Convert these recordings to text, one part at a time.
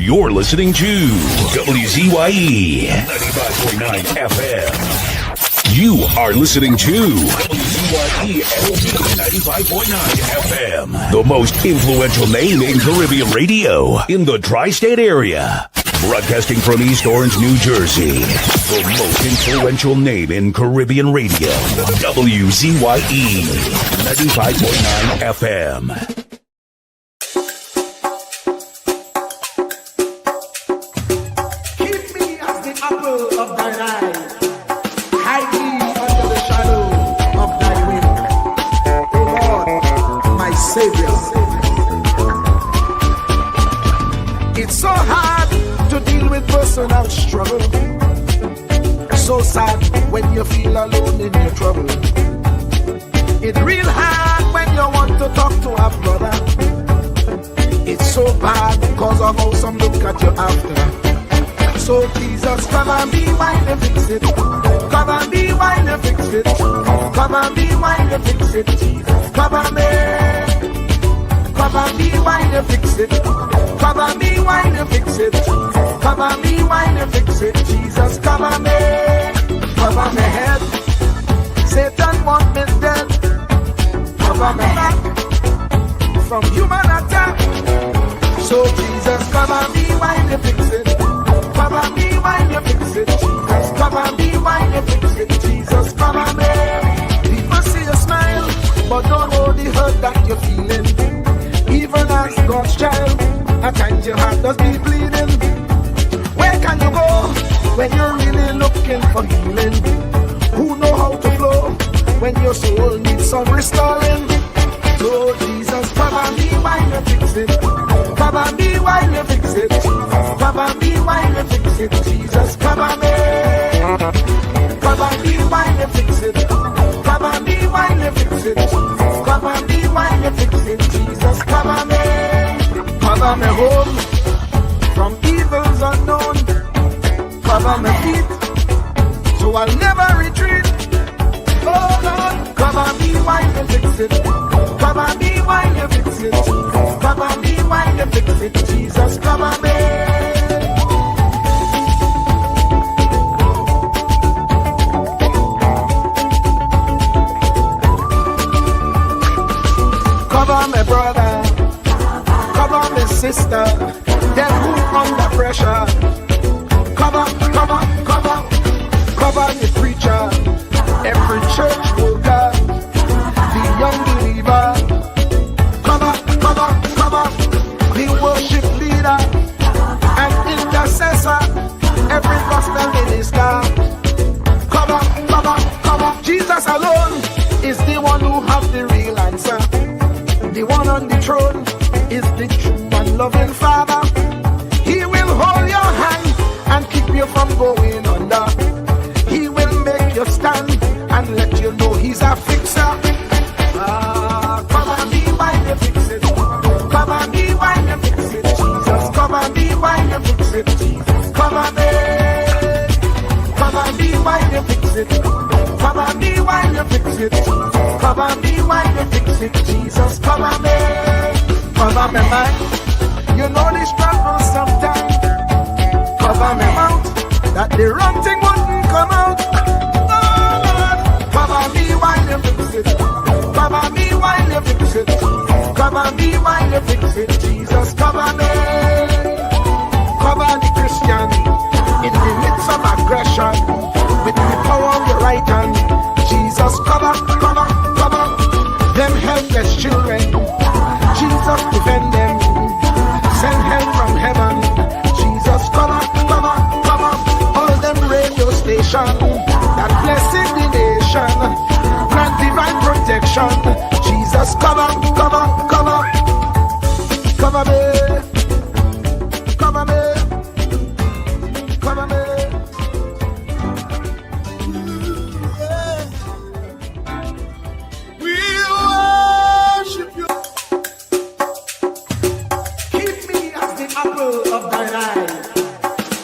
You're listening to WZYE 95.9 FM. You are listening to WZYE 95.9 FM. The most influential name in Caribbean radio in the tri-state area. Broadcasting from East Orange, New Jersey. The most influential name in Caribbean radio. WZYE 95.9 FM. It's so hard to deal with personal struggle. So sad when you feel alone in your trouble. It's real hard when you want to talk to a brother. It's so bad because of how some look at you after. So Jesus, come and be while you fix it. Come and be while you fix it. Come and be while you fix it. Jesus, come and be. Come and be while you fix it. Come and be while you fix it. Come and be while you fix it. Jesus, come and be. Cover my head. Satan want me dead. Cover my back from human attack. So Jesus, come and be while you fix it. Come and be while you fix it. Jesus, come and be while you fix it. Jesus, come and be. People see you smile, but don't know the hurt that you're feeling. Even as God's child, at times your heart does be bleeding. Where can you go when you're really looking for healing? Who know how to flow when your soul needs some restoring? So Jesus, come and be while you fix it. Come and be while you fix it. Come and be while you fix it. Jesus, come and be. Come and be while you fix it. Come and be while you fix it. Come and be while you fix it. Jesus, come and be. Cover me home from evils unknown. Cover my feet so I'll never retreat. Oh Lord, come and be while you fix it. Come and be while you fix it. Come and be while you fix it. Jesus, come and be. Cover my brother, cover my sister, them who under pressure. Cover the preacher, every church worker, the young believer. Cover the worship leader and intercessor, every gospel minister. Cover. Jesus alone is the one who has the real answer. The one on the throne is the true and loving Father. He will hold your hand and keep you from going under. He will make you stand and let you know he's a fixer. Come and be while you fix it. Come and be while you fix it. Jesus, come and be while you fix it. Jesus, come and be. Come and be while you fix it. Come and be while you fix it. Come and be while you fix it. Jesus, come and be. Cover my mind. You know the struggle sometimes. Cover my mouth, that the wrong thing wouldn't come out. Oh Lord, cover me while you fix it. Cover me while you fix it. Cover me while you fix it. Jesus, cover me. Cover the Christian in the midst of aggression with the power of your right hand. Jesus, cover them helpless children. Jesus, defend them. Send help from heaven. Jesus, cover all them radio stations that blessing the nation. Grant divine protection. Jesus, cover me. We worship you. Keep me as the apple of thine eye.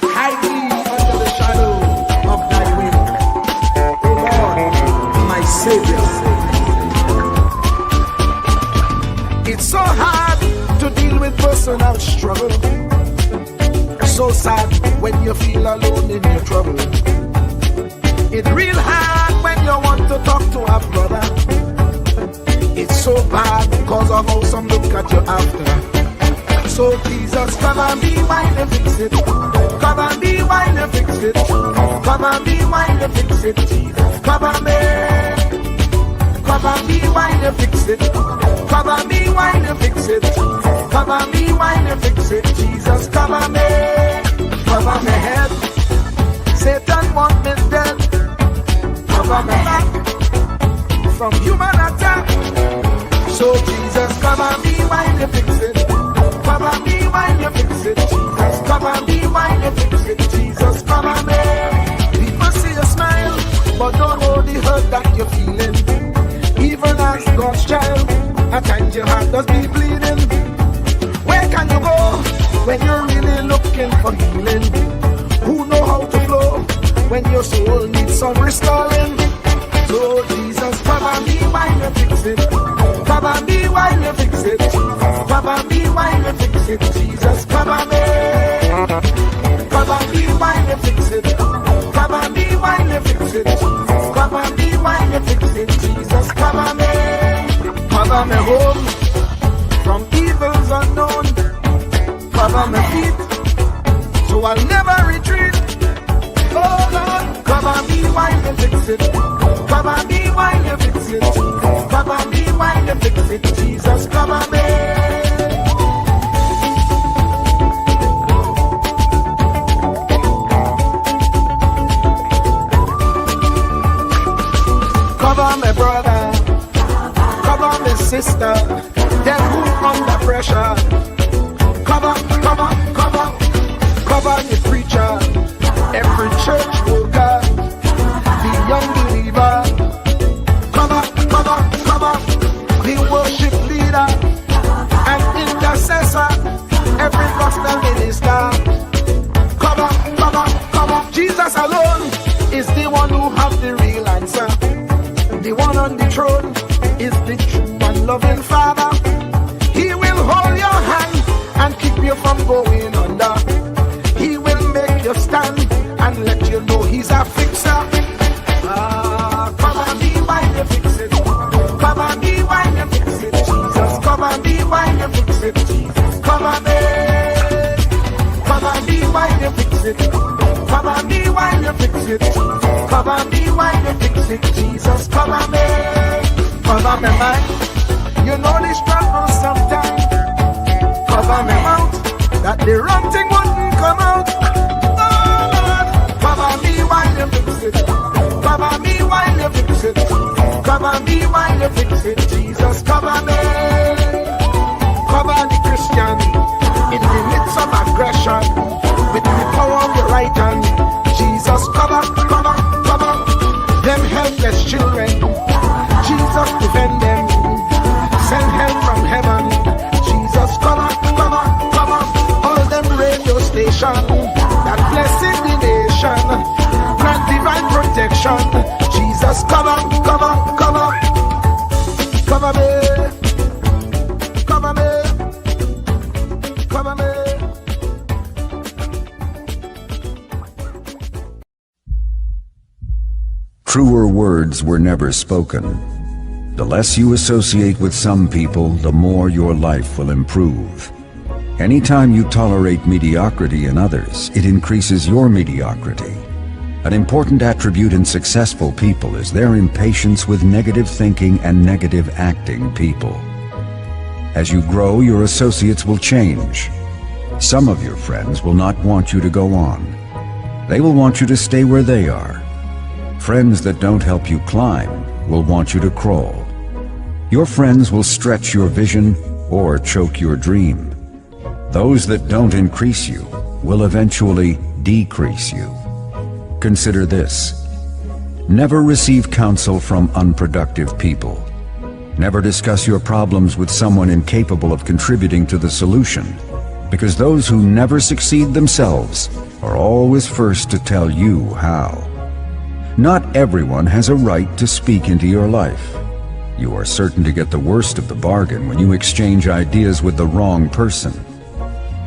Hide me under the shadow of thy wing. O Lord, my Savior. It's so hard to deal with personal struggle. So sad when you feel alone in your trouble. It's real hard when you want to talk to a brother. It's so bad because of how some look at you after. So Jesus, come and be while you fix it. Come and be while you fix it. Come and be while you fix it. Jesus, come and be. Come and be while you fix it. Come and be while you fix it. Come and be while you fix it. Jesus, come and be. Cover my head. Satan want me dead. Cover my back from human attack. So Jesus, come and be while you fix it. Come and be while you fix it. Jesus, come and be while you fix it. Jesus, come and be. People see you smile, but don't know the hurt that you're feeling. Even as God's child, at times your heart does be bleeding. Where can you go when you're really looking for healing? Who know how to flow when your soul needs some restoring? So Jesus, come and be while you fix it. Come and be while you fix it. Come and be while you fix it. Jesus, come and be. Come and be while you fix it. Come and be while you fix it. Come and be while you fix it. Jesus, come and be. Cover me home from evils unknown. Cover my feet so I'll never retreat. Oh Lord, come and be while you fix it. Come and be while you fix it. Come and be while you fix it. Jesus, come and be. Cover my brother, cover my sister, them who under pressure. Cover, cover, cover, cover the preacher, every church worker, the young believer. Cover, cover, cover, the worship leader and intercessor, every gospel minister. Cover, cover, cover. Jesus alone is the one who has the real answer. The one on the throne is the true and loving Father. He will hold your hand and keep you from going under. He will make you stand and let you know he's a fixer. Come and be while you fix it. Come and be while you fix it. Jesus, come and be while you fix it. Jesus, come and be. Come and be while you fix it. Come and be while you fix it. Come and be while you fix it. Jesus, come and be. Cover my mind. You know the struggle sometimes. Cover my mouth, that the wrong thing wouldn't come out. Oh Lord, cover me while you fix it. Cover me while you fix it. Cover me while you fix it. Jesus, cover me. Cover the Christian in the midst of aggression with the power of your right hand. Jesus, cover, cover, cover them helpless children. Jesus, defend them. Send help from heaven. Jesus, cover, cover, cover all them radio stations that blessing the nation. Grant divine protection. Jesus, cover, cover, cover, cover me, cover me, cover me. Truer words were never spoken. The less you associate with some people, the more your life will improve. Anytime you tolerate mediocrity in others, it increases your mediocrity. An important attribute in successful people is their impatience with negative thinking and negative acting people. As you grow, your associates will change. Some of your friends will not want you to go on. They will want you to stay where they are. Friends that don't help you climb will want you to crawl. Your friends will stretch your vision or choke your dream. Those that don't increase you will eventually decrease you. Consider this. Never receive counsel from unproductive people. Never discuss your problems with someone incapable of contributing to the solution, because those who never succeed themselves are always first to tell you how. Not everyone has a right to speak into your life. You are certain to get the worst of the bargain when you exchange ideas with the wrong person.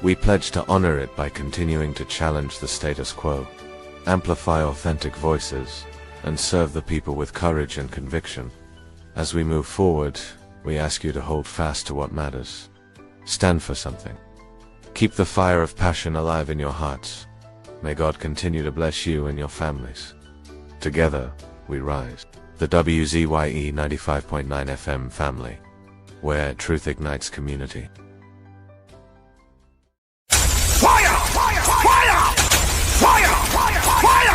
We pledge to honor it by continuing to challenge the status quo, amplify authentic voices, and serve the people with courage and conviction. As we move forward, we ask you to hold fast to what matters. Stand for something. Keep the fire of passion alive in your hearts. May God continue to bless you and your families. Together, we rise. The WZYE 95.9 FM family, where truth ignites community. Fire! Fire! Fire! Fire! Fire! Fire!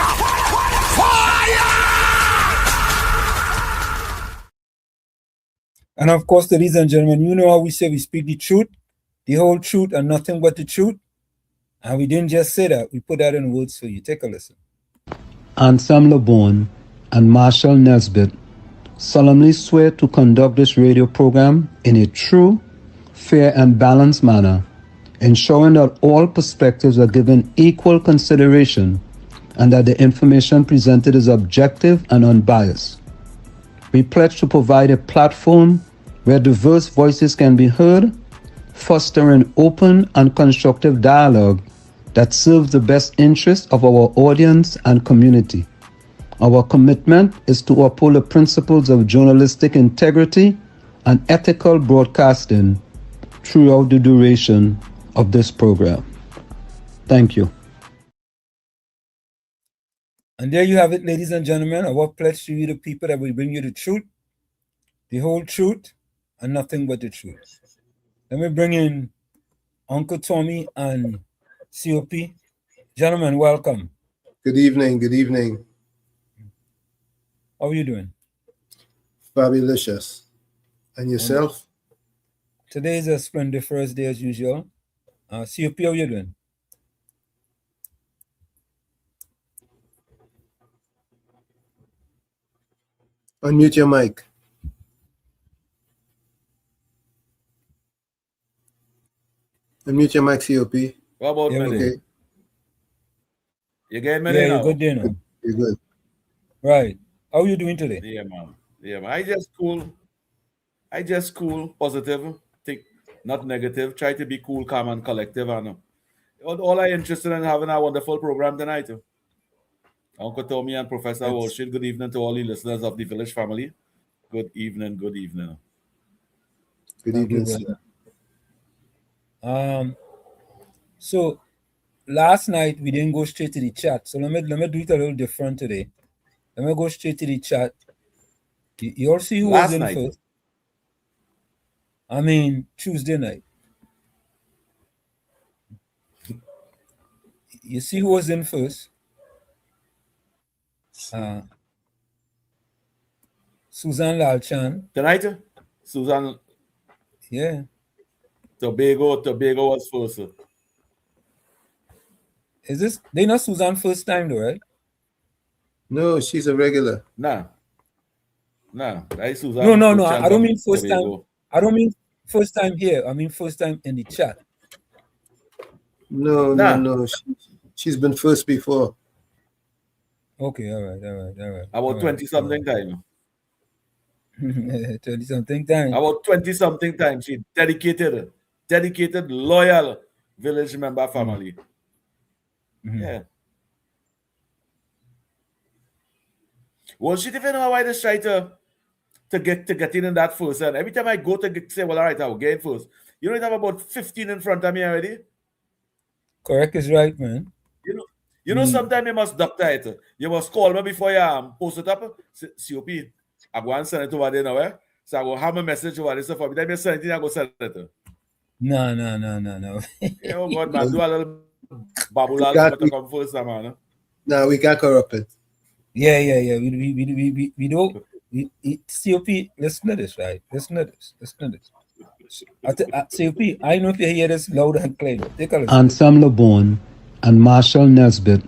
Fire! And of course, ladies and gentlemen, you know how we say we speak the truth, the whole truth, and nothing but the truth. And we didn't just say that, we put that in words for you. Take a listen. Anselm LeBon and Marshall Nesbitt solemnly swear to conduct this radio program in a true, fair, and balanced manner, ensuring that all perspectives are given equal consideration and that the information presented is objective and unbiased. We pledge to provide a platform where diverse voices can be heard, fostering open and constructive dialogue that serves the best interests of our audience and community. Our commitment is to uphold the principles of journalistic integrity and ethical broadcasting throughout the duration of this program. Thank you. And there you have it, ladies and gentlemen, our pledge to you, the people, that we bring you the truth, the whole truth, and nothing but the truth. Let me bring in Uncle Tommy and COP. Gentlemen, welcome. Good evening. Good evening. How are you doing? Fabulous. And yourself? Today is a splendiferous day as usual. COP, how are you doing? Unmute your mic. Unmute your mic, COP. What about me? Okay. You getting me Yeah, now? you're good there now. You're good. Right. How are you doing today? Yeah, man. Yeah, man. I just cool, positive, think not negative. Try to be cool, calm, and collective. And all I interested in having a wonderful program tonight. Uncle Tommy and Professor Walshid, good evening to all the listeners of the Village family. Good evening, good evening. Good Thank evening, you, sir. So last night we didn't go straight to the chat. So let me do it a little different today. Let me go straight to the chat. You all see who Last was in night. first? I mean Tuesday night. You see who was in first? Susan Lalchan. Tonight, Susan. Yeah. Tobago was first. Is this they not Susan first time though, right? No, she's a regular. Nah. That's Susan. No. I don't mean first time. I don't mean first time here. I mean first time in the chat. No. She's been first before. Okay, all right. About 20-something time. 20-something time. About 20-something time. She dedicated, loyal village member family. Yeah. Well, she didn't know why they try to get in that first. And every time I go to say, well, all right, I'll get in first. You know, you have about 15 in front of me already. Correct is right, man. You know, sometimes you must doctor it. You must call me before you post it up. COP, I go and send it over there now. So I go have a message over there. So for me, then you send it, I go send it. No. Yeah, oh God, man, do a little babulal to come first, man. No, we can't corrupt it. Yeah. We don't. COP, listen to this, right? Listen to this. COP, I know if you hear this loud and clear. Take a listen. Anselm LeBon and Marshall Nesbitt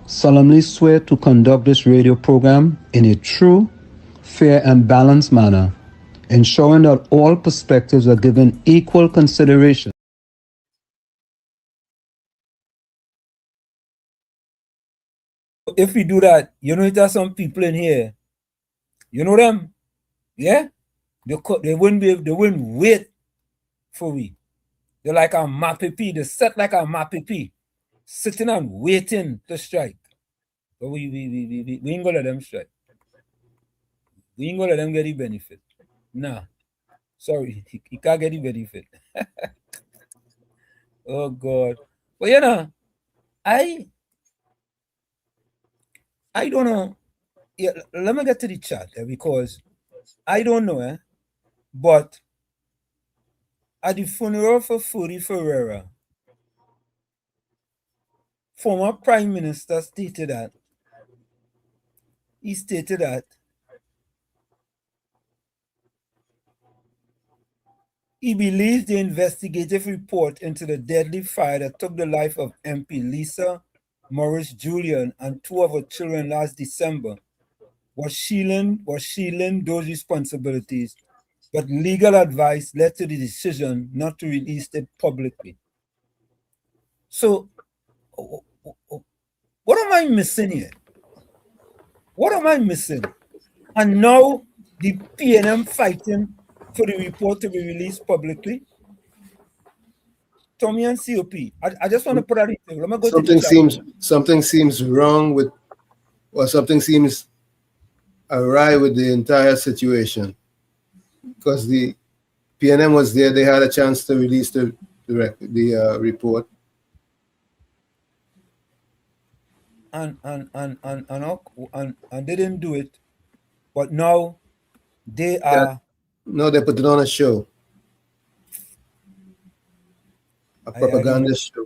solemnly swear to conduct this radio program in a true, fair, and balanced manner, ensuring that all perspectives are given equal consideration. If we do that, you know, there's some people in here, you know them, yeah? They wouldn't wait for we. They're like a mapipi. They set like a mapipi, sitting and waiting to strike. But we ain't gonna let them strike. We ain't gonna let them get the benefit. Nah. Sorry, he can't get the benefit. Oh God. But you know, I don't know. Yeah, let me get to the chat because I don't know, but at the funeral for Furi Ferreira, former Prime Minister stated that he believes the investigative report into the deadly fire that took the life of MP Lisa Morris Julian and two of her children last December was shielding those responsibilities, but legal advice led to the decision not to release it publicly. So, what am I missing here? What am I missing? And now the PNM fighting for the report to be released publicly. Tommy and COP. I just want to put that in. Let me go to the chat. Something seems wrong with, or something seems awry with the entire situation. Because the PNM was there, they had a chance to release the report. And they didn't do it, but now they are. No, they put it on a show, a propaganda show.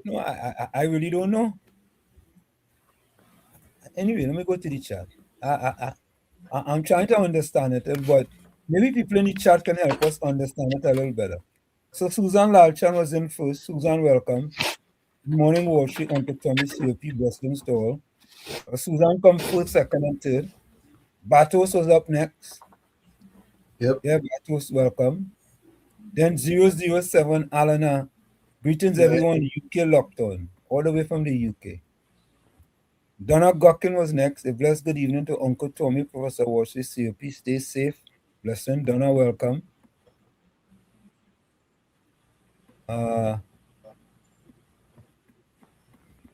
No, I really don't know. Anyway, let me go to the chat. I'm trying to understand it, but maybe people in the chat can help us understand it a little better. So Susan Lalchan was in first. Susan, welcome. Good morning, Wall Street, Uncle Tommy, COP, Boston Store. Susan come first, second, and third. Batos was up next. Yep. Yeah, Batos, welcome. Then 007, Alana. Greetings, everyone. UK lockdown, all the way from the UK. Donna Gockin was next. A blessed good evening to Uncle Tommy, Professor Walsh, COP. Stay safe. Blessing. Donna, welcome.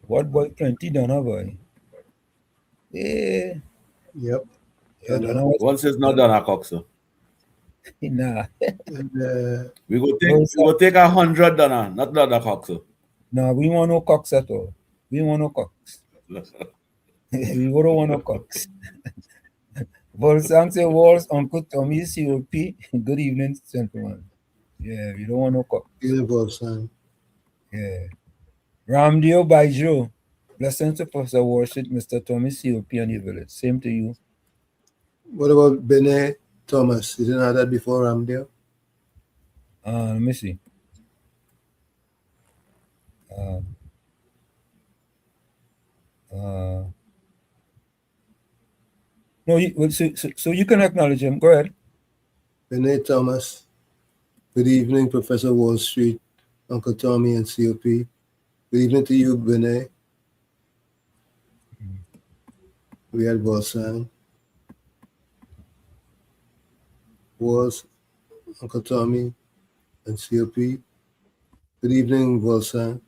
What boy? Plenty Donna boy. Yeah. Yep. Yeah, Donna Once it's not Donna Coxer. Nah. We go take 100 Donna, not Donna Coxer. No, we want no Cox at all. We want no Cox. We don't want no Cox. Volsang Walls, Uncle Tommy, COP. Good evening, gentlemen. Yeah, we don't want no Cox. Yeah. Ramdio Baijo. Blessings to Professor Worship, Mr. Tommy, COP, and the village. Same to you. What about Benet Thomas? You didn't have that before, Ramdio? Let me see. No, so you can acknowledge him. Go ahead. Benet Thomas. Good evening, Professor Wall Street, Uncle Tommy, and COP. Good evening to you, Benet. We had Walsang. Walls, Uncle Tommy, and COP. Good evening, Walsang.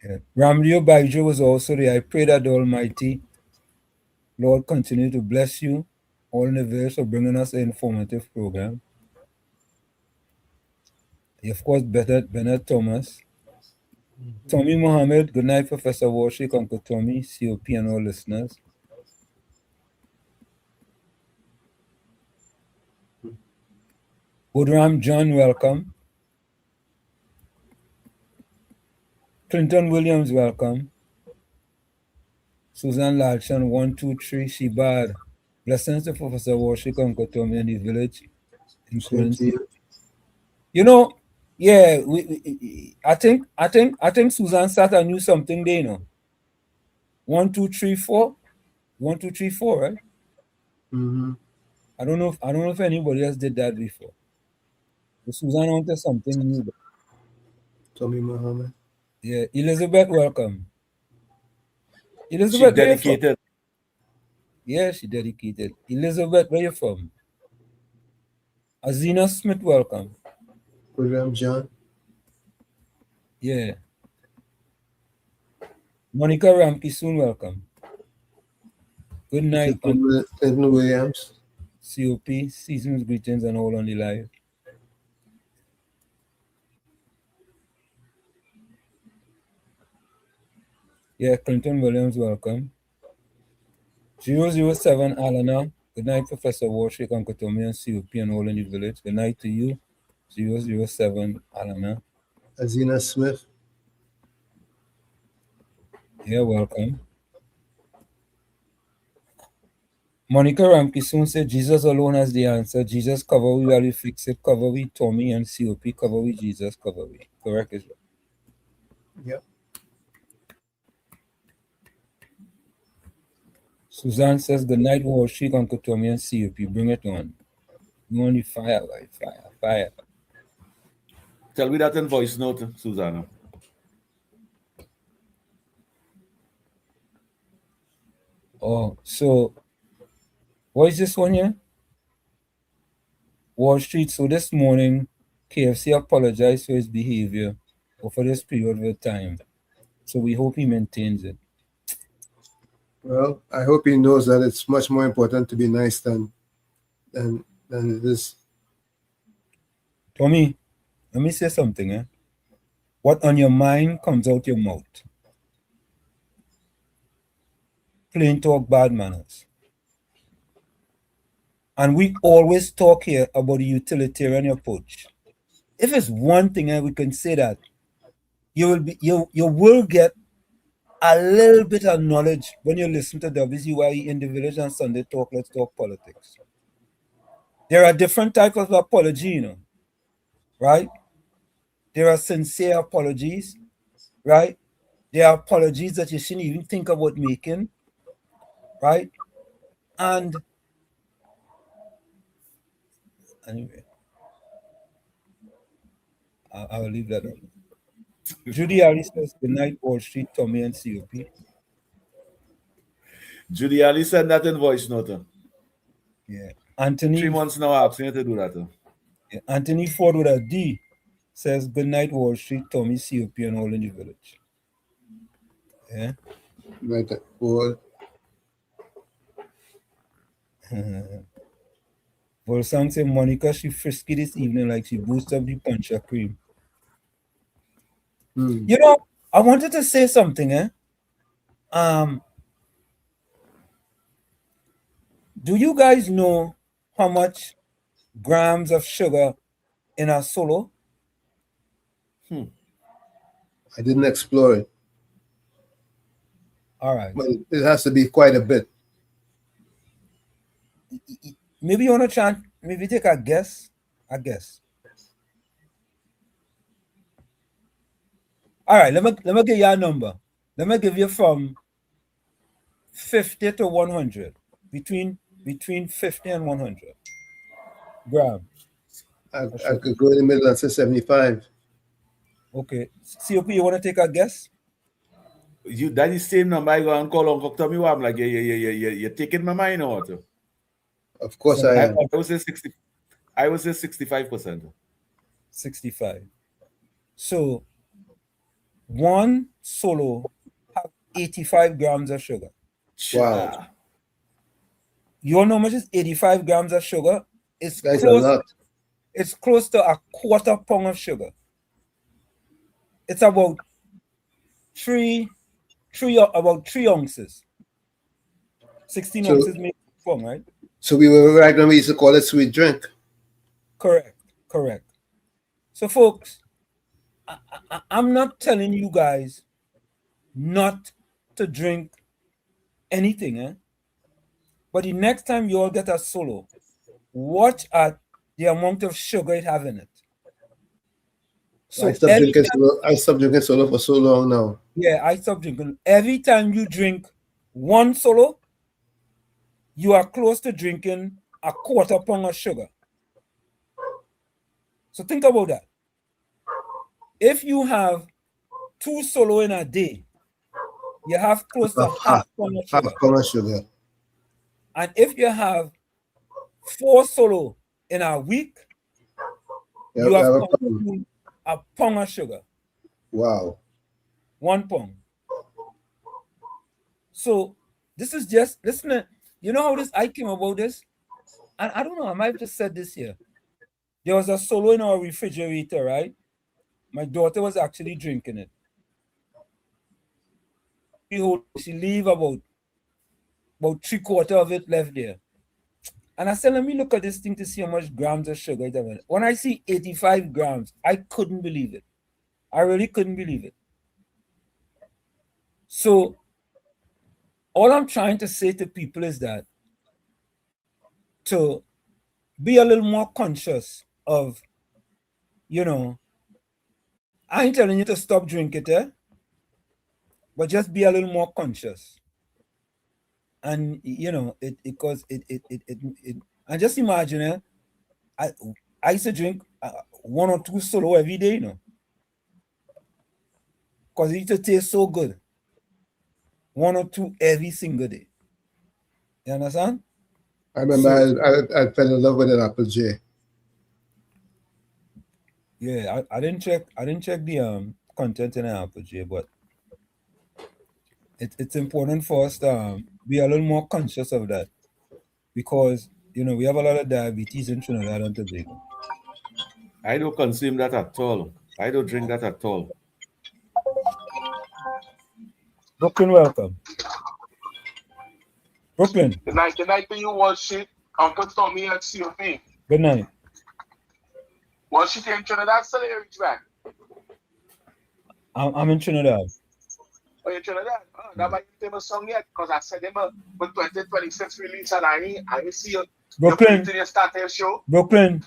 Yeah. Ramdio Baijo was also there. I pray that the Almighty Lord continue to bless you all in the verse for bringing us an informative program. Of course, Bernard Thomas. Tommy Mohammed, good night, Professor Warshik, Uncle Tommy, COP, and all listeners. Budram John, welcome. Clinton Williams, welcome. Susan Lalchan, 123, Shibad. Blessings to Professor Warshik, Uncle Tommy, and the village in Queens. You know, yeah, I think Susan Sata knew something there, you know. 1, 2, 3, 4. 1, 2, 3, 4, right? Mm-hmm. I don't know if anybody else did that before. But Susan wanted something new. Tommy Mohammed. Yeah, Elizabeth, welcome. Elizabeth, she dedicated. Yeah, she dedicated. Elizabeth, where you from? Azina Smith, welcome. William John. Yeah. Monica Ramke, soon welcome. Good night. Clinton Williams. COP, season's greetings and all on the live. Yeah, Clinton Williams, welcome. 007 Alana, good night, Professor Warshik, Uncle Tommy, and COP and all in the village. Good night to you, 007 Alana. Azina Smith. Yeah, welcome. Monica Ramke soon said Jesus alone has the answer. Jesus cover we while we fix it. Cover we Tommy and COP. Cover we Jesus. Cover we. Correct, is right. Yep. Suzanne says, good night, Warshik, Uncle Tommy and COP. Bring it on. You only fire, right? Fire. Tell me that in voice note, Susanna. Oh, so what is this one here? Wall Street. So this morning, KFC apologized for his behavior over this period of time. So we hope he maintains it. Well, I hope he knows that it's much more important to be nice than it is. Tommy, let me say something. What on your mind comes out your mouth. Plain talk, bad manners. And we always talk here about the utilitarian approach. If it's one thing, we can say that you will get a little bit of knowledge when you listen to WZYE in the village and Sunday Talk, Let's Talk Politics. There are different types of apology, right? There are sincere apologies, right? There are apologies that you shouldn't even think about making, right? And anyway, I'll leave that on. Judy Harris says, good night, Wall Street, Tommy and COP. Judy Ali said that in voice note. Yeah. Anthony. 3 months now, I asking you to do that. Yeah. Anthony Ford with a D says, good night, Wall Street, Tommy, COP, and all in the village. Yeah. Right. Well, Volsang said, Monica, she frisky this evening like she boosted up the puncher cream. You know, I wanted to say something, do you guys know how much grams of sugar in a solo? I didn't explore it. All right. But it has to be quite a bit. Maybe you want to try, maybe take a guess. All right, let me give you a number. Let me give you from 50 to 100. Between 50 and 100 grams. I could go in the middle and say 75. Okay. COP, you want to take a guess? That is the same number I go and call Uncle Tommy. I'm like, you're taking my mind or what? Of course I am. I would say 60. I would say 65%. 65. So one solo have 85 grams of sugar. Wow. You all know how much is 85 grams of sugar? That's a lot. It's close to a quarter pound of sugar. It's about three ounces. 16 ounces make a pound, right? So we were right when we used to call it sweet drink. Correct. So folks, I'm not telling you guys not to drink anything, but the next time you all get a solo, watch at the amount of sugar it have in it. So I stopped drinking solo for so long now. Yeah, I stopped drinking. Every time you drink one solo, you are close to drinking a quarter pound of sugar. So think about that. If you have 2 solo in a day, you have close to half pound of sugar. And if you have 4 solo in a week, You have consumed a pound of sugar. Wow. 1 pound. So this is just, listen, you know how I came about this? And I don't know, I might have just said this here. There was a solo in our refrigerator, right? My daughter was actually drinking it. She leave about 3/4 of it left there. And I said, let me look at this thing to see how much grams of sugar it has. When I see 85 grams, I couldn't believe it. I really couldn't believe it. So all I'm trying to say to people is that to be a little more conscious of, I ain't telling you to stop drinking it, but just be a little more conscious. And because and just imagine, I used to drink 1 or 2 solo every day, because it used to taste so good. 1 or 2 every single day. You understand? I remember I fell in love with an Apple J. Yeah, I didn't check the content in an Apple J, but it's important for us to be a little more conscious of that, because we have a lot of diabetes in Trinidad and Tobago. I don't consume that at all. I don't drink that at all. Brooklyn, welcome. Brooklyn. Good night to you, Wall Street. Uncle Tommy at COP. Good night. Wall Street in Trinidad, still here, rich man. I'm in Trinidad. Oh, you're Trinidad? Oh, that might be a song yet, because I said him with 2026 release, and I see you. Brooklyn. You start your show. Brooklyn.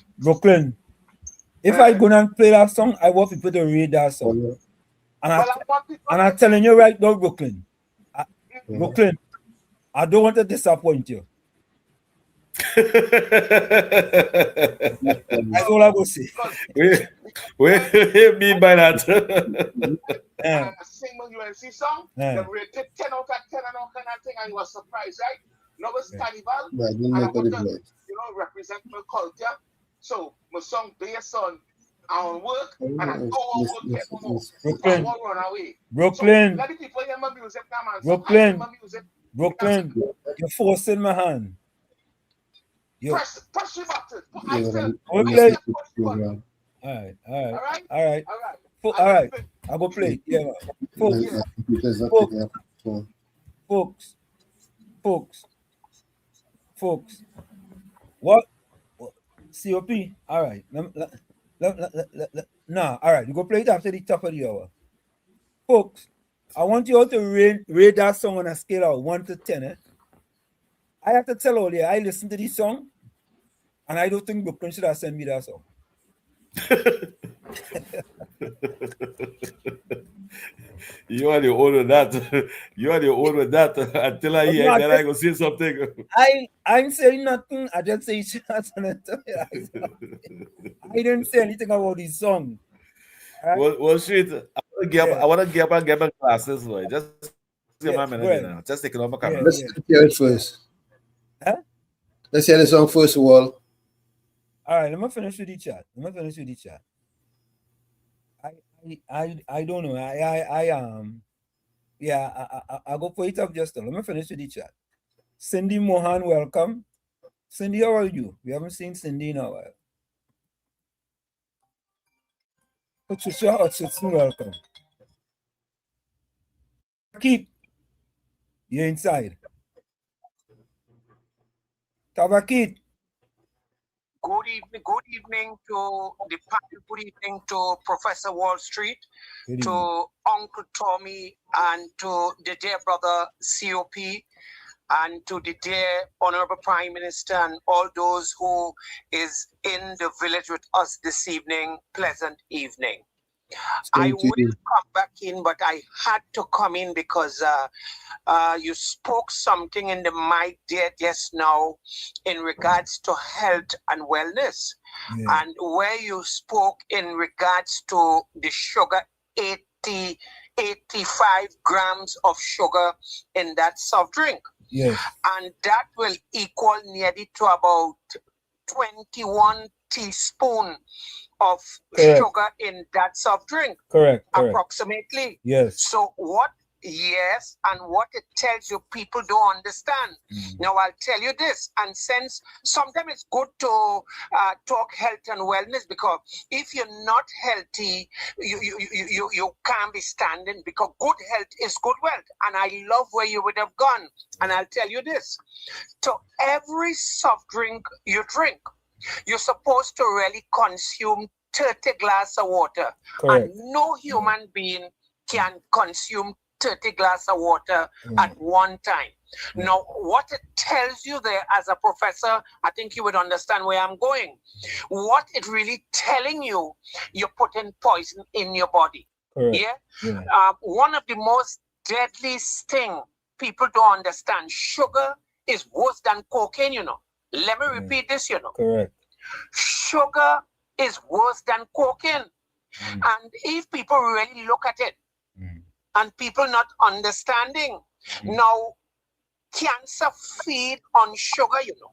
If I go and play that song, I want people to read that song. And I'm telling you right now, Brooklyn. Brooklyn, I don't want to disappoint you. That's all I will say. What do you mean by that? Sing my UNC song, they rated 10 out of 10 and all kind of thing, and you were surprised, right? Now it's carnival, and I want to, represent my culture. So my song based on our work, and I don't want to get more. I won't run away. Brooklyn. So, let the people hear my music now, man. Brooklyn, you're forcing my hand. Press your button. Okay. All right. I'll go play. Yeah, folks. What? COP. All right. Nah. All right. You go play it after the top of the hour, folks. I want you all to rate that song on a scale of 1 to 10. I have to tell all you, I listened to this song, and I don't think Brooklyn should have sent me that song. You are the owner of that. You are the owner of that. Until I hear that, I go say something. I'm saying nothing. I just say shots on it. I didn't say anything about this song. Right? Well, shit. I want to get up and get my glasses, boy. Just give me a minute now. Just take it off my camera. Let's hear it first. Huh? Let's hear the song first of all. All right, let me finish with the chat. I don't know. I go for it up just now. Let me finish with the chat. Cindy Mohan, welcome. Cindy, how are you? We haven't seen Cindy in a while. Patricia Hutchinson, welcome. Keith, you're inside. Tabakit. Good evening to the panel. Good evening to Professor Wall Street, to Uncle Tommy, and to the dear brother COP, and to the dear Honorable Prime Minister, and all those who is in the village with us this evening. Pleasant evening. I will come back in, but I had to come in because you spoke something in the mic there just now in regards to health and wellness. Yeah. And where you spoke in regards to the sugar, 85 grams of sugar in that soft drink. Yes. And that will equal nearly to about 21 teaspoons of Correct. sugar in that soft drink. Correct. Approximately. Yes. So what? Yes, and what it tells you, people don't understand. Now I'll tell you this, and since sometimes it's good to talk health and wellness, because if you're not healthy, you can't be standing, because good health is good wealth. And I love where you would have gone. And I'll tell you this: to every soft drink you drink, you're supposed to really consume 30 glasses of water. Correct. And no human being can consume 30 glasses of water at one time. Now, what it tells you there as a professor, I think you would understand where I'm going. What it really telling you, you're putting poison in your body. Correct. Yeah? One of the most deadliest thing people don't understand, sugar is worse than cocaine, you know. Let me repeat this, you know. Correct. Sugar is worse than cocaine. And if people really look at it, and people not understanding, now cancer feed on sugar, you know.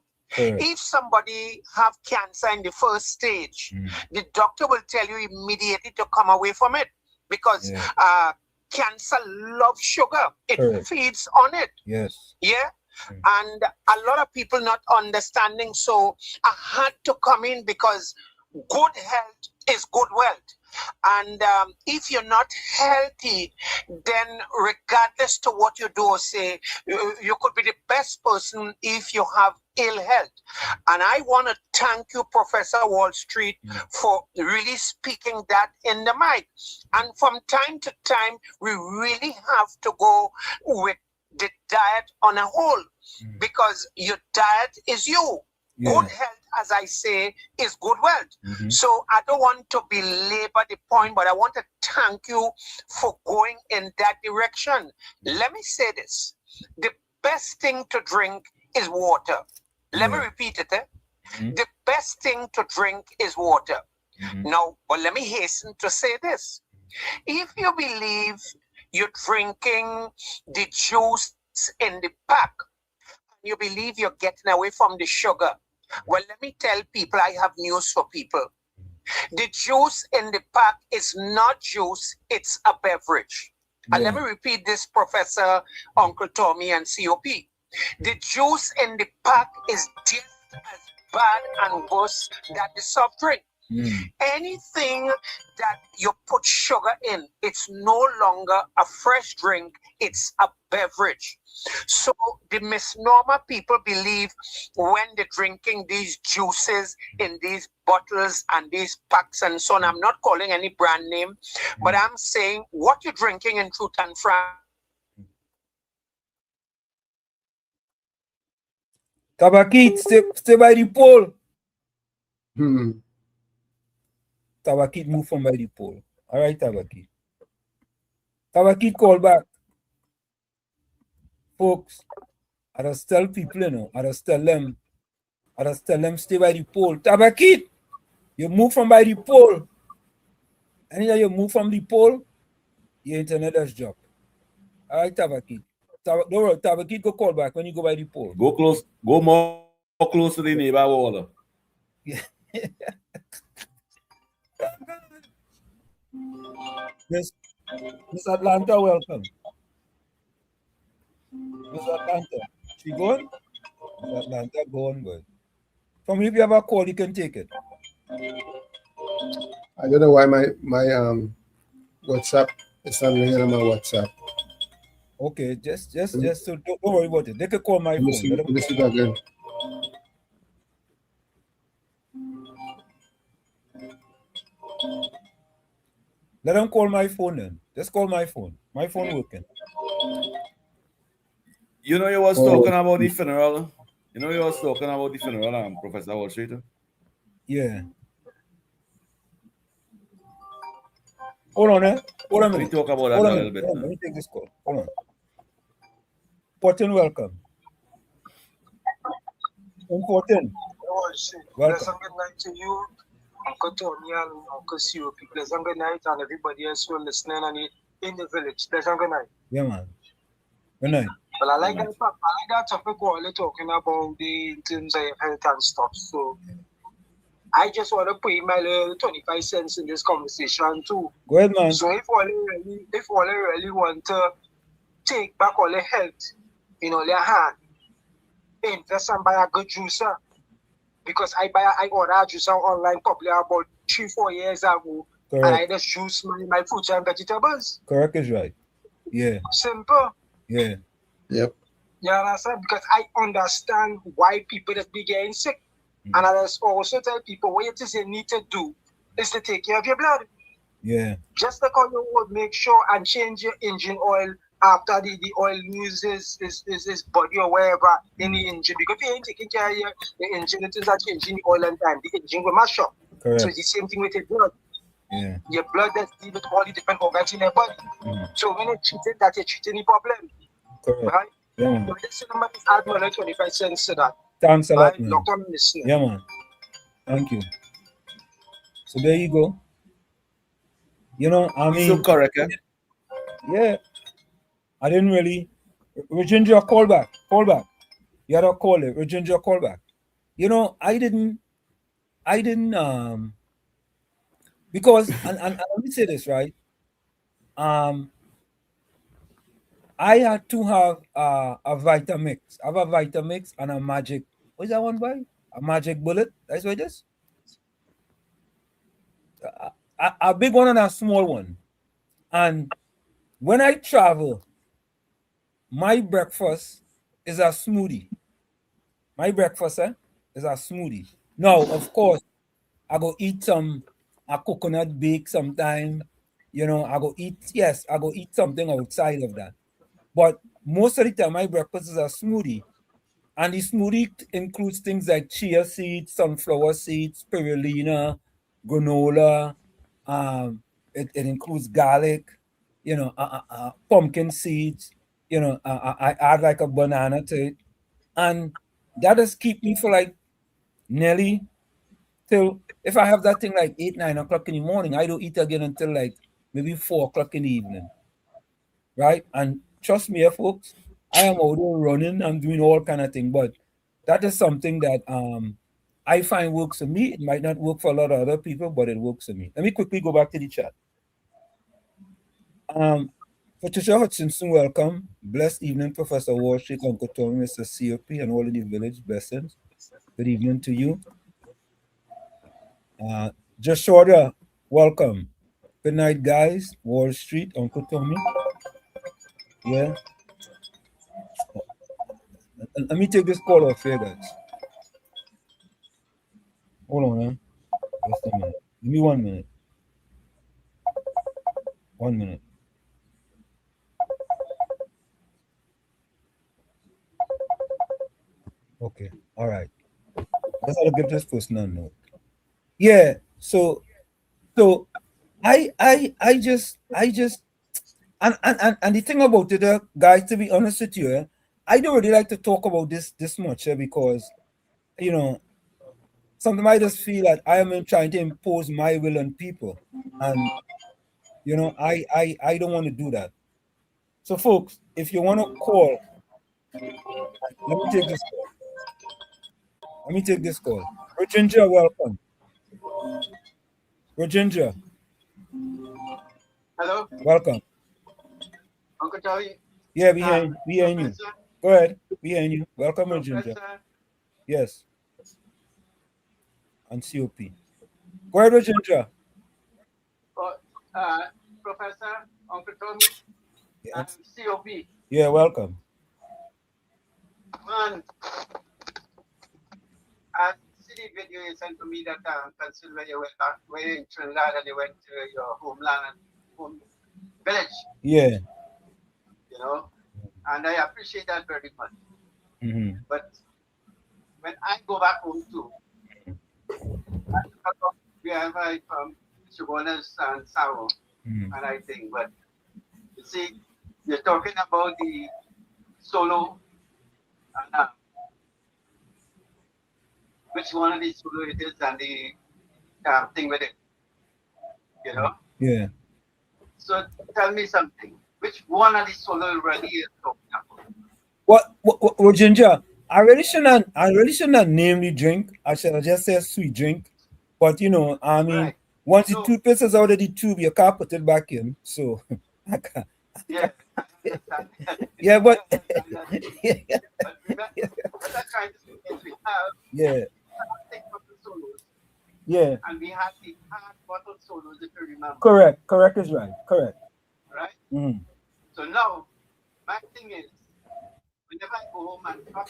If somebody have cancer in the first stage, the doctor will tell you immediately to come away from it, because cancer loves sugar. It feeds on it. Yes. Yeah. And a lot of people not understanding. So I had to come in, because good health is good wealth. And if you're not healthy, then regardless to what you do or say, you could be the best person if you have ill health. And I want to thank you, Professor Wall Street, for really speaking that in the mic. And from time to time, we really have to go with the diet on a whole, because your diet is you. Good health, as I say, is good wealth. So I don't want to belabor the point, but I want to thank you for going in that direction. Let me say this: the best thing to drink is water. Let me repeat it. The best thing to drink is water. Now, but let me hasten to say this: if you believe you're drinking the juice in the pack, you believe you're getting away from the sugar, well, let me tell people, I have news for people. The juice in the pack is not juice, it's a beverage. And let me repeat this, Professor Uncle Tommy and COP. The juice in the pack is just as bad and worse than the soft drink. Anything that you put sugar in, it's no longer a fresh drink, it's a beverage. So the misnomer people believe when they're drinking these juices in these bottles and these packs and so on, I'm not calling any brand name, but I'm saying what you're drinking in truth and frank. Tabakit, stay by the pole. Tabakit, move from by the pole. All right, Tabakit. Tabakit, call back. Folks, I just tell people, you know, I just tell them stay by the pole. Tabakit, you move from by the pole. And you move from the pole, your internet does drop. All right, Tabakit. Don't worry, Tabakit, go call back when you go by the pole. Go close, go more close to the neighbor wall. Miss Atlanta, welcome. Miss Atlanta, she going? Miss Atlanta, go on, boy. From if you have a call, you can take it. I don't know why my WhatsApp is not ringing on my WhatsApp. Okay, just so don't worry about it. They can call my phone. Listen again. Let them call my phone then. Just call my phone. My phone working. You know, you was talking about the funeral. You know, you was talking about the funeral, Professor Wall Street. Yeah. Hold on, eh? Hold on a minute. Talk about that a little bit. Let me take this call. Hold on. Porton, welcome. Porton. Pleasant good night to you, Uncle Tony and Uncle COP. Pleasant good night, and everybody else who are listening and in the village. Pleasant good night. Yeah, man. Good night. Well, I like that topic while you're talking about in terms of health and stuff. So I just want to put in my little 25 cents in this conversation too. Go ahead, man. So if all really want to take back all the health in all their hand, invest and buy a good juicer. Because I order a juicer online probably about 3-4 years ago. Correct. And I just juice my fruits and vegetables. Correct is right. Yeah. Simple. Yeah. Yep. You understand? Because I understand why people just be getting sick. And I just also tell people what it is you need to do is to take care of your blood. Yeah. Just because you would make sure and change your engine oil after the oil loses his body or wherever in the engine. Because if you ain't taking care of the engine, it is not changing the oil and time. The engine will mash up. Correct. So it's the same thing with your blood. Yeah. Your blood that's deal with all the different organs in your body. So when you treat it, that you're treating the problem. Correct. Right? Yeah. So this number is add more than 25 cents to that. Thanks a lot, man. Look, I'm listening. Yeah, man. Thank you. So there you go. You know, I mean, So correct, eh? Yeah. I didn't really. Virginia, call back. Call back. You had a call it. Virginia, call back. You know, I didn't because and let me say this, right? I had to have a Vitamix. I have a Vitamix and a magic. What is that one by? A magic bullet. That's what it is. A big one and a small one. And when I travel, my breakfast is a smoothie. My breakfast is a smoothie. Now, of course, I go eat a coconut bake sometime. You know, I go eat something outside of that. But most of the time, my breakfast is a smoothie. And the smoothie includes things like chia seeds, sunflower seeds, spirulina, granola. It includes garlic, you know, pumpkin seeds. You know, I add like a banana to it. And that just keep me for like nearly till, if I have that thing like 8-9 o'clock in the morning, I don't eat again until like maybe 4 o'clock in the evening. Right? And trust me, folks, I am out there running, I'm doing all kind of things, but that is something that I find works for me. It might not work for a lot of other people, but it works for me. Let me quickly go back to the chat. Patricia Hutchinson, welcome. Blessed evening, Professor Wall Street, Uncle Tommy, Mr. COP, and all in the village. Blessings. Good evening to you. Joshua, welcome. Good night, guys. Wall Street, Uncle Tommy. Yeah. Let me take this call off here, guys. Hold on, man. Just a minute. Give me 1 minute. 1 minute. Okay. All right. Let's have to give this person a note. Yeah. So I just and the thing about it, guys, to be honest with you, I don't really like to talk about this much because, you know, sometimes I just feel that I am trying to impose my will on people, and you know, I don't want to do that. So, folks, if you want to call, let me take this call. Let me take this call. Virginia, welcome. Virginia. Hello. Welcome. Uncle Charlie. Yeah, we hear you. Go ahead. We hear you. Welcome, Virginia. Yes. And COP. Go ahead, Virginia. Professor, Uncle Tommy, and COP. Yeah, welcome. Man, I see the video you sent to me that consider when you went back, when you in Trinidad and you went to your homeland and home village. Yeah. You know, and I appreciate that very much. Mm-hmm. But when I go back home too, we have from Chabonas and Saro, and I think, but you see, you're talking about the solo, and which one of these solo it is, and the thing with it, you know? Yeah. So tell me something. Which one of these solo really is talking about? What Ginger? I really should not name the drink. I should just say sweet drink. But you know, I mean, once the toothpaste is out of the tube, you can't put it back in. So I can't. Yeah, I understand. Yeah, but But remember, what I'm trying to say is we have yeah, six bottle solos, yeah, and we have the hard bottle solos, if you remember. correct is right, correct. Right? Mm. So now, my thing is, whenever I go home and talk,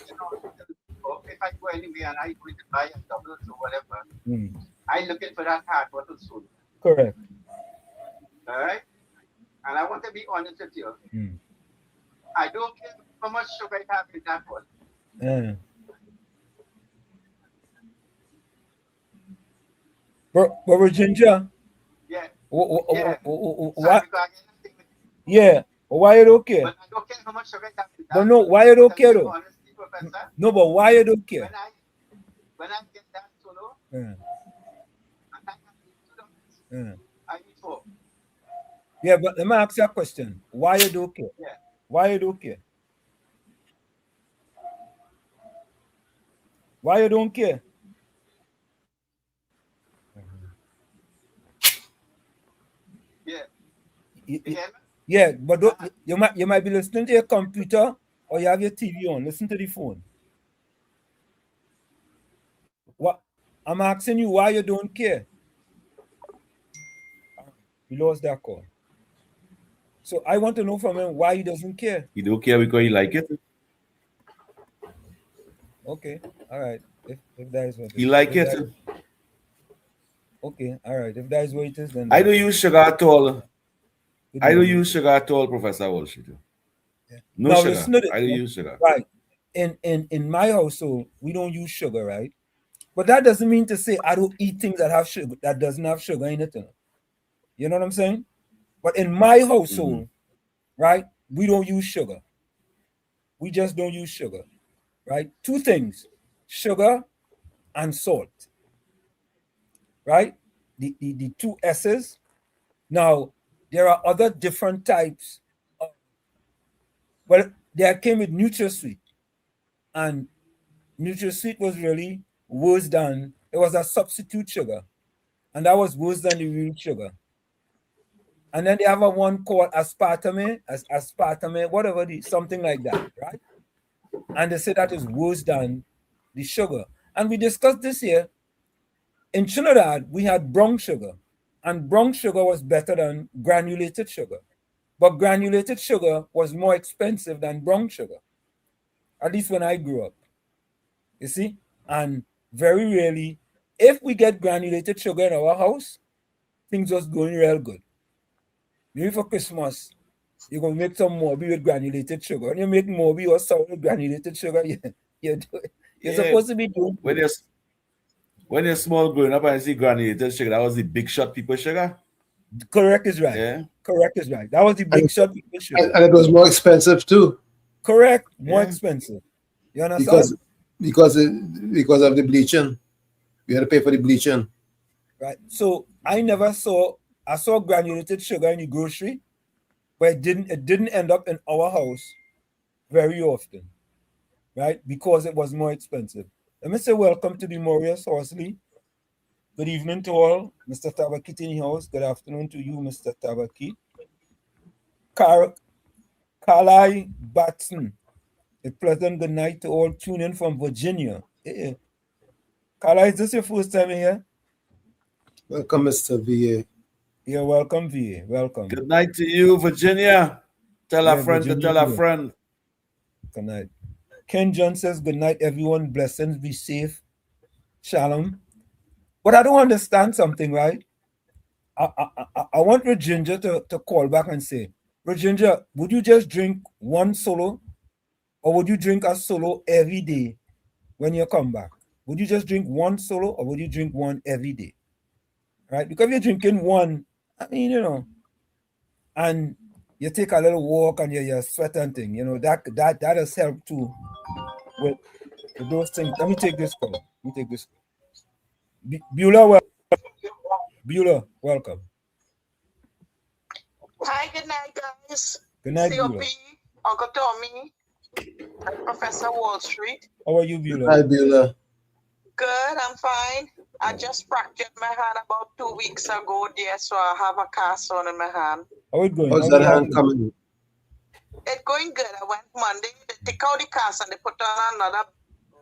or if I go anywhere and I go to buy a double or whatever, I looking for that hard bottle solo. Correct. All right? And I want to be honest with you. I don't care how much sugar I have in that one. But Ginger. Yeah. What? Yeah. Why you don't care? But I don't care how much sugar I have in that. But no, why you don't care though? Honestly, Professor. No, but why you don't care? When I get that solo, and I have $2, I eat 4. Yeah, but let me ask you a question. Why you don't care? Yeah. Why you don't care? Why you don't care? Yeah. Yeah, but you might be listening to your computer or you have your TV on. Listen to the phone. What I'm asking you, why you don't care? We lost that call. So I want to know from him why he doesn't care. He don't care because he like it. Okay, all right. If that is what he like it. Okay, all right. If that is what it is, then I don't use sugar at all. I don't use sugar at all, Professor Walsh. No now, sugar. Listen to this. I don't use sugar. Right. In my household, we don't use sugar, right? But that doesn't mean to say I don't eat things that have sugar, that doesn't have sugar in it. You know what I'm saying? But in my household, right, we don't use sugar. We just don't use sugar, right? Two things, sugar and salt, right? The two S's. Now, there are other different types. Well, there came with NutraSweet, and NutraSweet was really worse than, it was a substitute sugar, and that was worse than the real sugar. And then they have a one called aspartame, whatever, something like that, right? And they say that is worse than the sugar. And we discussed this here. In Trinidad, we had brown sugar, and brown sugar was better than granulated sugar. But granulated sugar was more expensive than brown sugar, at least when I grew up. You see? And very rarely, if we get granulated sugar in our house, things was going real good. Maybe for Christmas, you're going to make some Morby with granulated sugar. When you make Morby or sour with granulated sugar, you're supposed to be doing when you're small growing up and you see granulated sugar, that was the big shot people sugar. Correct is right. Yeah. Correct is right. That was the big shot people sugar. And it was more expensive too. Correct. More expensive. You understand? Because of the bleaching. We had to pay for the bleaching. Right. So I saw granulated sugar in the grocery, but it didn't end up in our house very often, right? Because it was more expensive. Let me say welcome to the Maurice Horsley. Good evening to all. Mr. Tabakit in the house. Good afternoon to you, Mr. Tabakit. Carly Batson. A pleasant good night to all. Tune in from Virginia. Carla, is this your first time here? Welcome, Mr. VA. Yeah, welcome, VA. Welcome. Good night to you, Virginia. Tell a friend to tell a friend. Good night. Ken John says, good night, everyone. Blessings, be safe. Shalom. But I don't understand something, right? I want Virginia to call back and say, Virginia, would you just drink one solo? Or would you drink a solo every day when you come back? Would you just drink one solo or would you drink one every day? Right? Because if you're drinking one, I mean, and you take a little walk and you sweat and thing, that has helped too with those things. Let me take this call. Beulah, welcome. Hi, good night, guys. Good night, COP, Beulah. Uncle Tommy, and Professor Wall Street. How are you, Beulah? Hi, Beulah. Good, I'm fine. I just fractured my hand about 2 weeks ago there, so I have a cast on in my hand. How it going? How's that hand coming? It's going good. I went Monday, they take out the cast and they put on another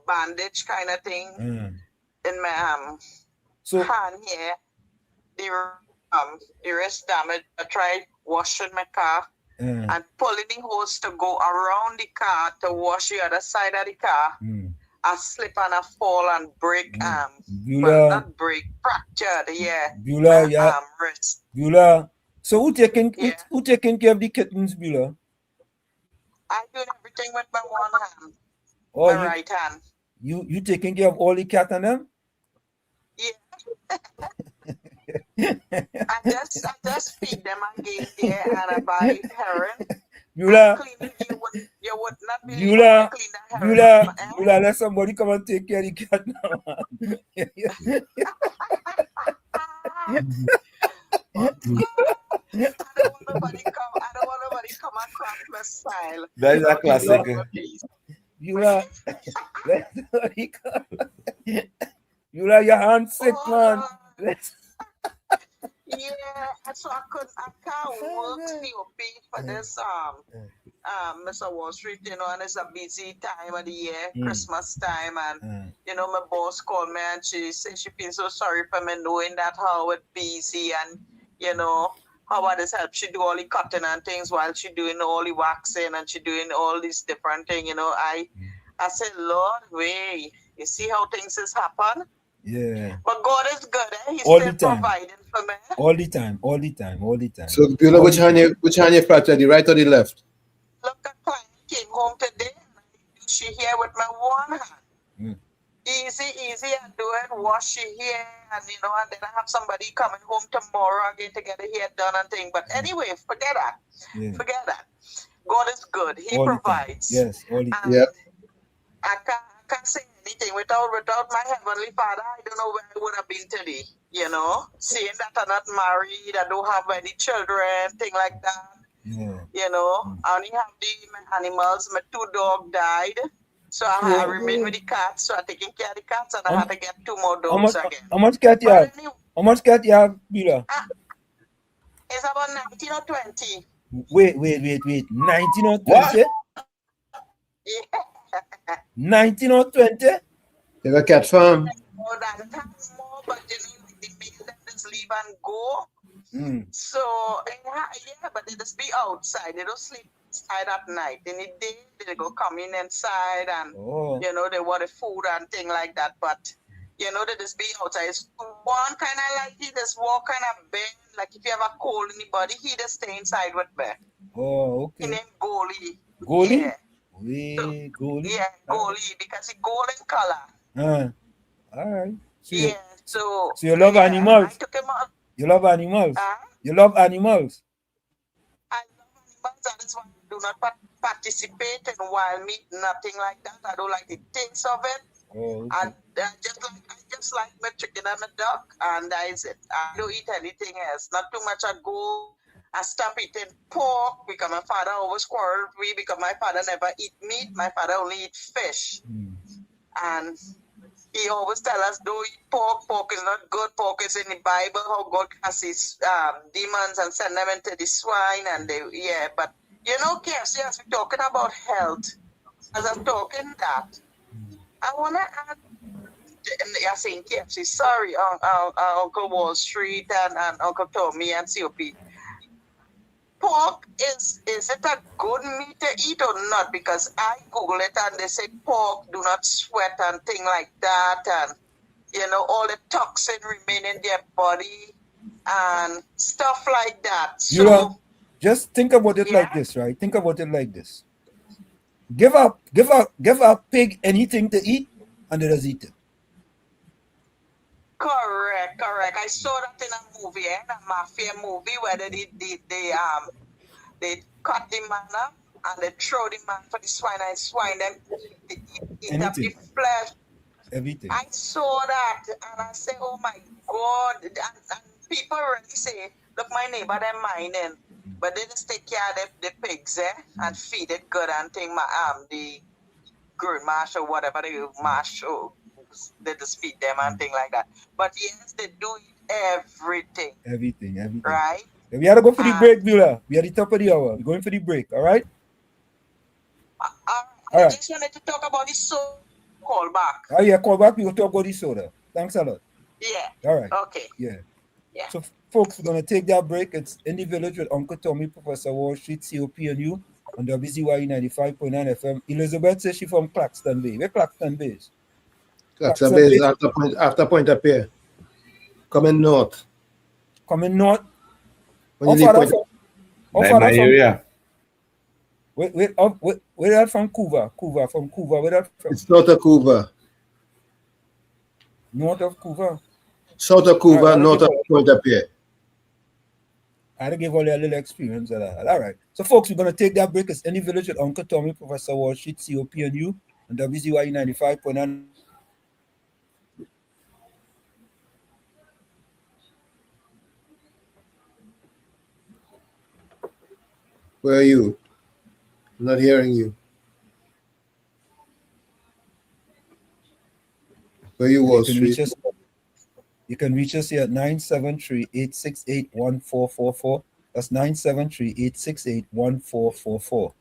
bandage kind of thing in my hand here. The wrist damage. I tried washing my car and pulling the hose to go around the car to wash the other side of the car. I slip and I fall and break well, not break, fractured, Beulah, wrist. Beulah. So who taking care of the kittens, Beulah? I do everything with my one hand. Oh, my right hand. You taking care of all the cat and them? Yeah. I just feed them again there and I buy heron. Beulah, you would not believe I clean that heron. Beulah, let somebody come and take care of the cat now. I don't want nobody come and crack my style. That is a classic. Beulah, Beulah, your hand sick, man. Yeah, so I can't work COP for this Mr. Wall Street, you know, and it's a busy time of the year, Christmas time, and you know, my boss called me and she said she feels so sorry for me knowing that how it's busy and you know how others help she do all the cutting and things while she doing all the waxing and she doing all these different things, you know. I said, Lord, wait, you see how things has happened? Yeah. But God is good, eh? He's all still the time. providing for me. All the time. So, Beulah, which hand you fractured, the right or the left? Look, a client came home today and I do she hair with my one hand. Easy, I do it, wash your hair, and you know, and then I have somebody coming home tomorrow again to get the hair done and thing. But anyway, forget that. Yeah. Forget that. God is good. He all provides. Yes, all the time. Yep. I can't say anything without my heavenly Father. I don't know where I would have been today. You know, seeing that I'm not married, I don't have any children, thing like that. Yeah. You know, I only have my animals. My 2 dogs died. So I remained with the cats. So I'm taking care of the cats and I had to get 2 more dogs again. How much cat you have? How much cat you have, Beulah? It's about 19 or 20. Wait. 19 or 20? What? Yeah. 19 or 20? You have a cat farm? More than that, more, but you know, like the male them just leave and go. So, yeah, but they just be outside. They don't sleep inside at night. In the day, they go come in inside and, you know, they want the food and thing like that. But, you know, they just be outside. It's one kind of like he just walk kind of bend. Like if you have a cold in the body, he just stay inside with me. Oh, okay. He named Goalie. Goalie? Yeah. Goalie? Yeah, Goalie, because he gold in color. All right. So you love animals? I took him out. You love animals? You love animals? I love animals. That is why I do not participate in wild meat, nothing like that. I don't like the taste of it. Oh, okay. I just like my chicken and my duck, and that is it. I don't eat anything else. Not too much. I stop eating pork because my father always quarreled with me because my father never eat meat. My father only eat fish. And he always tell us, don't eat pork. Pork is not good. Pork is in the Bible, how God casts demons and send them into the swine. And but you know, KFC, as we're talking about health, as I'm talking that, I want to add, I saying KFC, sorry, Uncle Wall Street and Uncle Tommy and COP. Pork, is it a good meat to eat or not? Because I Google it and they say pork do not sweat and thing like that, and you know all the toxin remain in their body and stuff like that. So you know, just think about it like this, right? Think about it like this. Give a pig anything to eat and it does eat it. Correct. I saw that in a movie, a mafia movie, where they cut the man up and they throw the man for the swine and swine them eat up the flesh. Everything. I saw that and I say, oh my God! And people really say, look, my neighbor they're mining, but they just take care of the pigs, and feed it good and thing. The grain mash or whatever they mash or the speed them and thing like that. But yes, they do it everything. Everything. Right? We had to go for the break, Beulah. We are at the top of the hour. We're going for the break, all right? I just wanted to talk about this call back. Oh, yeah, call back. We will talk about the soda. Thanks a lot. Yeah. All right. Okay. Yeah. So, folks, we're going to take that break. It's In the Village with Uncle Tommy, Professor Wall Street, COPNU, on WZYE 95.9 FM. Elizabeth says she's from Claxton Bay. Where Claxton Bay is? Claxton Bay is after Point of Pierre. Coming north. Coming north? When you leave Point my area. Where that from Cuba? From Cuba. Where that from? It's north of Cuba. North of Cuba? South of Cuba, north of Point of Pierre. I had to give all you a little experience of that. All right. So, folks, we're going to take that break. It's In the Village with Uncle Tommy, Professor Wall Street, COPNU, on WZYE 95.9. Where are you? I'm not hearing you. Where you, Wall Street? You can reach us here at 973-868-1444. That's 973-868-1444.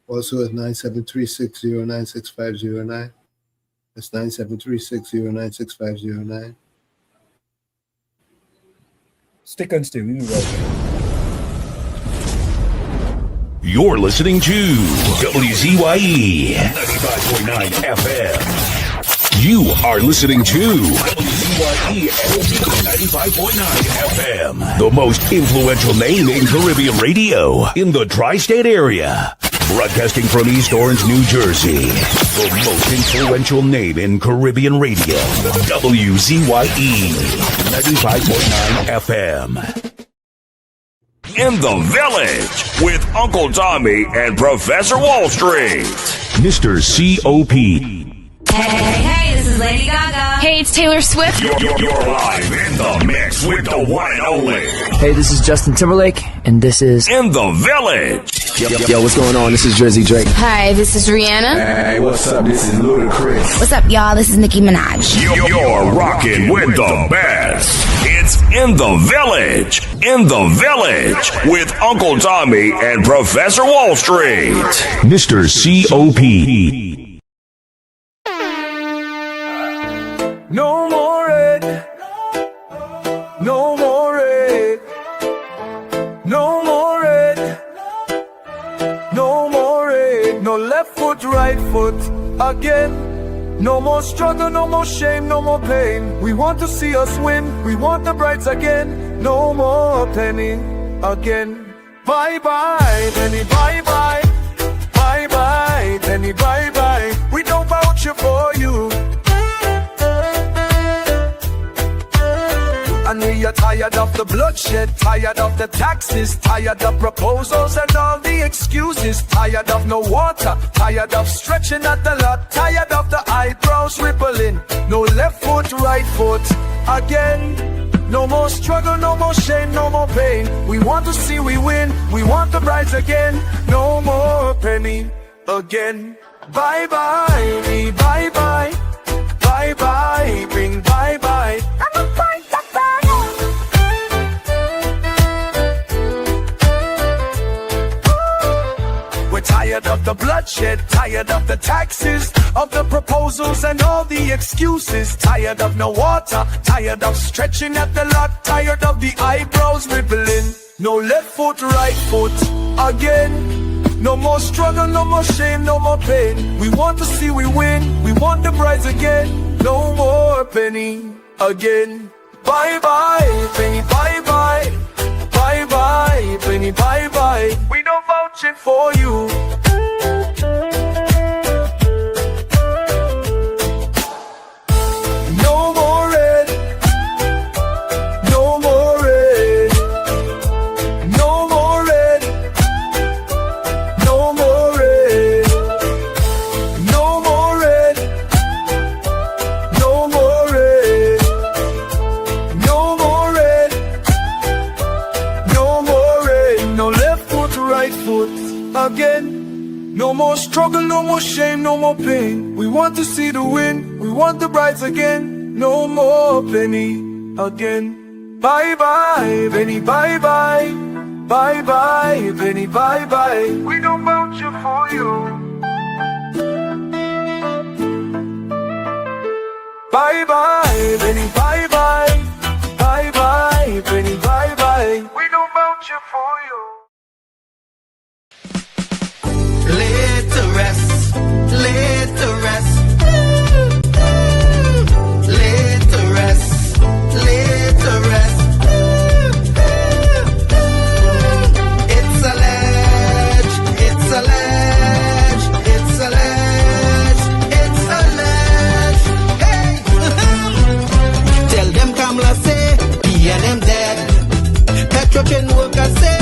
Also at 973-609-6509. That's 973-609-6509. Stick and stay. We'll be right back. You're listening to WZYE 95.9 FM. You are listening to WZYE 95.9 FM, the most influential name in Caribbean radio in the tri-state area. Broadcasting from East Orange, New Jersey, the most influential name in Caribbean radio. WZYE 95.9 FM. In the Village with Uncle Tommy and Professor Wall Street. Mr. C.O.P. Hey, this is Lady Gaga. Hey, it's Taylor Swift. You're live in the mix with the one and only. Hey, this is Justin Timberlake, and this is In the Village. Yo, what's going on? This is Jersey Drake. Hi, this is Rihanna. Hey, what's up? This is Ludacris. What's up, y'all? This is Nicki Minaj. You're rocking with the best. It's In the Village. In the Village with Uncle Tommy and Professor Wall Street. Mr. C.O.P. No more red. No more red. No more red. No more red. No left foot, right foot again. No more struggle, no more shame, no more pain. We want to see us win. We want the brights again. No more penny again. Bye bye, penny, bye bye. Bye bye, penny, bye bye. We don't vouch for you. And we are tired of the bloodshed, tired of the taxes, tired of proposals and all the excuses, tired of no water, tired of stretching at the lot, tired of the eyebrows rippling, no left foot, right foot again. No more struggle, no more shame, no more pain. We want to see we win, we want the brides again. No more penny again. Bye bye, me bye bye. Bye bye, bring bye bye. We're tired of the bloodshed, tired of the taxes, of the proposals and all the excuses, tired of no water, tired of stretching at the lot, tired of the eyebrows rippling. No left foot, right foot again. No more struggle, no more shame, no more pain. We want to see we win, we want the prize again. No more penny again. Bye bye, penny, bye bye. Bye bye, penny, bye bye. We don't vouch it for you. No more red. No more red. No more red. No more red. No more red. No more red. No more red. No more red. No left foot, right foot again. more struggle, no more shame, no more pain. We want to see the win, we want the brides again. No more penny again. Bye bye, penny, bye bye. Bye bye, penny, bye bye. We don't vouch for you. Bye bye, penny, bye bye. Bye bye, penny, bye bye. We don't vouch for you. Laid to rest, laid to rest, laid to rest, laid to rest. It's a ledge, it's a ledge, it's a ledge, it's a ledge. Hey, tell them Kamala say, PNM dead. Petrotrain workers say,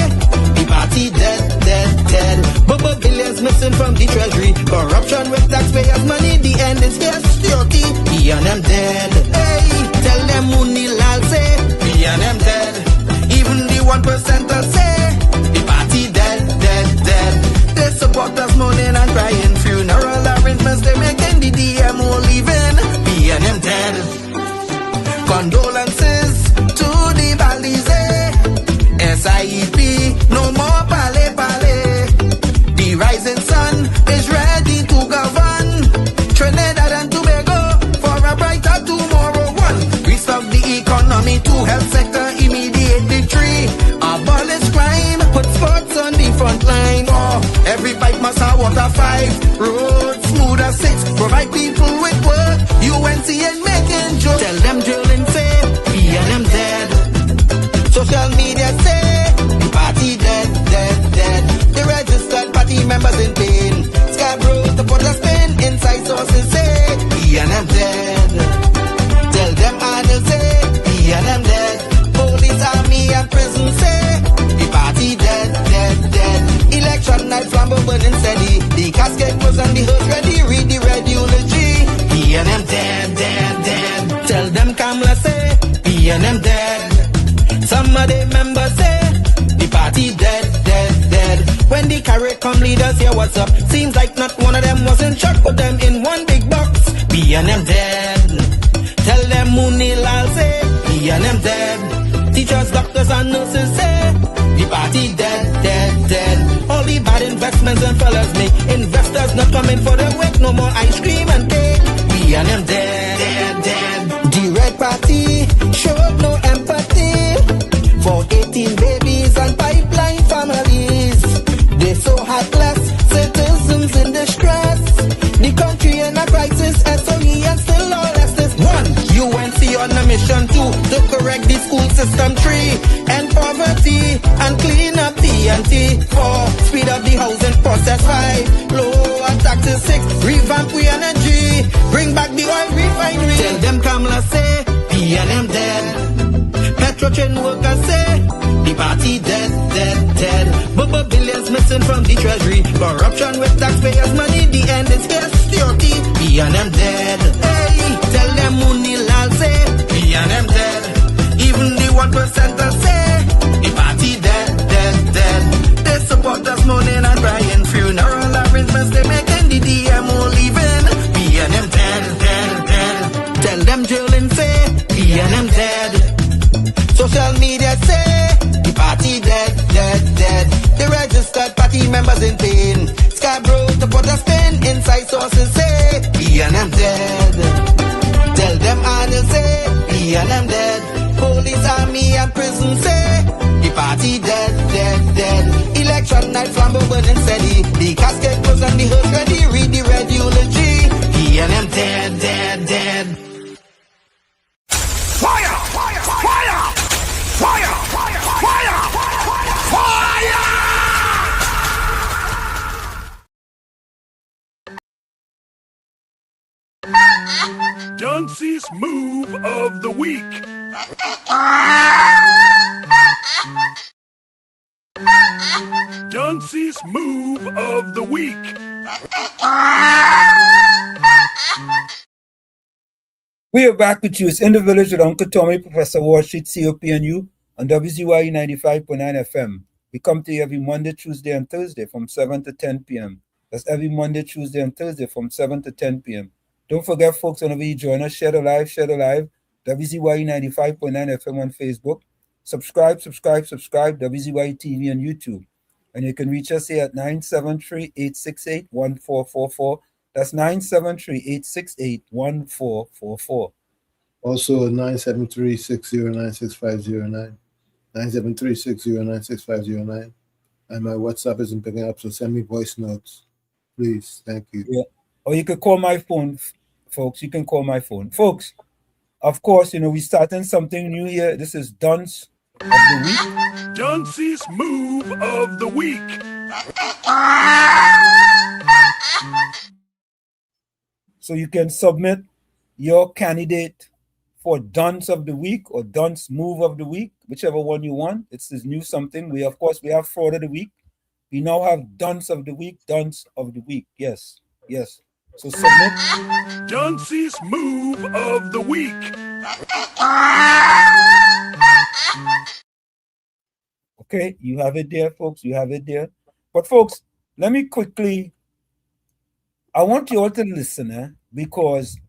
the party dead, dead, dead. But billions missing from the treasury. Corruption with taxpayers' money. The end is here, security. PNM dead. Hey, tell them Munilal say, PNM dead. Even the 1% say, the party dead, dead, dead. They support us mourning and crying. Funeral arrangements they making. The DMO leaving. PNM dead. Condolences to the Balize. SIEP, no more pale pale. The rising sun is ready to govern Trinidad and Tobago for a brighter tomorrow. One, restart the economy, two, health sector, immediate victory. Abolish crime, put sports on the front line. Oh, every pipe must have water. 5, roads smooth as 6, provide people with work. UNC and making jokes. Tell them drilling say, PNM dead. Social media say, the party dead, dead, dead. The registered party members in pain. Scarborough to put a spin. Inside sources say, PNM dead. Tell them Arnold say, PNM dead. Police, army and prison say, the party dead, dead, dead. Election night flambeau burning steady. The casket was on the hood ready. Read the red eulogy. PNM dead, dead, dead. Tell them Kamala say, PNM dead. Some of the members say, the party dead, dead, dead. When the carrot come leaders hear what's up. Seems like not one of them was in shock. Put them in one big box. PNM dead. Tell them Munilal say, PNM dead. Teachers, doctors and nurses say, the party dead, dead, dead. All the bad investments and fellas make. Investors not coming for the work. No more ice cream and cake. PNM dead, dead, dead. The red party showed no empathy for 18 babies and pipeline families. They so heartless, citizens in distress. The country in a crisis, SOE and still all less this. 1, UNC on a mission 2, to correct the school system. 3, end poverty and clean up TNT. 4, speed up the housing process. 5, lower taxes. 6, revamp we energy, bring back the oil refinery. Tell them Kamala say, PNM dead. Petrotrain workers say, the party dead, dead, dead. But billions missing from the treasury. Corruption with taxpayers' money. The end is here, security. PNM dead. Hey, tell them Munilal say, PNM dead. Even the 1% say, the party dead, dead, dead. They support us mourning and crying. Funeral arrangements they making. The DMO leaving. PNM dead, dead, dead. Tell them drilling say, PNM dead. Social media say, the party dead, dead, dead. The registered party members in pain. Scarborough to put a spin. Inside sources say, PNM dead. Tell them Arnold say, PNM dead. Police, army and prison say, the party dead, dead, dead. Election night flambeau burning steady. The casket was on the hood ready. Read the red eulogy. PNM dead, dead, dead. Fire! Fire! Fire! Fire! Fire! Fire! Fire! Dunce's move of the week. Dunce's move of the week. We are back with you. It's In the Village with Uncle Tommy, Professor Wall Street, COPNU, on WZYE 95.9 FM. We come to you every Monday, Tuesday, and Thursday from 7 to 10 p.m. That's every Monday, Tuesday, and Thursday from 7 to 10 p.m. Don't forget, folks, whenever you join us, share the live, WZYE 95.9 FM on Facebook. Subscribe, WZYE TV on YouTube. And you can reach us here at 973-868-1444. That's 973-868-1444. Also 973-609-6509. 973-609-6509. And my WhatsApp isn't picking up, so send me voice notes. Please. Thank you. Yeah. Or you could call my phone, folks. You can call my phone. Folks, of course, we're starting something new here. This is Dunce of the Week. Dunce's Move of the Week. So you can submit your candidate for Dunce of the Week or Dunce Move of the Week, whichever one you want. It's this new something. We have Fraud of the Week. We now have Dunce of the Week, Dunce of the Week. Yes. So submit Dunce's Move of the Week. Okay, you have it there, folks. You have it there. But folks, let me quickly, I want you all to listen, because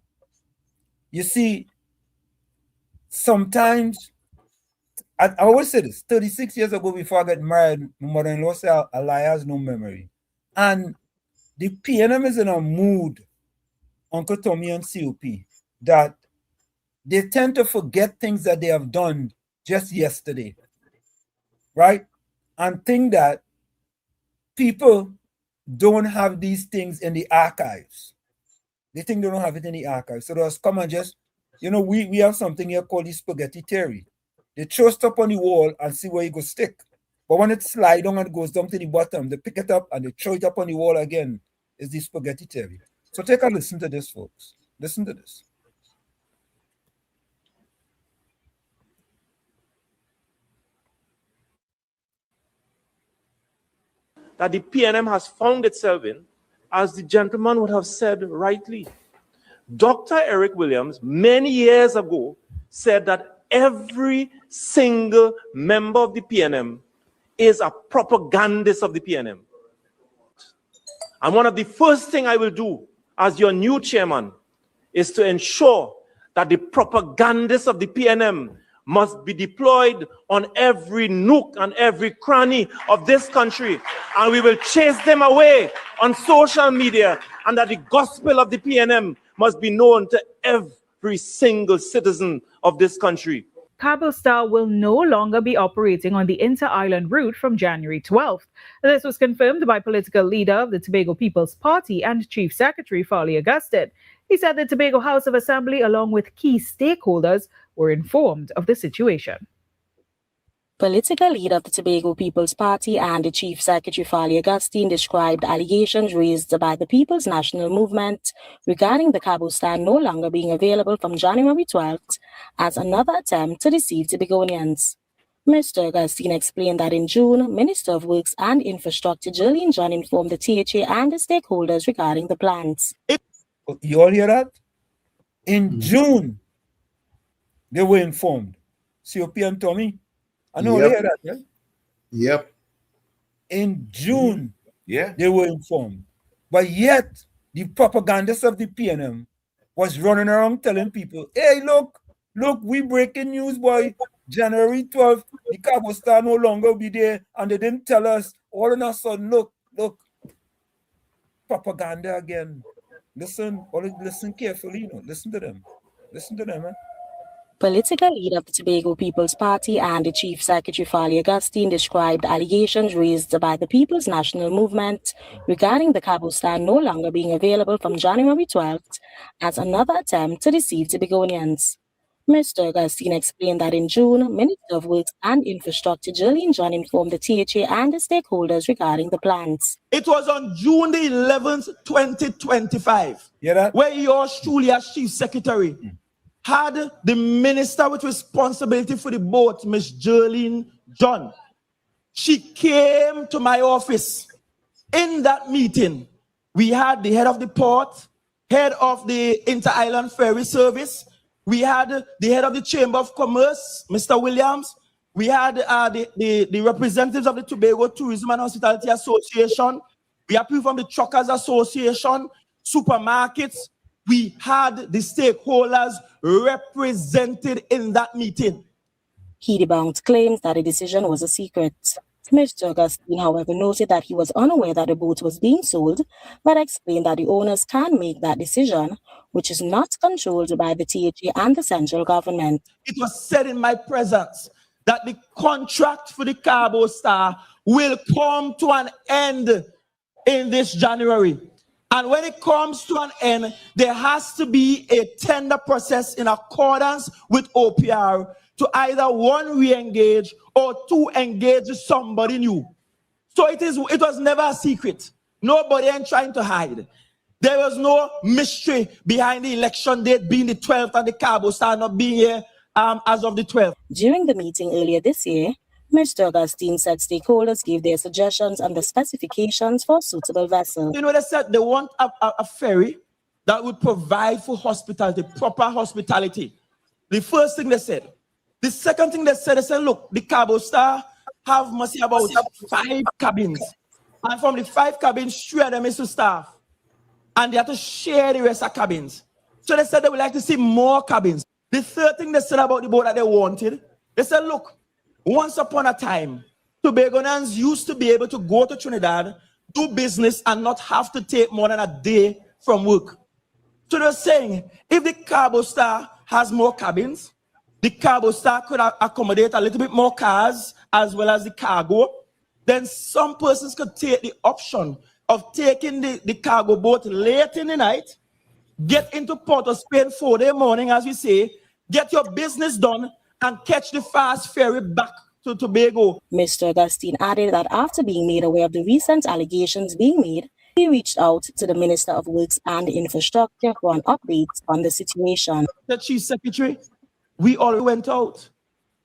you see, sometimes, I always say this, 36 years ago before I got married, my mother-in-law said, a liar has no memory. And the PNM is in a mood, Uncle Tommy and COP, that they tend to forget things that they have done just yesterday, right? And think that people don't have these things in the archives. They think they don't have it in the archives. So they'll come and just, we have something here called the spaghetti theory. They throw stuff on the wall and see where it goes stick. But when it slides down and it goes down to the bottom, they pick it up and they throw it up on the wall again. It's the spaghetti theory. So take a listen to this, folks. Listen to this. That the PNM has found itself in, as the gentleman would have said rightly. Dr. Eric Williams, many years ago, said that every single member of the PNM is a propagandist of the PNM. And one of the first things I will do as your new chairman is to ensure that the propagandists of the PNM must be deployed on every nook and every cranny of this country. And we will chase them away on social media, and that the gospel of the PNM must be known to every single citizen of this country. Cabo Star will no longer be operating on the inter-island route from January 12th. This was confirmed by political leader of the Tobago People's Party and Chief Secretary Farley Augustine. He said the Tobago House of Assembly, along with key stakeholders, were informed of the situation. Political leader of the Tobago People's Party and the Chief Secretary Farley Augustine described allegations raised by the People's National Movement regarding the Cabo Star no longer being available from January 12th as another attempt to deceive Tobagonians. Mr. Augustine explained that in June, Minister of Works and Infrastructure Jolene John informed the THA and the stakeholders regarding the plans. You all hear that? In June, they were informed. COP and Tommy. I know they hear that, yeah? Yep. In June, they were informed. But yet, the propagandists of the PNM was running around telling people, hey, look, we breaking news, boy. January 12th, the Cabo Star no longer be there, and they didn't tell us. All of a sudden, look, propaganda again. Listen carefully, listen to them. Listen to them, man. Political leader of the Tobago People's Party and the Chief Secretary Farley Augustine described allegations raised by the People's National Movement regarding the Cabo Star no longer being available from January 12th as another attempt to deceive Tobagonians. Mr. Augustine explained that in June, Minister of Works and Infrastructure Jolene John informed the THA and the stakeholders regarding the plans. It was on June the 11th, 2025, where yours truly as Chief Secretary had the minister with responsibility for the boat, Miss Jolene John. She came to my office. In that meeting, we had the head of the port, head of the Inter-Island Ferry Service, we had the head of the Chamber of Commerce, Mr. Williams, we had the representatives of the Tobago Tourism and Hospitality Association, We have people from the Truckers Association, supermarkets. We had the stakeholders represented in that meeting. He debunked claims that the decision was a secret. Mr. Augustine, however, noted that he was unaware that the boat was being sold, but explained that the owners can make that decision, which is not controlled by the THA and the central government. It was said in my presence that the contract for the Carbo Star will come to an end in this January. And when it comes to an end, there has to be a tender process in accordance with OPR to either one, re-engage, or two, engage somebody new. So it was never a secret. Nobody ain't trying to hide. There was no mystery behind the election date being the 12th and the Carbo Star not being here as of the 12th. During the meeting earlier this year, Mr. Augustine said stakeholders gave their suggestions on the specifications for suitable vessels. You know, they said they want a ferry that would provide for hospitality, proper hospitality. The first thing they said. The second thing they said, look, the Carbo Star must have about 5 cabins. And from the 5 cabins, 3 of them is to staff. And they have to share the rest of cabins. So they said they would like to see more cabins. The third thing they said about the boat that they wanted, they said, look, once upon a time, Tobagonians used to be able to go to Trinidad, do business, and not have to take more than a day from work. So they're saying, if the Carbo Star has more cabins, the Carbo Star could accommodate a little bit more cars as well as the cargo, then some persons could take the option of taking the cargo boat late in the night, get into Port of Spain 4-day morning, as we say, get your business done, and catch the fast ferry back to Tobago. Mr. Augustine added that after being made aware of the recent allegations being made, he reached out to the Minister of Works and Infrastructure for an update on the situation. The Chief Secretary, we all went out.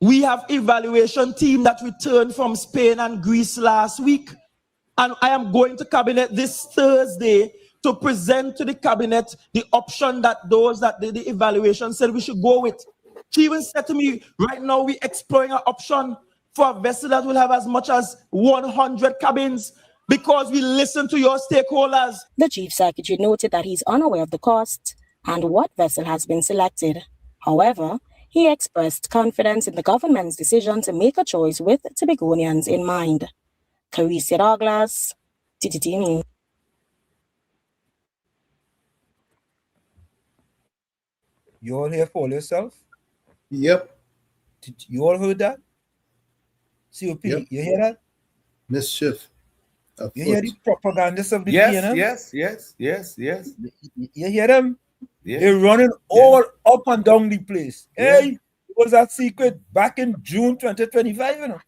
We have evaluation team that returned from Spain and Greece last week. And I am going to Cabinet this Thursday to present to the Cabinet the option that those that did the evaluation said we should go with. She even said to me, right now we're exploring an option for a vessel that will have as much as 100 cabins because we listen to your stakeholders. The Chief Secretary noted that he's unaware of the cost and what vessel has been selected. However, he expressed confidence in the government's decision to make a choice with Tobagonians in mind. Carissa Douglas, TTT News. You all here for yourself? Yep. You all heard that? COP, yep. You hear that? Mischief. You hear the propagandists of the PNM? Yes. You hear them? Yes. They're running all up and down the place. Yeah. Hey, it was that secret back in June 2025, you know?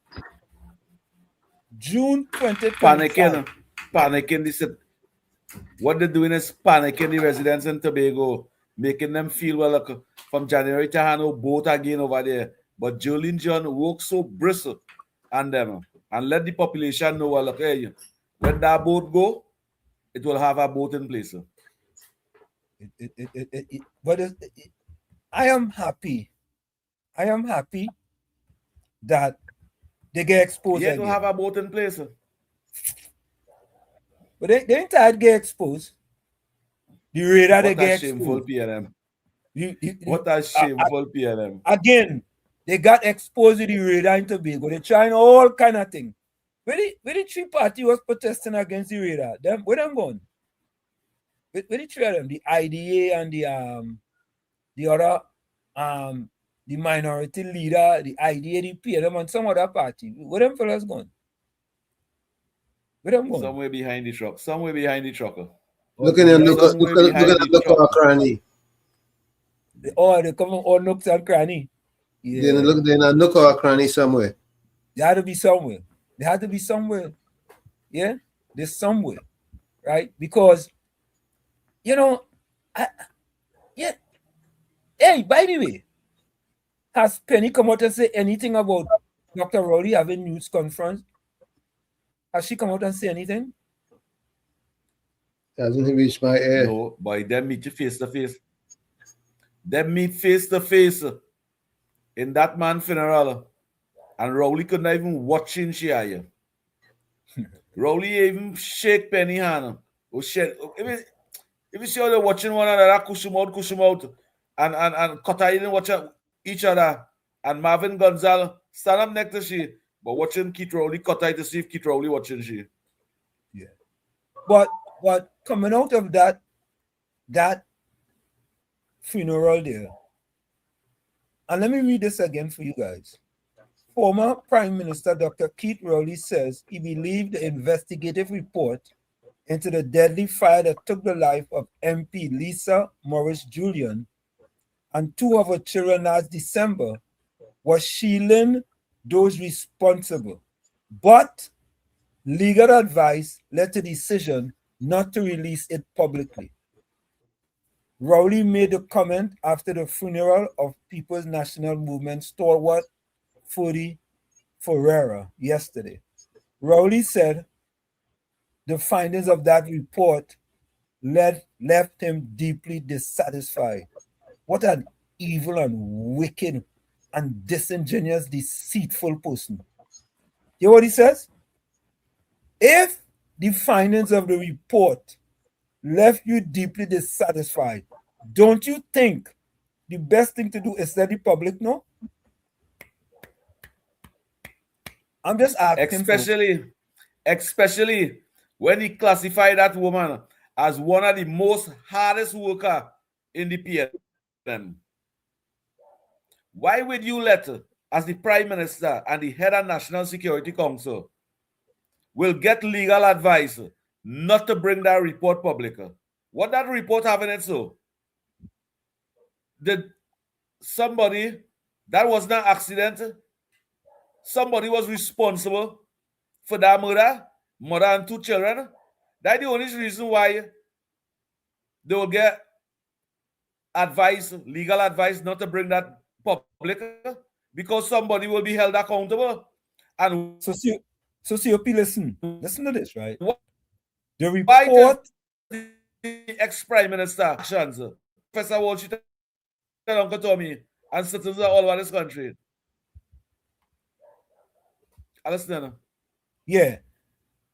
June 2025. Panicking. They said, what they're doing is panicking the residents in Tobago, making them feel, well, look, from January to have no boat again over there. But Jolene John worked so bristle on them and let the population know, well, look, hey, when that boat go, it will have a boat in place. But I am happy that they get exposed. Yeah, to have a boat in place. But they ain't tired to get exposed. The radar they get shameful exposed. PNM. What a shameful PNM. Again, they got exposed to the radar in Tobago. They're trying all kind of things. Where the 3 party was protesting against the radar, where them going? Where the 3 of them? The IDA and the other the minority leader, the IDA, the PLM, and some other party. Where them fellas going? Where them going? Somewhere behind the truck. Somewhere behind the trucker. Looking at the cranny. Oh, they come all nooks and cranny. Yeah. They're in a nook or a cranny somewhere. They had to be somewhere. Yeah, there's somewhere, right? Because, you know, hey, by the way, has Penny come out and say anything about Dr. Rowley having news conference? Has she come out and say anything? Hasn't reached my ear. No, but them meet you face to face. Them meet face to face in that man's funeral. And Rowley could not even watch in Shia. Rowley even shake Penny hand. Oh shit. If you see how they're watching one another, kush them out, and Kotainen watch each other, and Marvin Gonzalez stand up next to she, but watching Keith Rowley Kotai to see if Keith Rowley watching she. Yeah. But coming out of that funeral there, and let me read this again for you guys. Former Prime Minister Dr. Keith Rowley says he believed the investigative report into the deadly fire that took the life of MP Lisa Morris Julian and two of her children last December was shielding those responsible. But legal advice led to the decision not to release it publicly. Rowley made a comment after the funeral of People's National Movement stalwart Fudi Ferreira yesterday. Rowley said the findings of that report left him deeply dissatisfied. What an evil and wicked and disingenuous, deceitful person. You know what he says? If the findings of the report left you deeply dissatisfied, don't you think the best thing to do is let the public know? I'm just asking. Especially when he classified that woman as one of the most hardest worker in the PLM. Why would you let her, as the Prime Minister and the head of National Security Council, will get legal advice not to bring that report public? What that report have in it so? Did somebody, that was not accident, somebody was responsible for that mother and two children? That's the only reason why they will get advice, legal advice not to bring that public, because somebody will be held accountable. And so COP, listen to this, right? The report, the ex-Prime Minister actions, Professor Wall Street and Uncle Tommy and citizens all over this country. Understand? Yeah.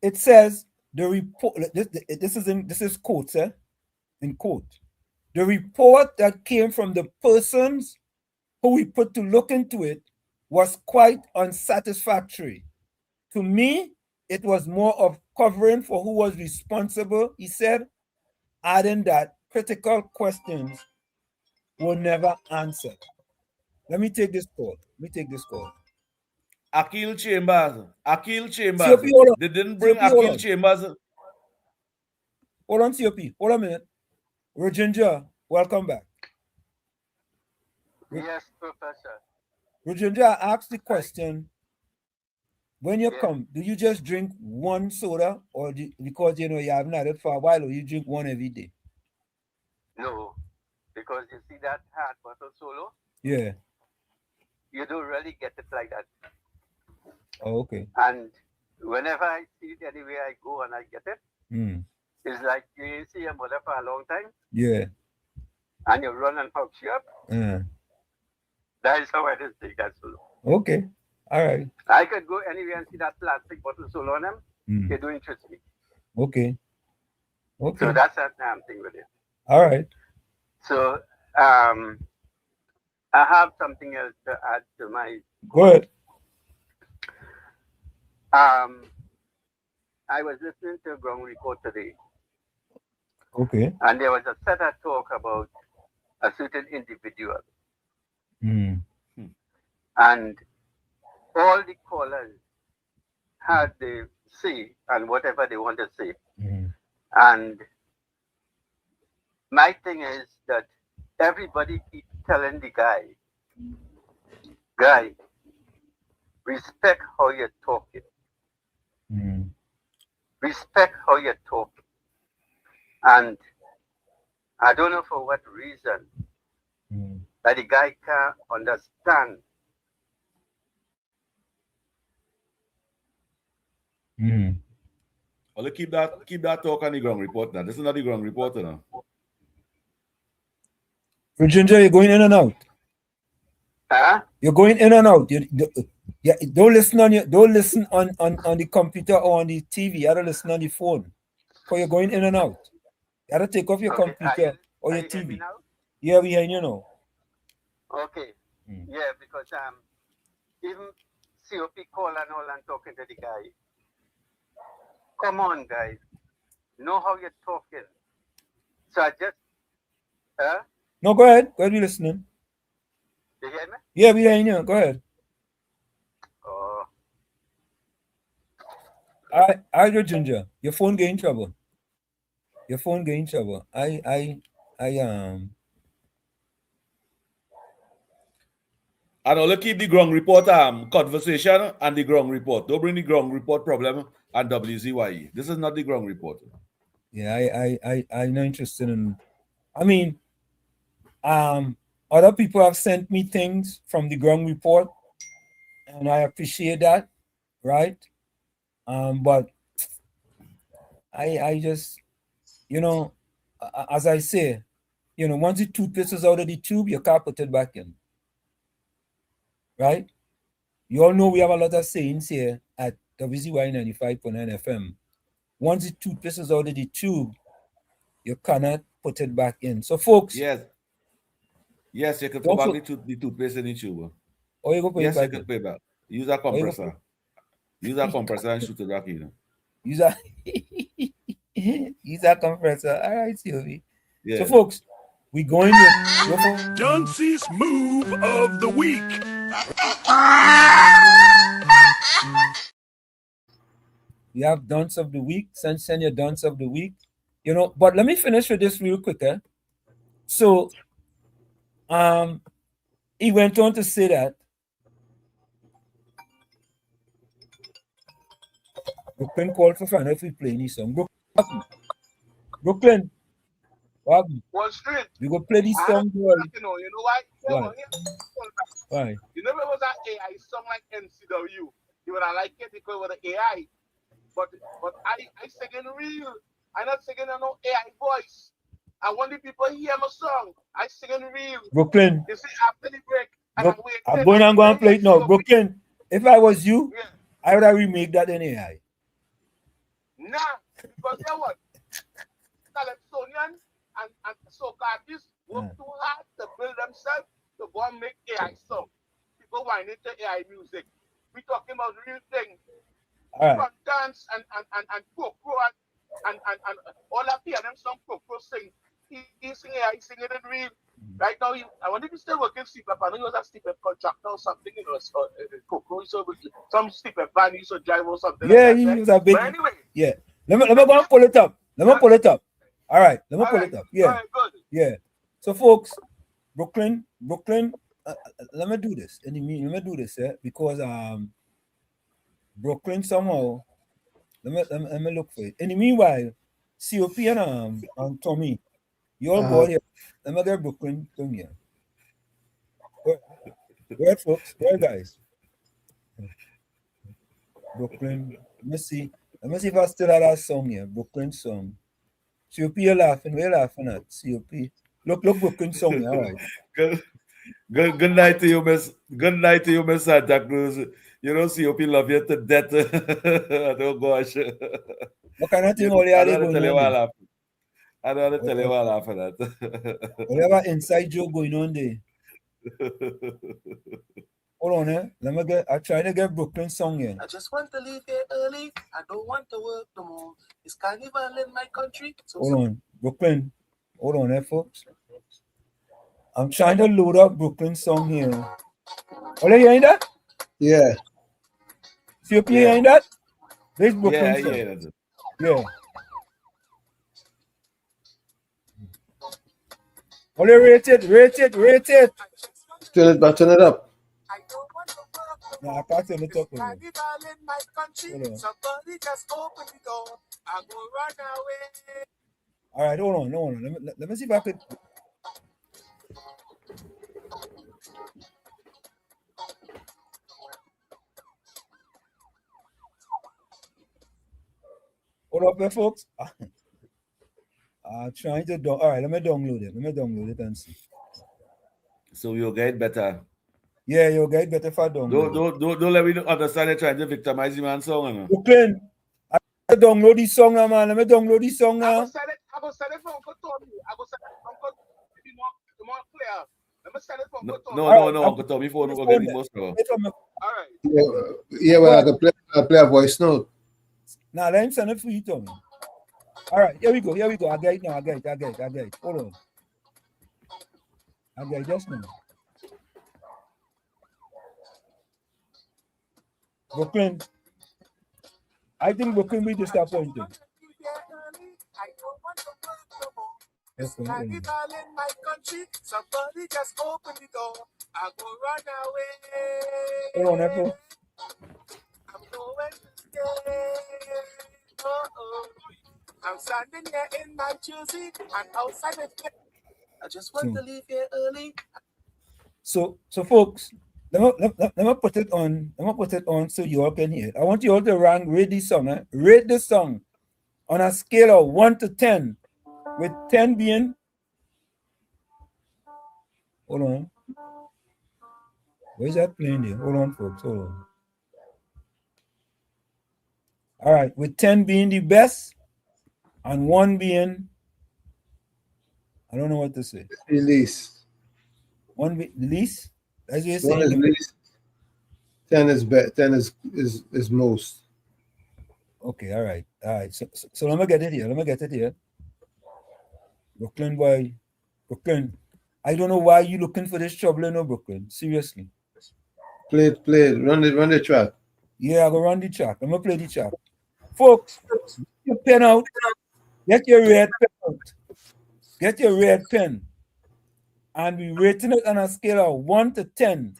It says the report, this is quotes, in quote. The report that came from the persons who we put to look into it was quite unsatisfactory. To me, it was more of covering for who was responsible, he said, adding that critical questions were never answered. Let me take this call. Akil Chambers. COP, they didn't bring Akil Chambers. Hold on, COP. Hold on a minute. Rajendra, welcome back. Yes, Professor. Rajendra, I asked the question, when you come, do you just drink one soda, or because you haven't had it for a while, or you drink one every day? No, because you see that hard bottle solo? Yeah. You don't really get it like that. Oh, okay. And whenever I see it anywhere I go and I get it, it's like you ain't see your mother for a long time. Yeah. And you run and hug she up. That is how I just take that solo. Okay. All right. I could go anywhere and see that plastic bottle solo on them. They don't interest me. Okay. So that's that damn thing with it. All right. So I have something else to add to my. Go ahead. I was listening to a ground report today. Okay. And there was a set of talk about a certain individual. And all the callers had the say and whatever they want to say. And my thing is that everybody keeps telling the guy, respect how you're talking. Respect how you're talking. And I don't know for what reason that the guy can't understand. Well, keep that talk on the ground report now. This is not the ground report now. Rajendra, you're going in and out. Huh? You're going in and out. Yeah, don't listen on the computer or on the TV. You gotta listen on the phone. Because you're going in and out. You gotta take off your computer or your TV. Yeah, we hear you now. Okay. Yeah, because even COP call and all and talking to the guy. Come on, guys. Know how you're talking. So I just No, go ahead. Go ahead, we listening. You hear me? Yeah, we hearing you. Go ahead. Oh. I do Ginger. Your phone getting trouble. Your phone getting trouble. And only keep the ground report conversation and the ground report. Don't bring the ground report problem and WZYE. This is not the ground report. Yeah, I'm not interested in. I mean, other people have sent me things from the ground report, and I appreciate that, right? But I just, as I say, once the toothpaste is out of the tube, you can't put it back in, right? You all know we have a lot of sayings here at WZYE 95.9 FM. Once the toothpaste is out of the tube, you cannot put it back in. So, folks. Yes, you can put back the toothpaste in the tube. Oh, you go put yes, it back you can put it back. Use a compressor. Use a compressor and shoot it back in. Use a compressor. All right, Sylvie. Yeah. So, folks, we going with Dunce's move of the week. We have dunce of the week. Send your dunce of the week. But let me finish with this real quick. So, he went on to say that Brooklyn called for fun if we play any song. Brooklyn. Wall Street. We go play this song. You know why? Why? You know, it was an AI song like NCW. You would like it because it was an AI. But I singing real. I'm not singing in no AI voice. I want the people hear my song. I singing real. Brooklyn. You see, after the break, I'm going and play it now. Brooklyn, if I was you, I would have remade that in AI. Nah, because you know what? Calypsonian and soca artists work too hard to build themselves to go and make AI song. People whine into AI music. We talking about real things. Front dance and Kokro and all that PNM song Kokro sing. He sing AI, sing it in real. Right now, I wonder if he's still working CPAP. I know he was a CPAP contractor or something, Kokro, so some CPAP van, he used to drive or something. Yeah, like he that, was a big. But anyway. Yeah. Let me go and pull it up. Pull it up. All right. Let me pull it up. Yeah. Good. Yeah. So, folks, Brooklyn, let me do this. Let me do this, because Brooklyn somehow. Let me look for it. In the meanwhile, COP and Tommy, you all go here. Let me get Brooklyn come here. Go ahead, folks. Go ahead, guys. Brooklyn. Let me see if I still have that song here. Brooklyn song. COP, you're laughing. We're laughing at COP. Look, Brooklyn song here. All right. Good night to you, Miss. Good night to you, Miss Santa Cruz. You know, COP love you to death. Oh gosh. What kind of thing all you are going on? I don't want to tell you what I laugh at that. Whatever inside joke going on there. Hold on, I'm trying to get Brooklyn song here. I just want to leave here early. I don't want to work no more. It's carnival in my country. Hold on, Brooklyn. Hold on, folks. I'm trying to load up Brooklyn song here. Are you hearing that? Yeah. See you hearing that? This Brooklyn song. Yeah. Only rate it. Turn it up. No, I can't turn it up. All right, hold on. Let me see if I could. Hold up there, folks. Trying to all right, let me download it and see. So you'll get better. Yeah, you guys better for download. Don't let me understand you trying to victimize the man's song. No? Brooklyn, I download this song now, man. Let me download this song now. I will send it for Uncle Tommy. I will send it for Uncle to be more clear. Let me send it for Uncle Tommy. No, Uncle Tommy phone will get the most. All right. Yeah, but I play a voice note. Now let him send it for you, Tommy. All right, here we go. I get it now. I get it. Hold on. I get it just now. Brooklyn. I think Brooklyn be disappointed. It's carnival in my country. Somebody just open the door. I go run away. Hold on, Echo. I'm going to stay. I'm standing here in my jersey and outside the gate. I just want to leave here early. So folks, let me put it on so you all can hear it. I want you all to rate this song. Rate this song on a scale of 1 to 10, with 10 being. Hold on. Where's that playing there? Hold on, folks. Hold on. All right, with 10 being the best and 1 being, I don't know what to say. The least. 1 be the least? That's what you're saying. 1 is least. 10 is best. 10 is most. Okay, all right. So let me get it here. Brooklyn boy. Brooklyn. I don't know why you looking for this trouble, no, Brooklyn. Seriously. Play it. Run the track. Yeah, I go run the track. I'm gonna play the track. Folks, get your pen out. Get your red pen out. Get your red pen. And we're rating it on a scale of 1 to 10.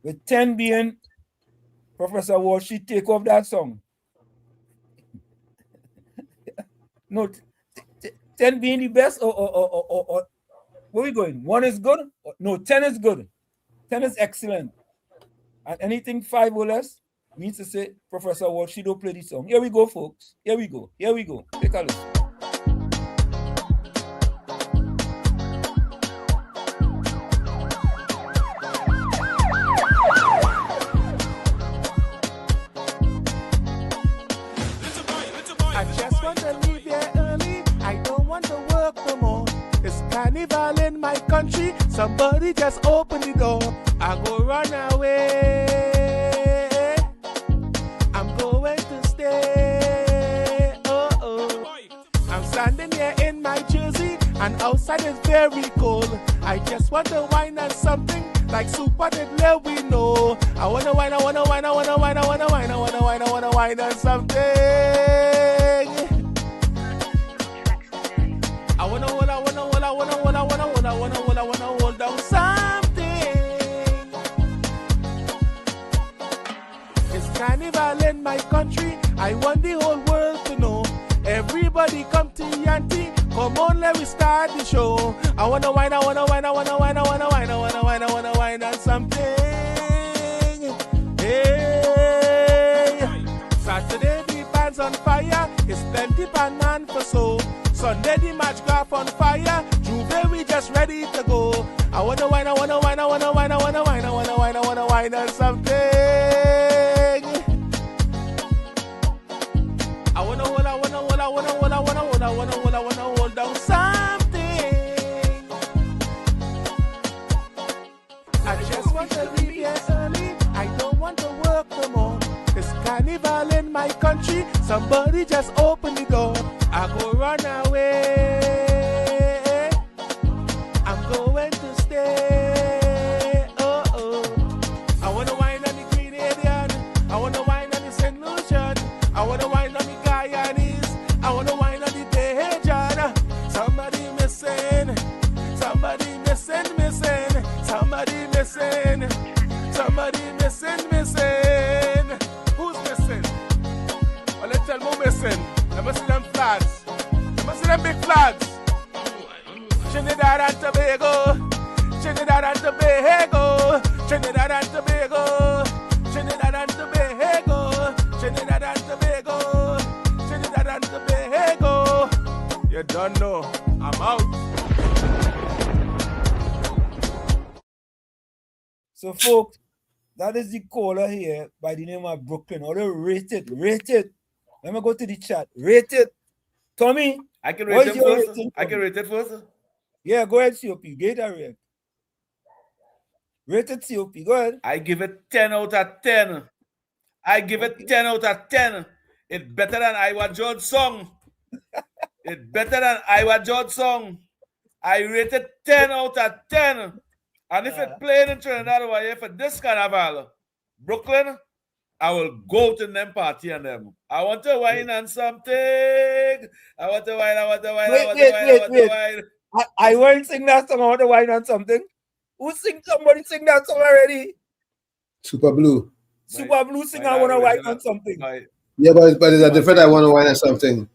With 10 being Professor Walsh, take off that song. No, 10 being the best or where we going? 1 is good? No, 10 is good. 10 is excellent. And anything 5 or less means to say, Professor Walsh, don't play this song. Here we go, folks. Here we go. Take a look. I just want to leave here early. I don't want to work no more. It's carnival in my country. Somebody just open the door. I go run away. I'm going to stay. I'm standing here in my jersey and outside is very cold. I just want to wine on something like super did let we know. I wanna wine on something. I wanna hold down something. It's carnival in my country. I want the whole world to know. Everybody come to Yanti. Come on, let me start the show. I wanna wine on something. Hey, Saturday the band's on fire. It's plenty banan for so. Sunday the match graph on fire. Juve we just ready to go. I wanna wine on something. I wanna hold down something. I just want to leave here early. I don't want to work no more. It's carnival in my country. Somebody just open the door. I go run away. I'm going to stay. I wanna wine on the Grenadian. I wanna wine on the St. Lucian. I wanna wine on the Guyanese. I wanna wine on the Bajan. Somebody missing. Somebody missing. Who's missing? Well, let's tell me who's missing. Let me see them flags. Let me see them big flags. Trinidad and Tobago. Trinidad and Tobago. Trinidad and Tobago. Trinidad and Tobago. Trinidad and Tobago. Trinidad and Tobago. You don't know. I'm out. So, folks, that is the caller here by the name of Brooklyn. Order rate it. Let me go to the chat. Rate it. Tommy, I can what rate is it your first. rating? I can rate it first. Yeah, go ahead, COP. Get a rate. Rated COP. Go ahead. I give it 10 out of 10. I give it 10 out of 10. It's better than Iowa George song. It's better than Iowa George song. I rate it 10 out of 10. And if it playing in Trinidad over here for this carnival, Brooklyn, I will go to them party and them. I want to wine on something. I want to wine. I won't sing that song. I want to wine on something. Somebody sing that song already? Super Blue. Super Blue sing I want to wine on something. Yeah, but it's a different I want to wine on something.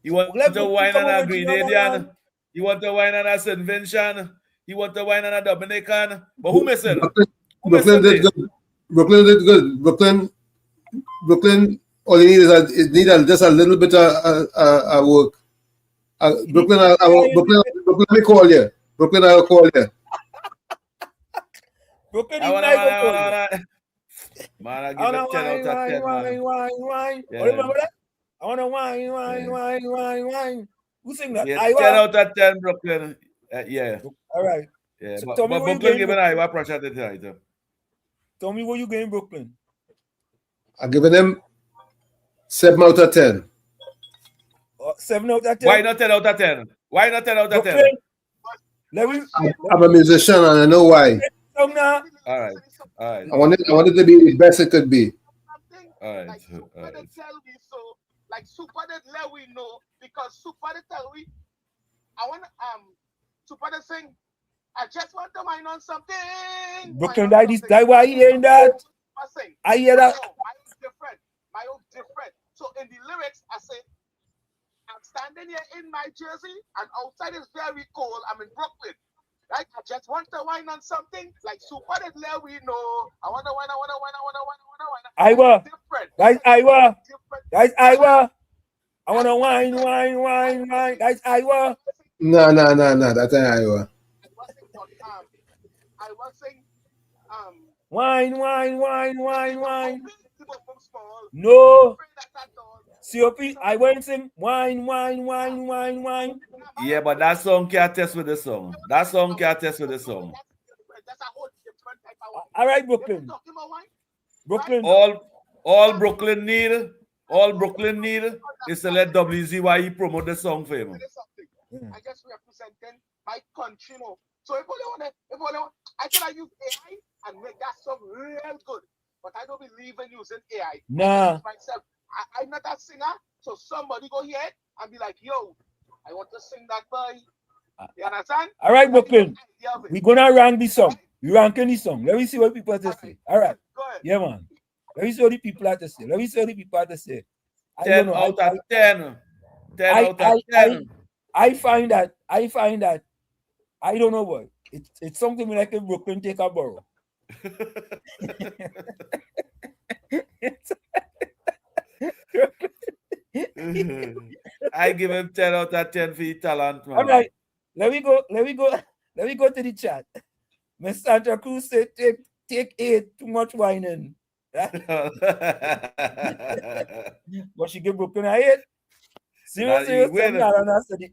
You want to wine on a Grenadian? You want to wine on a St. Vincent? You want to wine on a Dominican? But who missing? Brooklyn did good. Brooklyn did good. Brooklyn. All you need is just a little bit of work. Brooklyn, Brooklyn, let me call you. Brooklyn, I'll call you. Brooklyn, I give it 10 out of 10, man. Wine. Remember that? I want to wine. Who sing that? Yeah, 10 out of 10, Brooklyn. Yeah. All right. Yeah, So but Brooklyn giving Iowa pressure tonight. Tell me what you getting, Brooklyn. I'm giving them 7 out of 10. 7 out of 10? Why not 10 out of 10? Why not 10 out of 10? I'm a musician and I know why. All right. I want it to be the best it could be. All right. Like Super did let we know because Super did tell we I want Super did sing I just want to wine on something. Brooklyn, that why you hearing that? I hear that. My own different. So in the lyrics, I say, I'm standing here in my jersey, and outside is very cold. I'm in Brooklyn. Right? I just want to wine on something. Like Super did let we know. I want to wine. Iowa. Guys, Iowa. I want to wine. Guys, Iowa. No. That's in Iowa. I was saying, wine. No. COP, I went sing wine. Yeah, but that song can't test with the song. All right, Brooklyn. All Brooklyn need is to let WZYE promote the song for him. I just representing my country, So if you want, I can use AI and make that song real good. But I don't believe in using AI. Nah. Myself, I'm not a singer, so somebody go here and be like, yo, I want to sing that boy. You understand? All right, Brooklyn. We're gonna rank this song. We ranking this song. Let me see what people have to say. All right. Go ahead. Yeah, man. Let me see what the people have to say. 10 out of 10. 10 out of 10. I find that I don't know what. It's something like a Brooklyn take a borough. I give him 10 out of 10 for his talent, man. All right. Let me go to the chat. Miss Santa Cruz said take 8, too much whining. Right? But she give Brooklyn a 8. Seriously,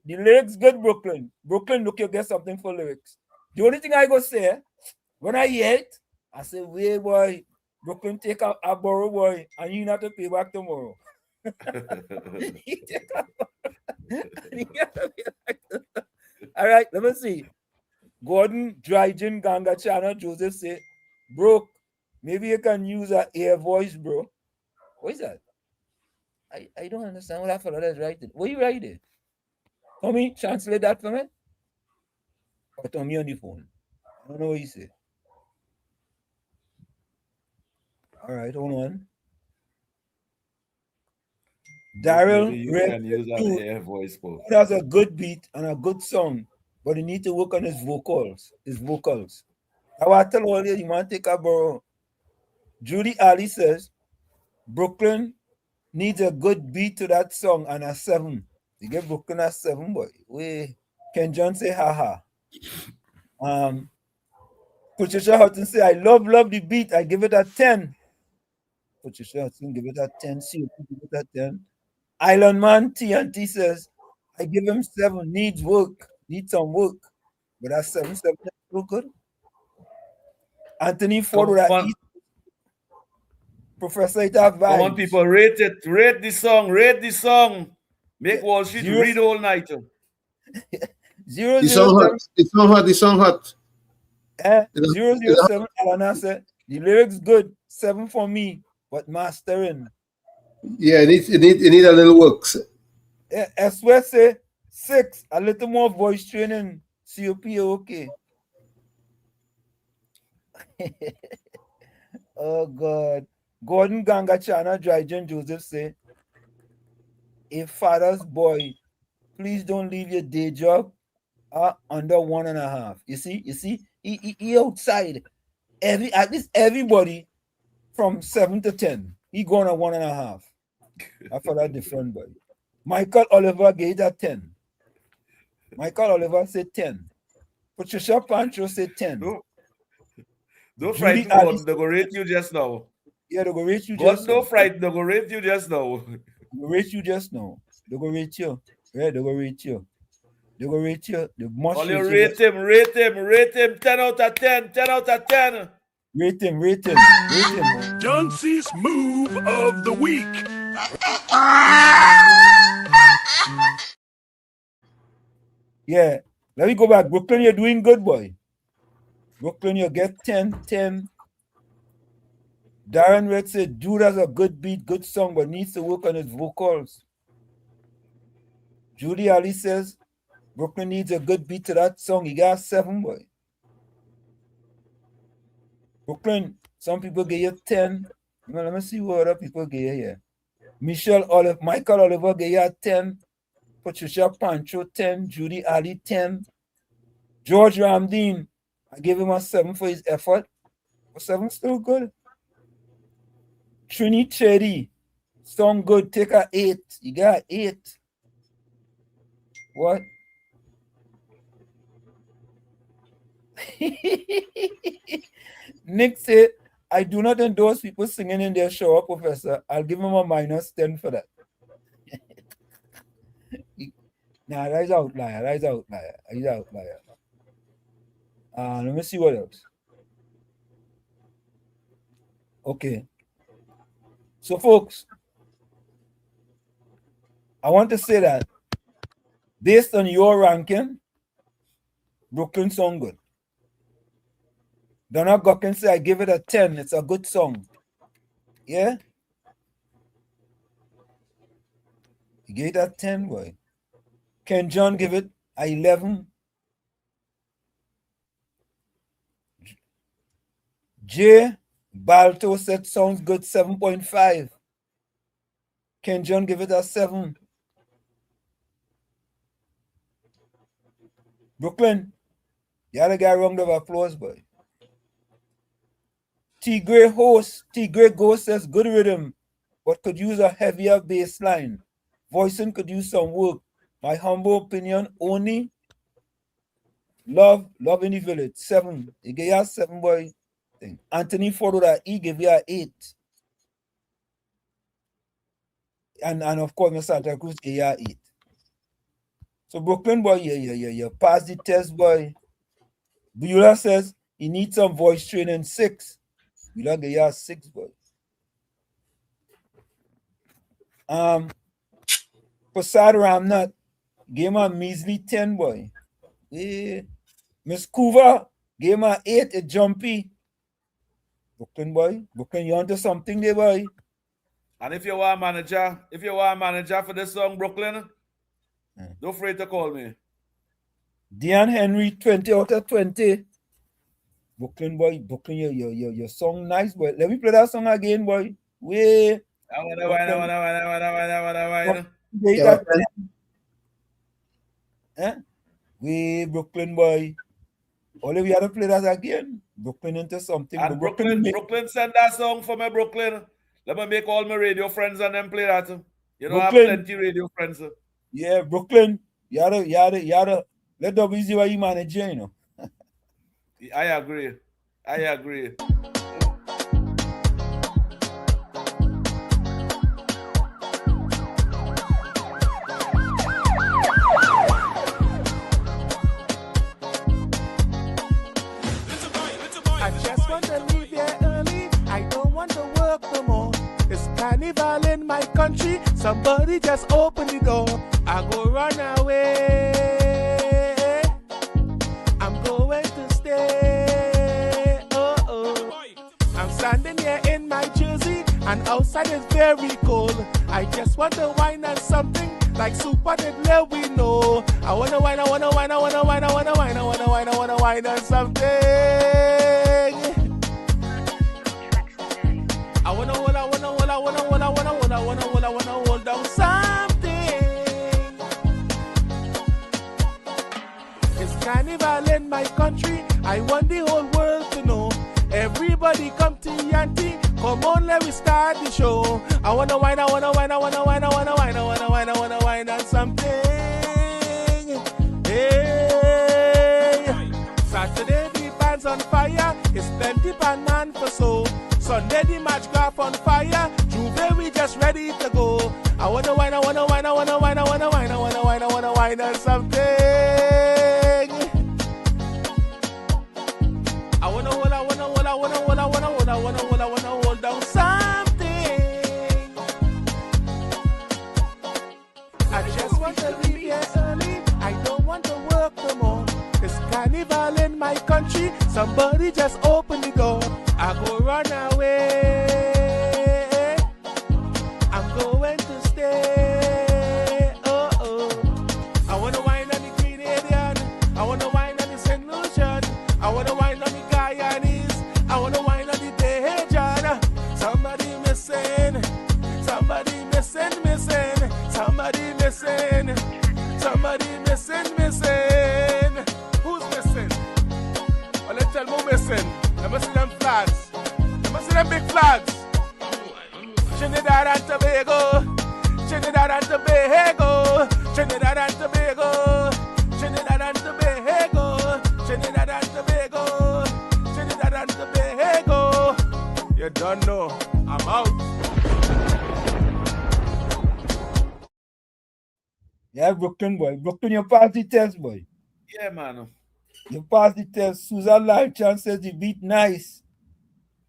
the lyrics good, Brooklyn. Brooklyn, look, you get something for lyrics. The only thing I go say, when I hear it, I say, wait, boy, Brooklyn take a borrow, boy, and you not to pay back tomorrow. All right, let me see. Gordon, Dryden, Ganga, Channel, Joseph say, Brooke, maybe you can use an air voice, bro. What is that? I don't understand what that fellow is writing. What are you writing? Tommy, translate that for me. Or Tommy on the phone. I don't know what you say. All right, hold on. Daryl, has a good beat and a good song, but he need to work on his vocals. I want to tell all you want to take a borrow. Judy Ali says, Brooklyn needs a good beat to that song and a 7. You get Brooklyn a 7, boy. Ken John say haha. Patricia Hudson say, I love the beat. I give it a 10. Patricia Hudson give it a 10. See, give it a 10. Island Man TNT says, I give him 7. Needs some work. But that's 7. That's so good. Anthony Ford with that Professor, it have vibes. Come on, people, rate it. Rate the song. Make Wall Street read all night. 007. The song hot. 007, Alana said, the lyrics good, 7 for me, but mastering. Yeah, it need a little work. Eswe say 6, a little more voice training. COP okay. Oh God. Gordon Gangachana Dryden Joseph say, a father's boy, please don't leave your day job under 1.5. You see, he outside. At least everybody from 7 to 10. He going at 1.5. I thought that different boy. Michael Oliver gave that 10. Michael Oliver said 10. Patricia Pancho said 10. Don't frighten God. They go rate you just now. Yeah, they go rate you God, just now. don't frighten. They go rate you just now. They go rate you just now. They go rate you. Yeah, they go rate you. They go rate you. They must All you rate him. 10 out of 10. 10 out of 10. Rate him. Johnson's move of the week. Yeah. Let me go back. Brooklyn, you're doing good, boy. Brooklyn, you get 10. Darren Red said, Jude has a good beat, good song, but needs to work on his vocals. Judy Ali says, Brooklyn needs a good beat to that song. He got 7, boy. Brooklyn, some people give you 10. Let me see what other people give you here. Michael Oliver gave you 10. Patricia Pancho 10. Judy Ali 10. George Ramdeen, I gave him a 7 for his effort. But 7 still good. Trini Cherry, song good. Take a 8. You got 8. What? Nick said, I do not endorse people singing in their shower, Professor. I'll give him a -10 for that. Nah, that's outlier. He's outlier. Let me see what else. Okay. So, folks, I want to say that based on your ranking, Brooklyn song good. Donna Gokin say I give it a 10. It's a good song. Yeah? You gave it a 10, boy. Ken John give it a 11. Jay Balto said sounds good, 7.5. Ken John give it a 7. Brooklyn, you had to get a round of applause, boy. T-Gray Ghost says good rhythm, but could use a heavier bass line. Voicing could use some work. My humble opinion, only love in the village. 7. He gave you a 7, boy. Thing. Anthony Ford that he gave you a 8. And of course, Mr. Santa Cruz gave you a 8. So Brooklyn, boy, you pass the test, boy. Beulah says he needs some voice training. 6. Beulah gave you a 6, boy. Prasad Ramnath gave him a measly 10, boy. Yeah. Miss Kuva gave him a 8, a jumpy. Brooklyn, boy. Brooklyn, you onto something there, boy. And if you are a manager for this song, Brooklyn, don't afraid to call me. Dion Henry, 20 out of 20. Brooklyn, boy. Brooklyn, your song nice, boy. Let me play that song again, boy. Way. We Brooklyn, boy. All of you have to play that again. Brooklyn into something. And Brooklyn send that song for me, Brooklyn. Let me make all my radio friends and them play that. You know, Brooklyn, I have plenty radio friends. Yeah, Brooklyn. You gotta let WZYE manage, you know. I agree. I agree. I just want to leave here early. I don't want to work no more. It's carnival in my country. Somebody just open the door. I go run away. I'm going to stay. Oh, oh. I'm standing here in my jersey, and outside is very cold. I just want to wine on something like super did let we know. I wanna wine, I wanna wine, I wanna wine, I wanna wine, I wanna wine, I wanna wine on something. I wanna hold, I wanna hold, I wanna hold, I wanna hold, I wanna hold, I wanna hold down something. It's carnival in my country. I want the whole world to know. Everybody come to Yanti. Come on, let me start the show. I wanna wine, I wanna wine, I wanna wine, I wanna wine, I wanna wine, I wanna wine on something. Hey, Saturday the band's on fire. It's plenty pan man for so. Sunday the match graph on fire. Juve we just ready to go. I wanna wine, I wanna wine, I wanna wine, I wanna wine, I wanna wine, I wanna wine on something. I wanna hold, I wanna hold, I wanna hold, I wanna hold, I wanna hold, I wanna hold down something. I just want to leave here early. I don't want to work no more. It's carnival in my country. Somebody just open the door. I go run away. I'm going to stay. Oh, oh. I wanna wine on the Grenadian. I wanna wine on the St. Lucian. I wanna wine on the Guyanese. I wanna wine on the Bajan. Somebody missing. Somebody missing, missing. Somebody missing. Somebody missing, missing. Who's missing? Well, let's tell who missing. Let me see them flags. Let me see them big flags. Trinidad and Tobago. Trinidad and Tobago. Trinidad and Tobago. Trinidad and Tobago. Trinidad and Tobago. Trinidad and Tobago. You don't know. I'm out. Yeah, Brooklyn boy. Brooklyn, you pass the test, boy. Yeah, man. You pass the test. Susan Larchan says the beat nice.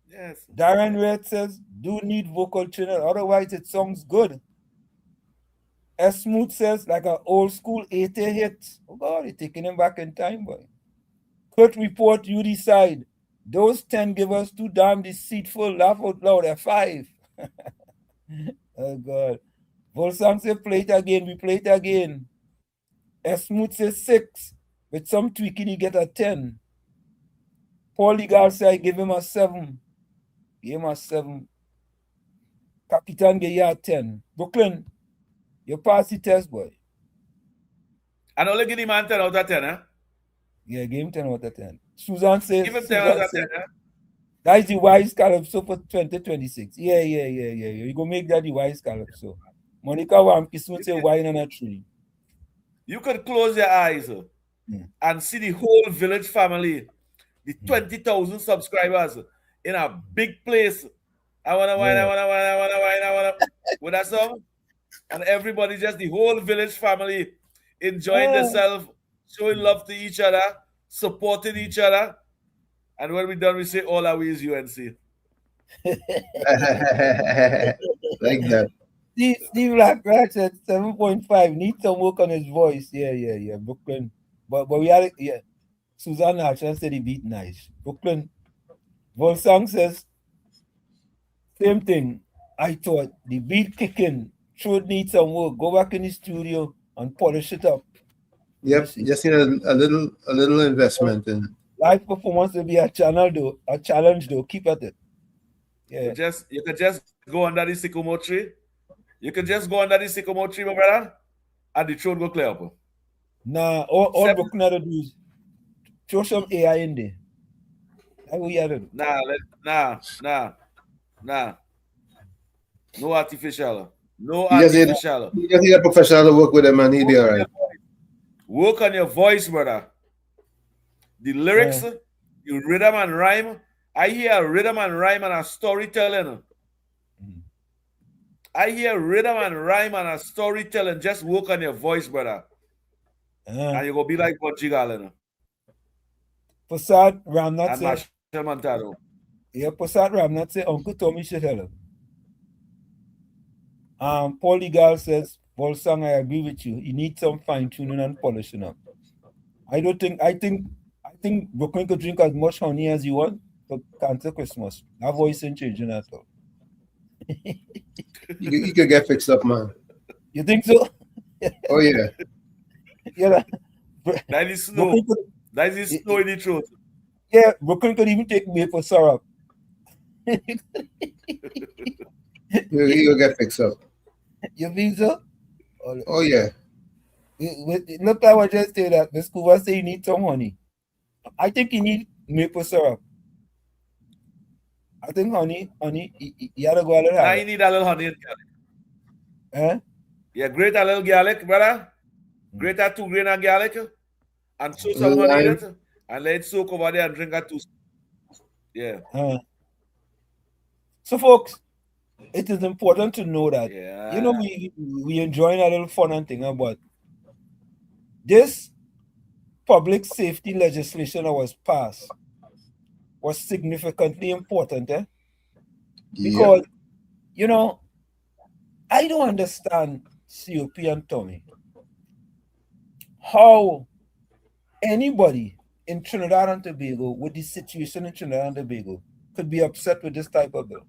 Yes. Darren Red says, do need vocal training, otherwise it sounds good. S. Smooth says, like an old school 80 hit. Oh God, you're taking him back in time, boy. Kurt report, you decide. Those 10 give us too damn deceitful. Laugh out loud at 5. Oh God. Volsang says, play it again. We play it again. S. Smooth says 6. With some tweaking, he get a 10. Paul Legal says, I give him a 7. Give him a 7. Capitan gave you a 10. Brooklyn, you pass the test, boy. And only give him a 10 out of 10, huh? Yeah, give him 10 out of 10. Susan says, Give him 10 out of 10, huh? That's the wise calypso for 2026. Yeah. You go make that the wise calypso. Monica Wampi soon say wine on a tree. You could close your eyes and see the whole village family, the 20,000 subscribers in a big place. I wanna wine, I wanna wine, I wanna wine, I wanna. With that song, and everybody, just the whole village family, enjoying themselves, showing love to each other, supporting each other. And when we're done, we say all our ways UNC. Like that. Steve Blackrock said 7.5. Need some work on his voice. Yeah. Brooklyn. But we had it, Susan Archer said he beat nice. Brooklyn. Volsang says, same thing. I thought the beat kicking should need some work. Go back in the studio and polish it up. Yep, just need a little investment in. Live performance will be a challenge though. Keep at it. Yeah. You could just go under the sycamore tree. You could just go under the sycamore tree, my brother, and the throat go clear up. Nah, all Brooklyn had to do is throw some AI in there. That's what you had to do. Nah. No artificial. You just need a professional to work with him and he'll be all right. Work on your voice, brother. The lyrics, the rhythm and rhyme, I hear rhythm and rhyme and a storytelling. I hear rhythm and rhyme and a storytelling. Just work on your voice, brother. And you go be like Bunji Garland. Prasad Ramnath and said, Marshall Montano. Yeah, Prasad Ramnath said, Uncle Tommy should tell him. Paul Legal says, Volsang, I agree with you. You need some fine-tuning and polishing up. I think Brooklyn could drink as much honey as you want to cancel Christmas. That voice ain't changing at all. you could get fixed up, man. You think so? Oh, yeah. Yeah. That is snow. That is snow in the throat. Yeah, Brooklyn could even take maple syrup. You'll get fixed up. You think so? Oh, yeah. Look, I was just saying that. The school was saying you need some honey. I think you need maple syrup. I think honey, you gotta go a little higher. Now you need a little honey and garlic. Eh? Yeah, grate a little garlic, brother. Grate a 2 grain of garlic and throw some honey in it and let it soak over there and drink a 2. Yeah. So, folks, it is important to know that, you know, we enjoying a little fun and thing, but this public safety legislation that was passed was significantly important, because, you know, I don't understand COP and Tommy how anybody in Trinidad and Tobago with the situation in Trinidad and Tobago could be upset with this type of bill.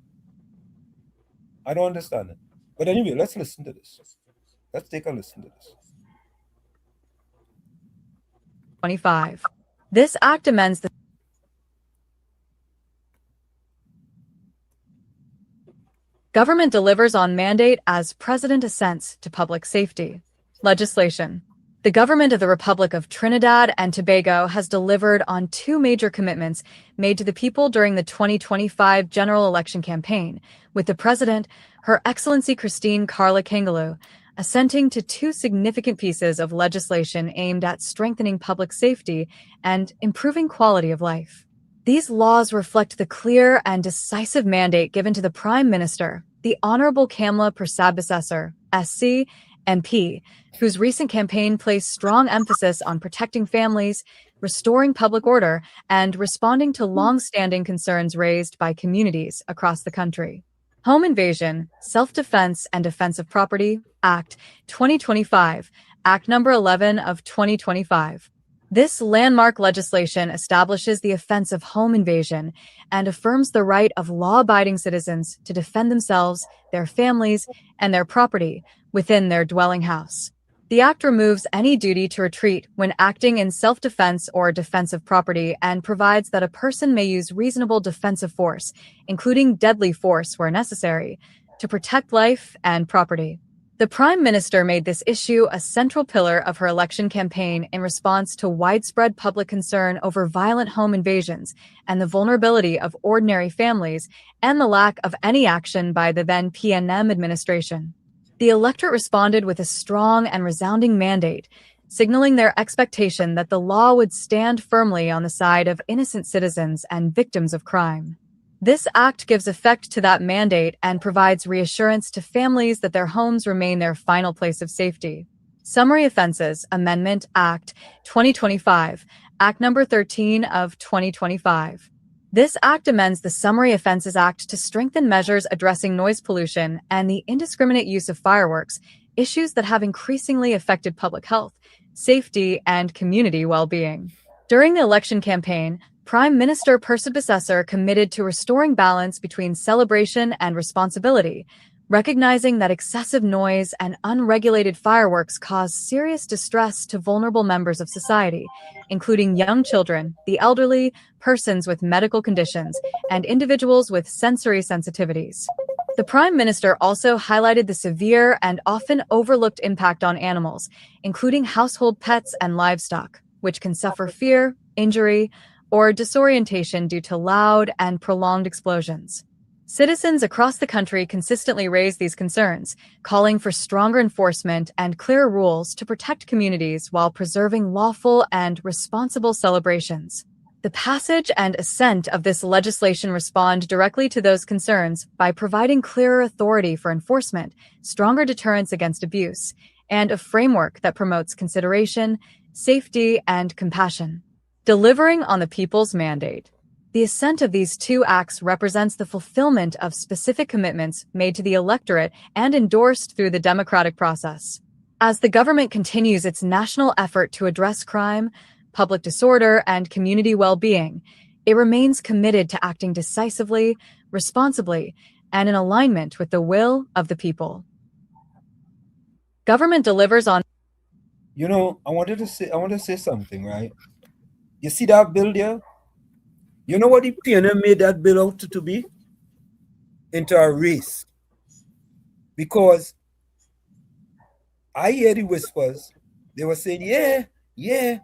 I don't understand it. But anyway, let's listen to this. Let's take a listen to this. 25. This act amends the government delivers on mandate as president assents to public safety legislation. The government of the Republic of Trinidad and Tobago has delivered on 2 major commitments made to the people during the 2025 general election campaign, with the President, Her Excellency Christine Carla Kangaloo, assenting to 2 significant pieces of legislation aimed at strengthening public safety and improving quality of life. These laws reflect the clear and decisive mandate given to the Prime Minister, the Honorable Kamla Persad-Bissessar, SC, MP, whose recent campaign placed strong emphasis on protecting families, restoring public order, and responding to long-standing concerns raised by communities across the country. Home Invasion, Self-Defense and Defense of Property Act 2025, Act Number 11 of 2025. This landmark legislation establishes the offense of home invasion and affirms the right of law-abiding citizens to defend themselves, their families, and their property within their dwelling house. The act removes any duty to retreat when acting in self-defense or defense of property and provides that a person may use reasonable defensive force, including deadly force where necessary, to protect life and property. The Prime Minister made this issue a central pillar of her election campaign in response to widespread public concern over violent home invasions and the vulnerability of ordinary families and the lack of any action by the then PNM administration. The electorate responded with a strong and resounding mandate, signaling their expectation that the law would stand firmly on the side of innocent citizens and victims of crime. This act gives effect to that mandate and provides reassurance to families that their homes remain their final place of safety. Summary Offenses Amendment Act 2025, Act Number 13 of 2025. This act amends the Summary Offenses Act to strengthen measures addressing noise pollution and the indiscriminate use of fireworks, issues that have increasingly affected public health, safety, and community well-being. During the election campaign, Prime Minister Persad-Bissessar committed to restoring balance between celebration and responsibility, recognizing that excessive noise and unregulated fireworks cause serious distress to vulnerable members of society, including young children, the elderly, persons with medical conditions, and individuals with sensory sensitivities. The Prime Minister also highlighted the severe and often overlooked impact on animals, including household pets and livestock, which can suffer fear, injury, or disorientation due to loud and prolonged explosions. Citizens across the country consistently raise these concerns, calling for stronger enforcement and clearer rules to protect communities while preserving lawful and responsible celebrations. The passage and assent of this legislation respond directly to those concerns by providing clearer authority for enforcement, stronger deterrence against abuse, and a framework that promotes consideration, safety, and compassion. Delivering on the people's mandate. The assent of these two acts represents the fulfillment of specific commitments made to the electorate and endorsed through the democratic process. As the government continues its national effort to address crime, public disorder, and community well-being, it remains committed to acting decisively, responsibly, and in alignment with the will of the people. Government delivers on... You know, I want to say something, right? You see that bill there? You know what the PNM made that bill out to be? Into a race. Because I hear the whispers. They were saying, yeah.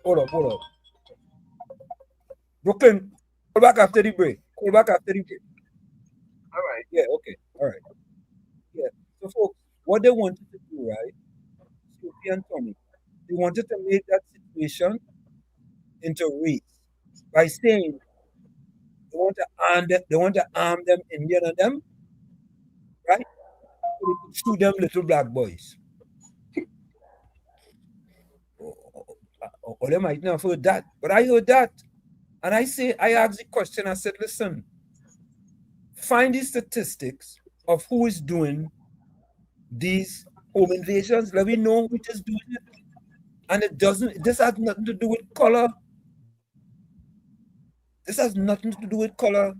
Hold up. Brooklyn, call back after the break. All right. Yeah, okay. All right. Yeah. So, folks, what they wanted to do, right? Sophie and Tommy, they wanted to make that situation into a race by saying they want to arm them Indian and them, right? So they could shoot them little black boys. Or they might not have heard that, but I heard that. And I asked the question, I said, listen, find the statistics of who is doing these home invasions. Let me know who is doing it. And this has nothing to do with color. This has nothing to do with color.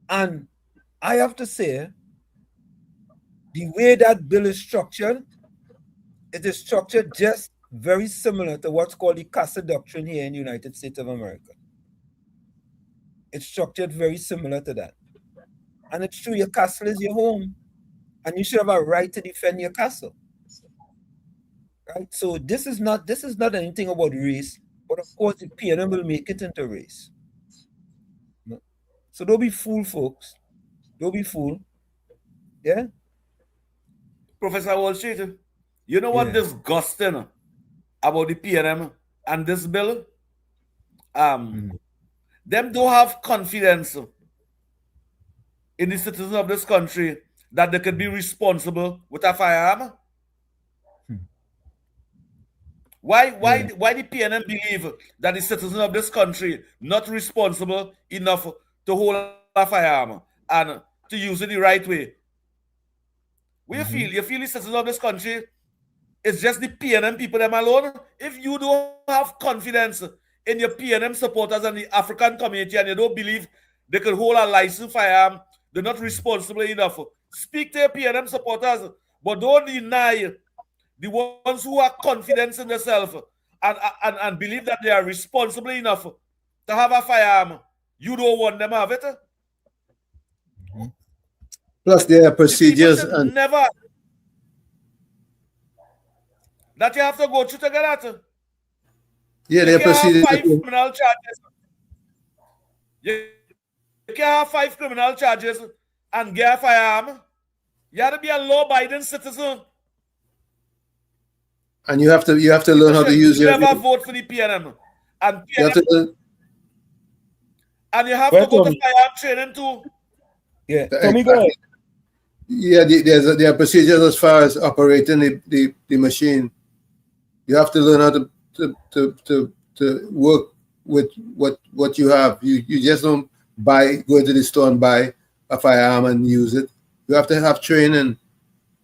And I have to say, the way that bill is structured, it is structured just very similar to what's called the Castle Doctrine here in the United States of America. It's structured very similar to that. And it's true, your castle is your home. And you should have a right to defend your castle. Right? So this is not anything about race, but of course the PNM will make it into race. So don't be fooled, folks. Don't be fooled. Yeah? Professor Wall Street, you know what disgusting about the PNM and this bill? Them don't have confidence in the citizens of this country that they could be responsible with a firearm. Why the PNM believe that the citizens of this country not responsible enough to hold a firearm and to use it the right way? You feel the citizens of this country, it's just the PNM people them alone. If you don't have confidence in your PNM supporters and the African community and you don't believe they can hold a licensed firearm, they're not responsible enough. Speak to your PNM supporters, but don't deny the ones who are confident in themselves and believe that they are responsible enough to have a firearm. You don't want them to have it. Plus, there are procedures and never that you have to go through to get that. Yeah, there are procedures. Have 5 criminal charges. You can't have 5 criminal charges and get a firearm. You have to be a law-abiding citizen. And you have to learn how to use your. Never vote for the PNM. And PNM, you have to go to firearm training too. Yeah, Tommy, go ahead. Yeah, there are procedures as far as operating the machine. You have to learn how to work with what you have. You just don't go into the store and buy a firearm and use it. You have to have training.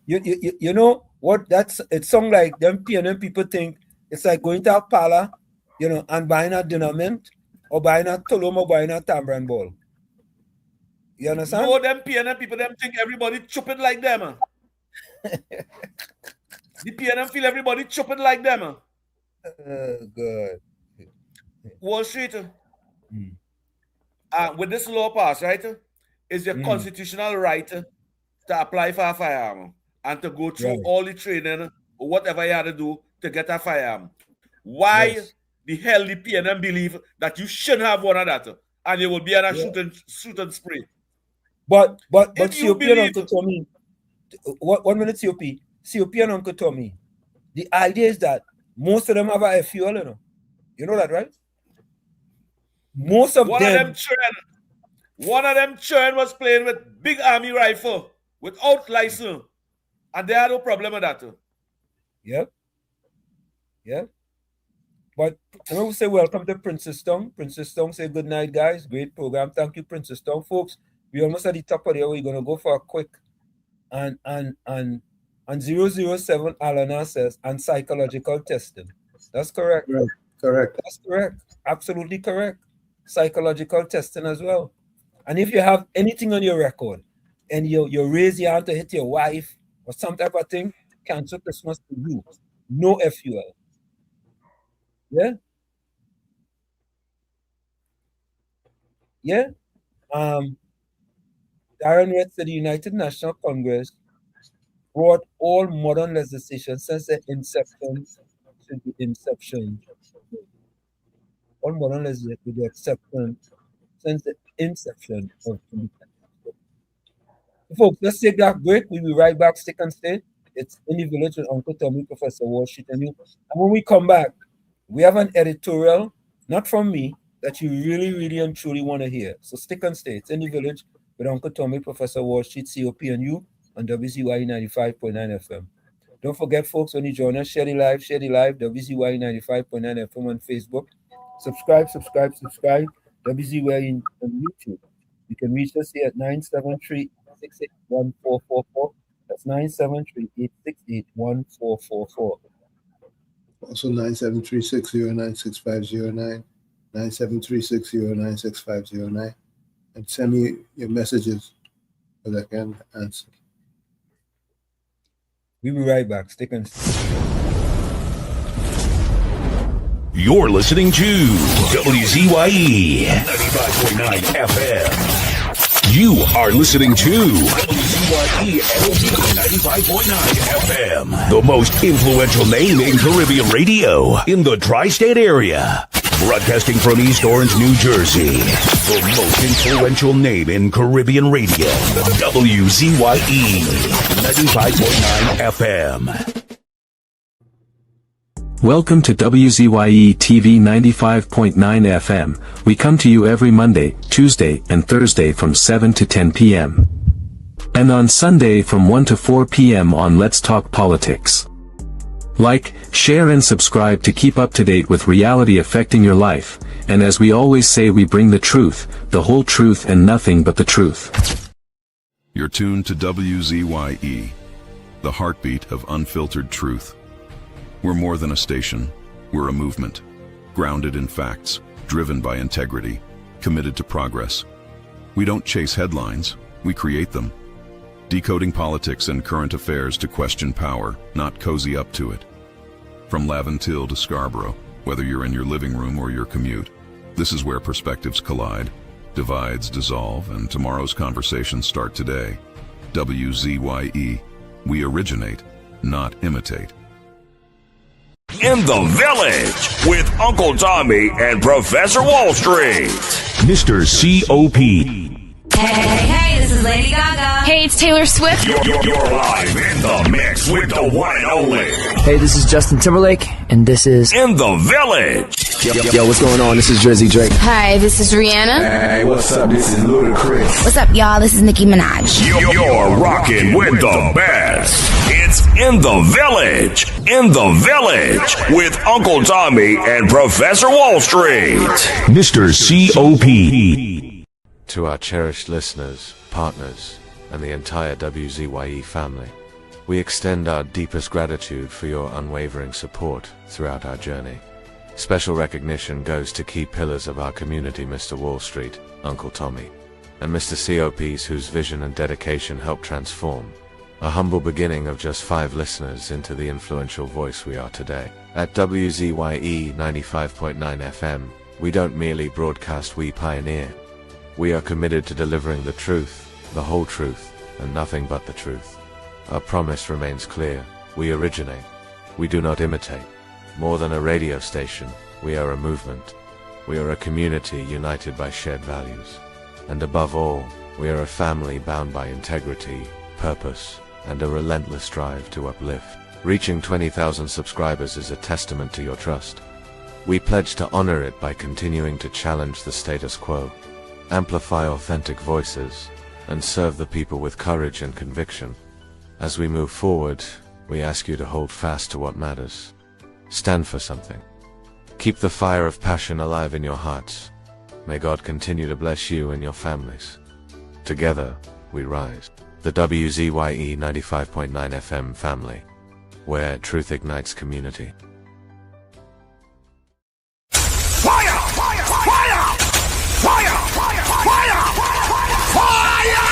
You know what? It sounds like them PNM people think it's like going to a parlor, and buying a dinner mint or buying a tulum or buying a tambourine ball. You understand? No, them PNM people, them think everybody chopping like them. The PNM feel everybody chopping like them. Good. Wall Street, with this law passed, right, is your constitutional right to apply for a firearm and to go through all the training or whatever you had to do to get a firearm. Why the hell the PNM believe that you shouldn't have one of that and you will be in a shooting spree? But COP and Uncle Tommy, 1 minute, COP and Uncle Tommy, the idea is that most of them have a fuel, You know that, right? Most of One of them children was playing with big army rifle without license, and they had no problem with that. Yep. Yep. But I want to say welcome to Princess Tongue. Princess Tongue, say good night, guys. Great program. Thank you, Princess Tongue. Folks, we're almost at the top of the hour. We're going to go for a quick and 007 Alana says, and psychological testing. That's correct. Right. Correct. That's correct. Absolutely correct. Psychological testing as well. And if you have anything on your record and you raise your hand to hit your wife or some type of thing, cancel Christmas to you. No FUL. Yeah? Yeah? Darren Red said the United National Congress brought all modern legislation since the inception to the inception. All modern legislation with the exception since the inception of the folks, let's take that break. We'll be right back. Stick and stay. It's In the Village with Uncle Tommy, Professor Wall Street, and you. And when we come back, we have an editorial, not from me, that you really, really and truly want to hear. So stick and stay. It's In the Village with Uncle Tommy, Professor Wall Street, COP, and you on WZYE 95.9 FM. Don't forget, folks, when you join us, share the live, WZYE 95.9 FM on Facebook. Subscribe. WZYE on YouTube. You can reach us here at 973-868-1444. That's 973-868-1444. Also 973-609-6509, 973-609-6509. And send me your messages so that I can answer. We'll be right back. Stick and stay. You're listening to WZYE 95.9 FM. You are listening to WZYE 95.9 FM, the most influential name in Caribbean radio in the tri-state area. Broadcasting from East Orange, New Jersey, the most influential name in Caribbean radio, WZYE 95.9 FM. Welcome to WZYE TV 95.9 FM. We come to you every Monday, Tuesday, and Thursday from 7 to 10 p.m. And on Sunday from 1 to 4 p.m. on Let's Talk Politics. Like, share and subscribe to keep up to date with reality affecting your life, and as we always say, we bring the truth, the whole truth and nothing but the truth. You're tuned to WZYE, the heartbeat of unfiltered truth. We're more than a station, we're a movement, grounded in facts, driven by integrity, committed to progress. We don't chase headlines, we create them. Decoding politics and current affairs to question power, not cozy up to it. From Laventille to Scarborough, whether you're in your living room or your commute, this is where perspectives collide, divides dissolve, and tomorrow's conversations start today. WZYE, we originate, not imitate. In the Village with Uncle Tommy and Professor Wall Street. Mr. COP. Hey, this is Lady Gaga. Hey, it's Taylor Swift. You're live in the mix with the one and only. Hey, this is Justin Timberlake, and this is In the Village. Yo, what's going on? This is WZYE. Hi, this is Rihanna. Hey, what's up? This is Ludacris. What's up, y'all? This is Nicki Minaj. You're rocking with the best. It's In the Village. In the Village with Uncle Tommy and Professor Wall Street. Mr. COP. To our cherished listeners, partners, and the entire WZYE family, we extend our deepest gratitude for your unwavering support throughout our journey. Special recognition goes to key pillars of our community, Mr. Wall Street, Uncle Tommy, and Mr. COPs whose vision and dedication helped transform a humble beginning of just 5 listeners into the influential voice we are today. At WZYE 95.9 FM, we don't merely broadcast, we pioneer. We are committed to delivering the truth, the whole truth, and nothing but the truth. Our promise remains clear. We originate. We do not imitate. More than a radio station, we are a movement. We are a community united by shared values. And above all, we are a family bound by integrity, purpose, and a relentless drive to uplift. Reaching 20,000 subscribers is a testament to your trust. We pledge to honor it by continuing to challenge the status quo, amplify authentic voices, and serve the people with courage and conviction. As we move forward, we ask you to hold fast to what matters. Stand for something. Keep the fire of passion alive in your hearts. May God continue to bless you and your families. Together, we rise. The WZYE 95.9 FM family, where truth ignites community. Fire! Fire! Fire! Fire! Fire! Fire! Fire!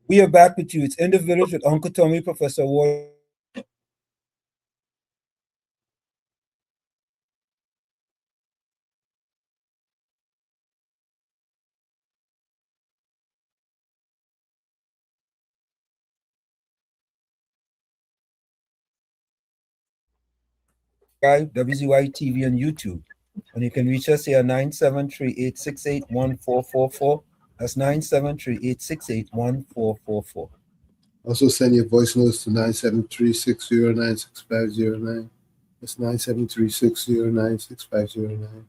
We are back with you. It's In the Village with Uncle Tommy, Professor Ward. WZYE TV on YouTube. And you can reach us here at 973-868-1444. That's 973-868-1444. Also send your voice notes to 973-609-6509. That's 973-609-6509.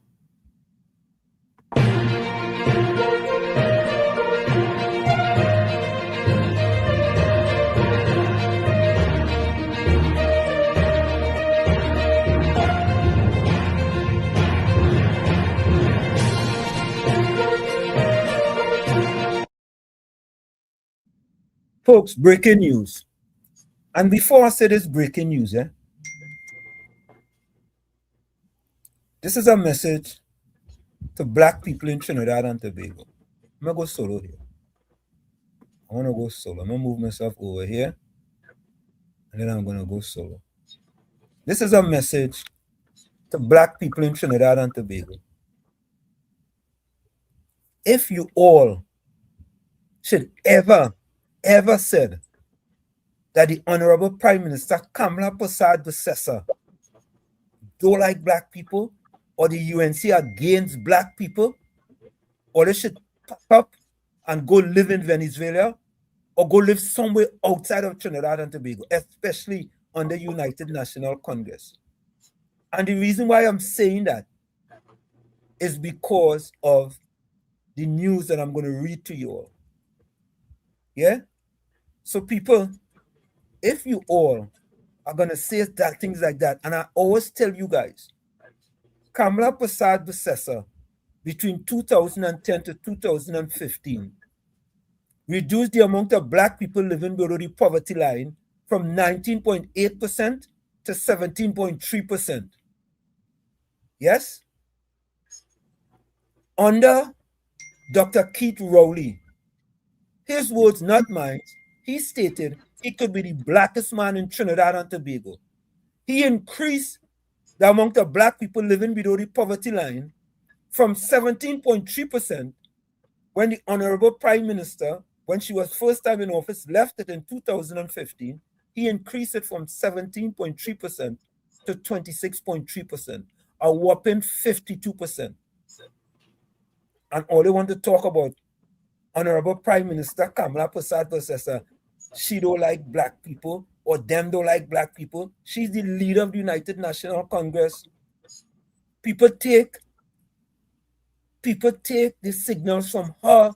Folks, breaking news. And before I say this breaking news, this is a message to Black people in Trinidad and Tobago. I'm going to go solo here. I want to go solo. I'm going to move myself over here. And then I'm going to go solo. This is a message to Black people in Trinidad and Tobago. If you all should ever said that the Honorable Prime Minister Kamala Persad-Bissessar don't like Black people, or the UNC against Black people, or they should pack up and go live in Venezuela, or go live somewhere outside of Trinidad and Tobago, especially under United National Congress. And the reason why I'm saying that is because of the news that I'm going to read to you all. Yeah? So people, if you all are going to say that things like that, and I always tell you guys, Kamala Persad-Bissessar, between 2010 to 2015, reduced the amount of Black people living below the poverty line from 19.8% to 17.3%. Yes? Under Dr. Keith Rowley, his words, not mine, he stated he could be the blackest man in Trinidad and Tobago. He increased the amount of Black people living below the poverty line from 17.3% when the Honorable Prime Minister, when she was first time in office, left it in 2015. He increased it from 17.3% to 26.3%, a whopping 52%. And all they want to talk about, Honorable Prime Minister Kamala Persad-Bissessar, she don't like Black people, or them don't like Black people. She's the leader of the United National Congress. People take the signals from her.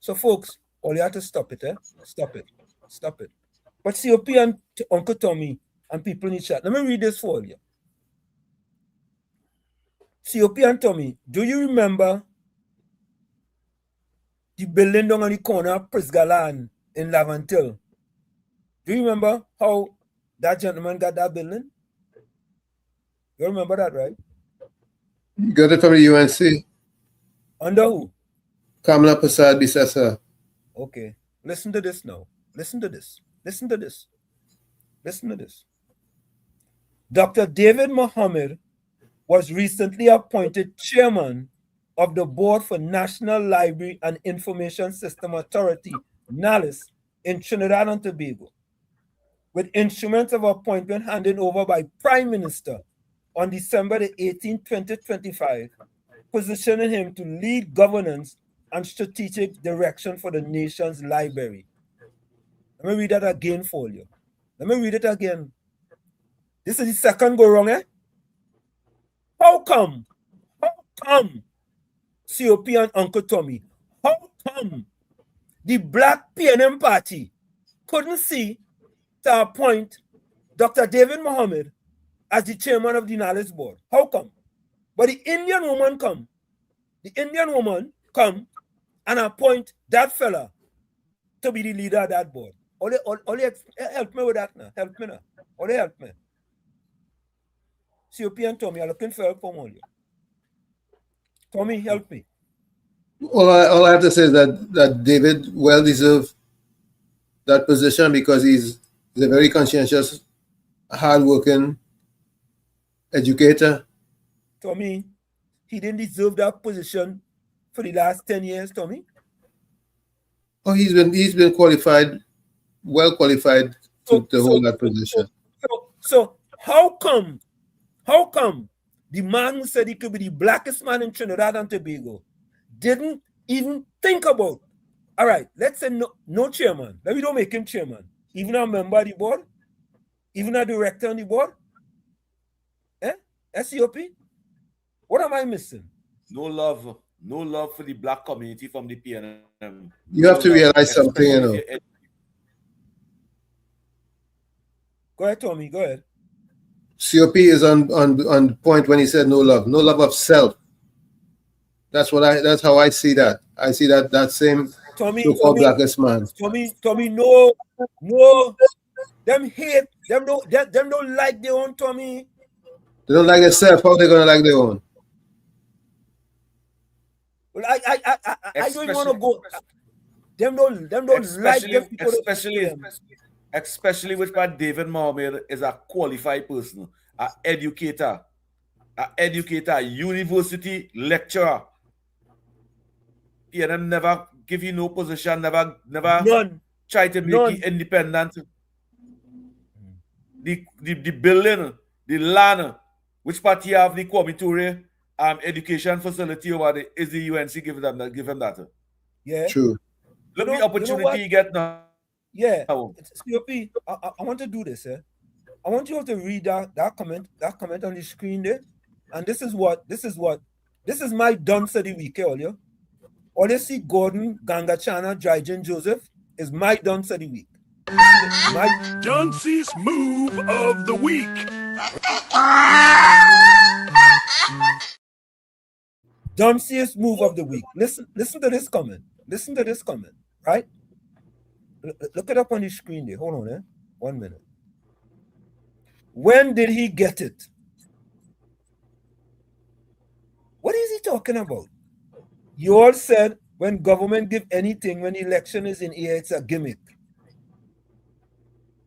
So folks, all you have to stop it, Stop it. Stop it. But COP and Uncle Tommy and people in the chat, let me read this for you. COP and Tommy, do you remember the building down on the corner of Prisgalan in Lavantil? Do you remember how that gentleman got that building? You remember that, right? You got it from the UNC. Under who? Kamala Persad-Bissessar. Okay. Listen to this now. Listen to this. Listen to this. Listen to this. Dr. David Mohammed was recently appointed chairman of the Board for National Library and Information System Authority, NALIS, in Trinidad and Tobago, with instruments of appointment handed over by Prime Minister on December 18, 2025, positioning him to lead governance and strategic direction for the nation's library. Let me read that again for you. Let me read it again. This is the second go wrong, eh? How come? COP and Uncle Tommy, how come the Black PNM party couldn't see to appoint Dr. David Mohammed as the chairman of the knowledge board? How come? But the Indian woman come and appoint that fella to be the leader of that board. Only help me with that now. Help me now. Only help me. COP and Tommy are looking for help from all you. Tommy, help me. All I have to say is that David well deserved that position because he's a very conscientious, hardworking educator. Tommy, he didn't deserve that position for the last 10 years, Tommy. Oh, he's been qualified, well qualified to hold that position. So how come the man who said he could be the blackest man in Trinidad and Tobago didn't even think about, all right, let's say no chairman. Let me don't make him chairman. Even a member of the board, even a director on the board. SCOP? What am I missing? No love for the black community from the PNM. You have to realize something, you know. Go ahead, Tommy, go ahead. COP is on point when he said no love of self. That's how I see that. I see that same so-called blackest man. Tommy, no, them hate, them don't like their own, Tommy. They don't like themselves. How are they gonna like their own? Well, I don't want to go. Them don't like them people. Especially which part David Mohammed is a qualified person, an educator, university lecturer. PNM never give you no position, never None. Try to make you independent. The building, the land, which part you have the Kwame education facility over there, is the UNC giving them that? Yeah. True. Look the opportunity you get now. Yeah. COP, I want to do this, eh? I want you all to read that comment on the screen there. And this is my dunce of the week, all you. All you see Gordon, Gangachana, Dryden Joseph is my dunce of the week. My Dunce's move of the week. Dunciest move of the week. Listen to this comment. Listen to this comment, right? Look it up on the screen there. Hold on, 1 minute. When did he get it? What is he talking about? You all said when government give anything, when election is in air, it's a gimmick.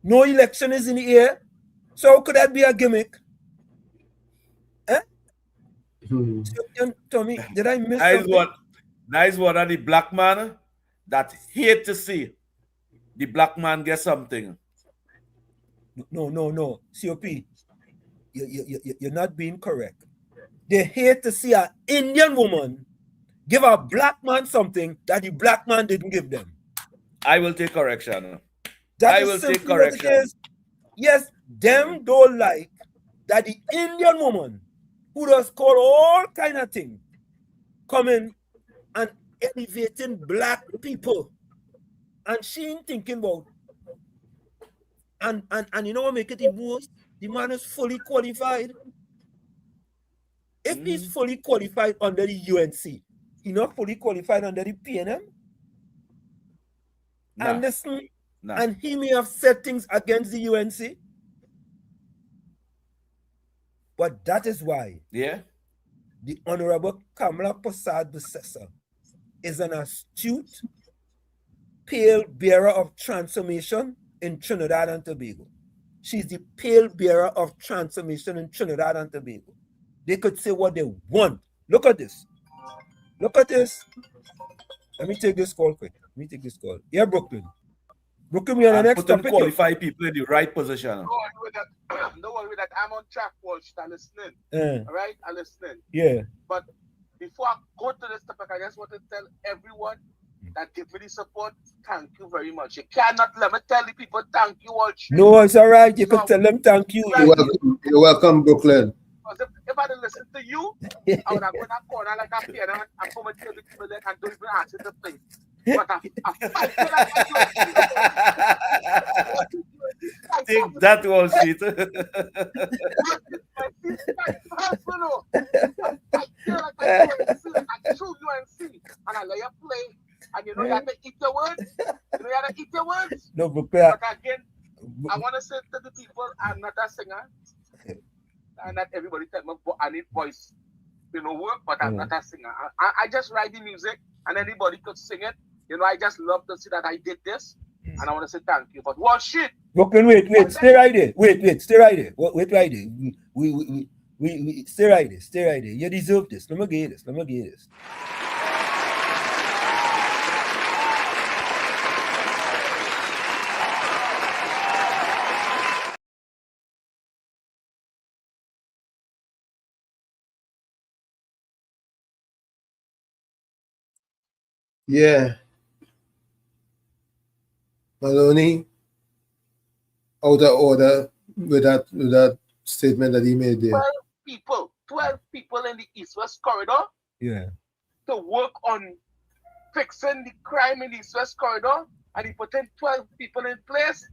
No election is in the air, so how could that be a gimmick? Tommy, did I miss something? Nice one of the black man that hate to see the black man get something. No. COP, you're not being correct. They hate to see an Indian woman give a black man something that the black man didn't give them. I will take correction. I will take correction. Yes, them don't like that the Indian woman who does call all kind of things coming and elevating black people. And she ain't thinking about, and you know what make it even worse? The man is fully qualified. If he's fully qualified under the UNC, he's not fully qualified under the PNM. And listen, and he may have said things against the UNC. But that is why the Honorable Kamala Prasad Busesa is an astute pale bearer of transformation in Trinidad and Tobago. She's the pale bearer of transformation in Trinidad and Tobago. They could say what they want. Look at this. Look at this. Let me take this call quick. Yeah, Brooklyn. Brooklyn, we are the next topic. Qualify people in the right position. Don't worry with that. I'm on track, Walsh. I'm listening. All right? I'm listening. Yeah. But before I go to this topic, I just want to tell everyone that give me the support, thank you very much. You cannot let me tell the people thank you all. No, it's all right. You can tell them thank you. You're welcome, Brooklyn. Because if I didn't listen to you, I would have gone that corner like a piano and come and tell the people that and don't even answer the thing. But I think that was it. True UNC, and I let you play, and you know you have to eat your words. You know you have to eat your words. No, but again, I want to say to the people, I'm not a singer, and not everybody tell me I need voice, work, but I'm not a singer. I just write the music, and anybody could sing it. I just love to see that I did this, and I want to say thank you. But what shit? Brooklyn, wait, stay right there. Wait, stay right there. Wait right there. We stay right there. Stay right there. You deserve this. Let me get this. Yeah. Maloney, out of order with that statement that he made there. 12 people in the East-West corridor. Yeah. To work on fixing the crime in the East-West corridor, and he put in 12 people in place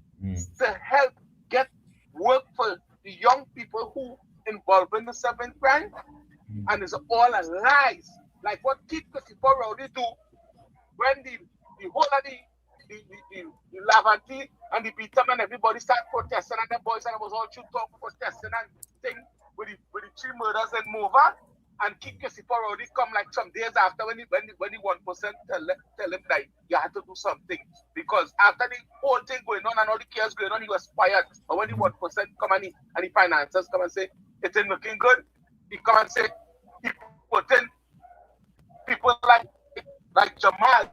to help get work for the young people who involved in the seventh crime. And it's all a lies. Like what Keith Christopher Rowdy do when the whole of the Lavante and the Beatum and everybody started protesting, and the boys and I was all shoot talk protesting and thing with the 3 murders in Mova, and Keith Christopher Rowdy come like some days after when the 1% tell him that you had to do something, because after the whole thing going on and all the chaos going on, he was fired. But when the 1% come and the financiers come and say it ain't looking good, he come and say he put in people like Jamal,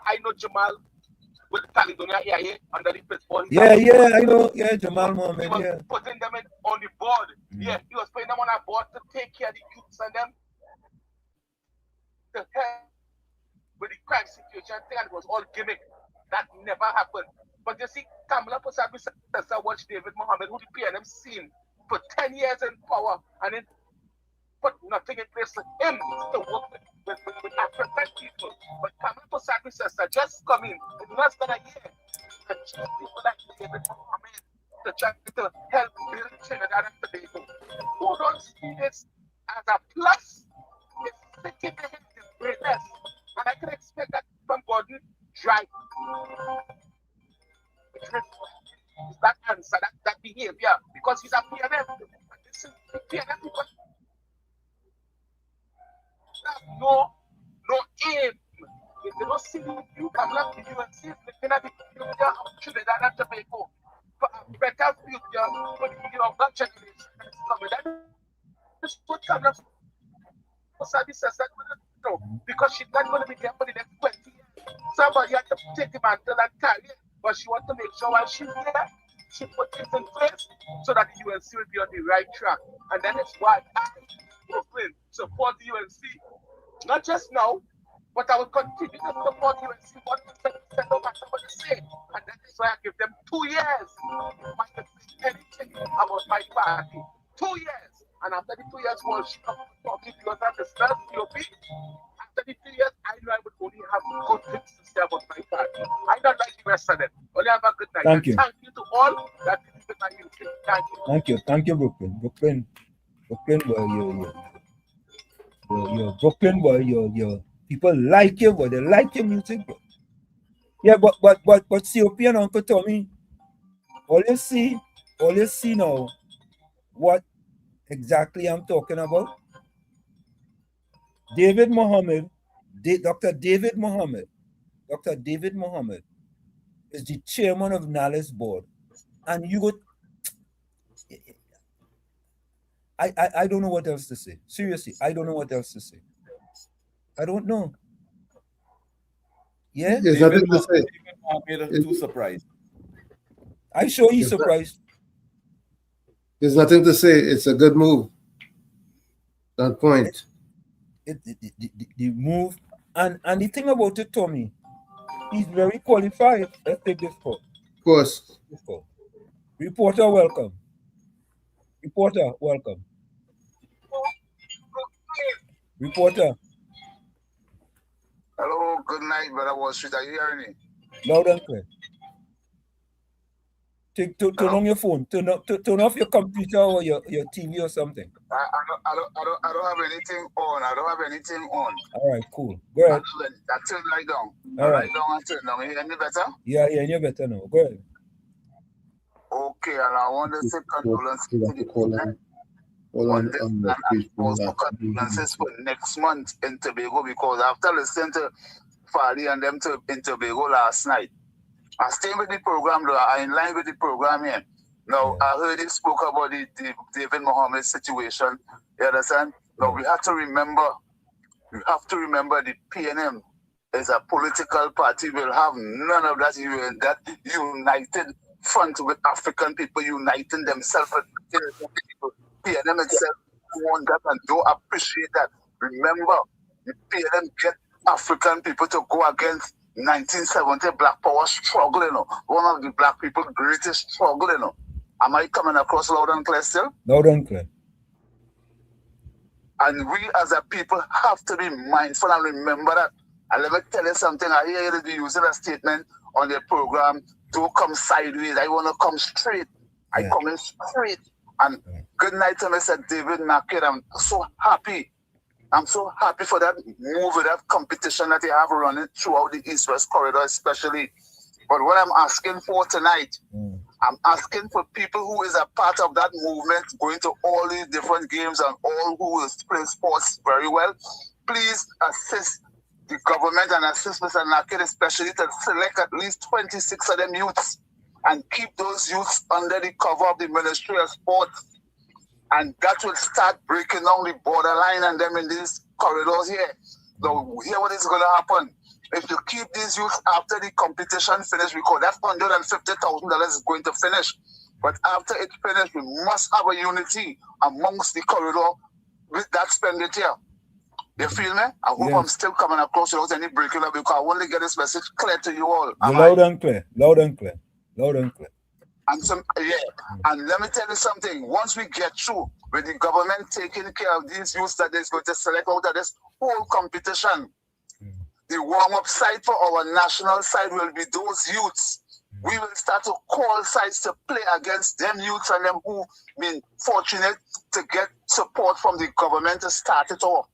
I know Jamal with Caledonia AIA under the pitfall. Yeah, I know. Yeah, Jamal Mohammed. He was putting them on the board. Yeah, he was putting them on a board to take care of the youths and them to help with the crime situation thing, and it was all gimmick. That never happened. But you see, Kamala Posabi says watch David Mohammed, who the PNM seen for 10 years in power, and then put nothing in place for him to work with African people. But Kamala Posabi says just come in less than a year and choose people like David Mohammed to try to help build Trinidad and Tobago. Who don't see this as a plus? It's sticking in his greatness. And I can expect that from Gordon Dry. That answer, that behavior, because he's a PNM. And this is the PNM people have no aim. If they don't see you come up to you and see looking at the future of Trinidad and Tobago for a better future for the younger generation that's coming. That is what comes up. Because she's not going to be there for the next 20 years. Somebody had to take the mantle and carry it, but she wants to make sure while she's there, she put things in place so that the UNC will be on the right track. And that is why I, Brooklyn, support the UNC. Not just now, but I will continue to support UNC 100% no matter what you say. And that is why I give them 2 years. I can say anything about my party. 2 years. And after the 2 years, well, she comes to talk to us and discuss POP. After the 2 years, I know I would only have good things to say about my party. I don't like the rest of them. Only have a good night. Thank you. Thank you to all that is with my music. Thank you. Thank you, Brooklyn. Brooklyn, boy, you're Brooklyn, boy. You're people like you, boy. They like your music, boy. Yeah, but COP and Uncle Tommy, all you see now, what exactly I'm talking about? David Mohammed, Dr. David Mohammed is the chairman of NALIS board, and you would. I don't know what else to say. Seriously, I don't know what else to say. I don't know. Yeah? There's nothing to say. I'm too surprised. I sure he's surprised. There's nothing to say. It's a good move. That point. The move And the thing about it, Tommy, he's very qualified. Let's take this call. Of course. This call. Reporter, welcome. Reporter, welcome. Reporter. Hello, good night, brother Wall Street. Are you hearing me? Loud and clear. Turn on your phone. Turn off your computer or your TV or something. I don't have anything on. I don't have anything on. All right, cool. Go ahead. I turned right down. All right. Right down and turned down. You hear me better? Yeah, you're better now. Go ahead. Okay, and I want to say condolences to the people. Condolences for next month in Tobago, because after listening to Fali and them in Tobago last night, I staying with the program though. I in line with the program here. Now I heard he spoke about the David Mohammed situation. You understand? Now we have to remember the PNM is a political party. Will have none of that. That united front with African people uniting themselves. PNM itself want that and don't appreciate that. Remember, the PNM get African people to go against 1970 Black Power struggle, you know. One of the Black people's greatest struggle, you know. Am I coming across loud and clear still? Loud and clear. And we as a people have to be mindful and remember that. And let me tell you something. I hear you using a statement on the program. Don't come sideways. I want to come straight. I come in straight. And good night to Mr. David Naked. I'm so happy. I'm so happy for that move, that competition that they have running throughout the East-West corridor especially. But what I'm asking for tonight, I'm asking for people who is a part of that movement, going to all these different games and all who is playing sports very well. Please assist the government and assist Mr. Naked especially to select at least 26 of them youths and keep those youths under the cover of the Ministry of Sports. And that will start breaking down the borderline and them in these corridors here. So here what is going to happen. If you keep these youths after the competition finish, because that $150,000 is going to finish. But after it finished, we must have a unity amongst the corridor with that expenditure. You feel me? I hope I'm still coming across without any breaking up, because I want to get this message clear to you all. Loud and clear. Loud and clear. Loud and clear. And and let me tell you something. Once we get through with the government taking care of these youths that is going to select out of this whole competition, the warm-up side for our national side will be those youths. We will start to call sides to play against them youths and them who been fortunate to get support from the government to start it off.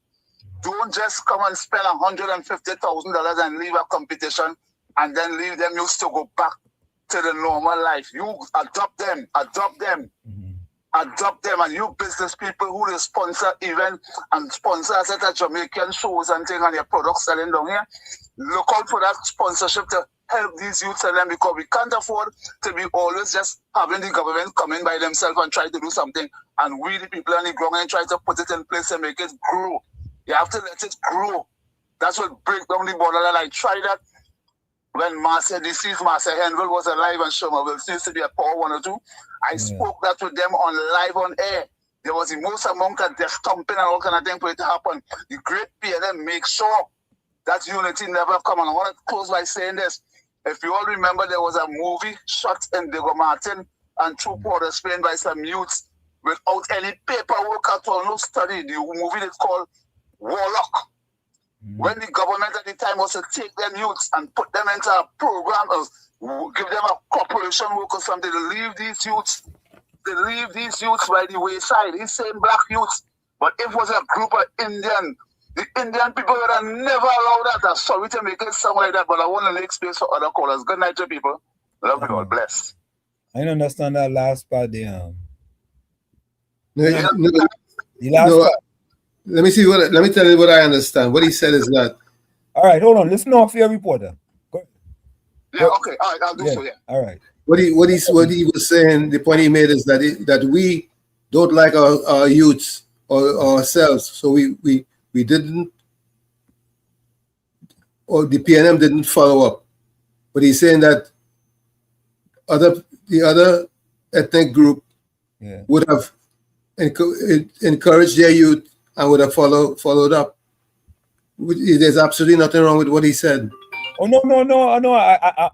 Don't just come and spend $150,000 and leave a competition and then leave them youths to go back to the normal life. You adopt them, and you business people who they sponsor events and sponsor set at Jamaican shows and things and your products selling down here. Look out for that sponsorship to help these youths and them, because we can't afford to be always just having the government come in by themselves and try to do something, and we the people on the ground and try to put it in place and make it grow. You have to let it grow. That's what break down the borderline. I tried that when deceased Marcel Henville was alive and Sherman used to be at Power 102. I spoke that with them live on air. There was the most amount of death thumping and all kind of things for it to happen. The great PNM make sure that unity never come. And I want to close by saying this. If you all remember, there was a movie shot in Diego Martin and through Port of Spain by some youths without any paperwork at all, no study. The movie is called Warlock. When the government at the time was to take them youths and put them into a program, give them a corporation work or something, to leave these youths by the wayside. He's saying black youths, but if it was a group of the Indian people would have never allowed that. I'm sorry to make it sound like that, but I want to make space for other callers. Good night to people. Love you all. Bless. I don't understand that last part there. The last part. Let me tell you what I understand. What he said is that. All right, hold on. Listen off your reporter. Go. Yeah, okay. All right, I'll do so. Yeah. All right. What he was saying, the point he made is that we don't like our youths or ourselves, so we didn't, or the PNM didn't follow up. But he's saying that the other ethnic group would have encouraged their youth and would have followed up. There's absolutely nothing wrong with what he said. Oh, no.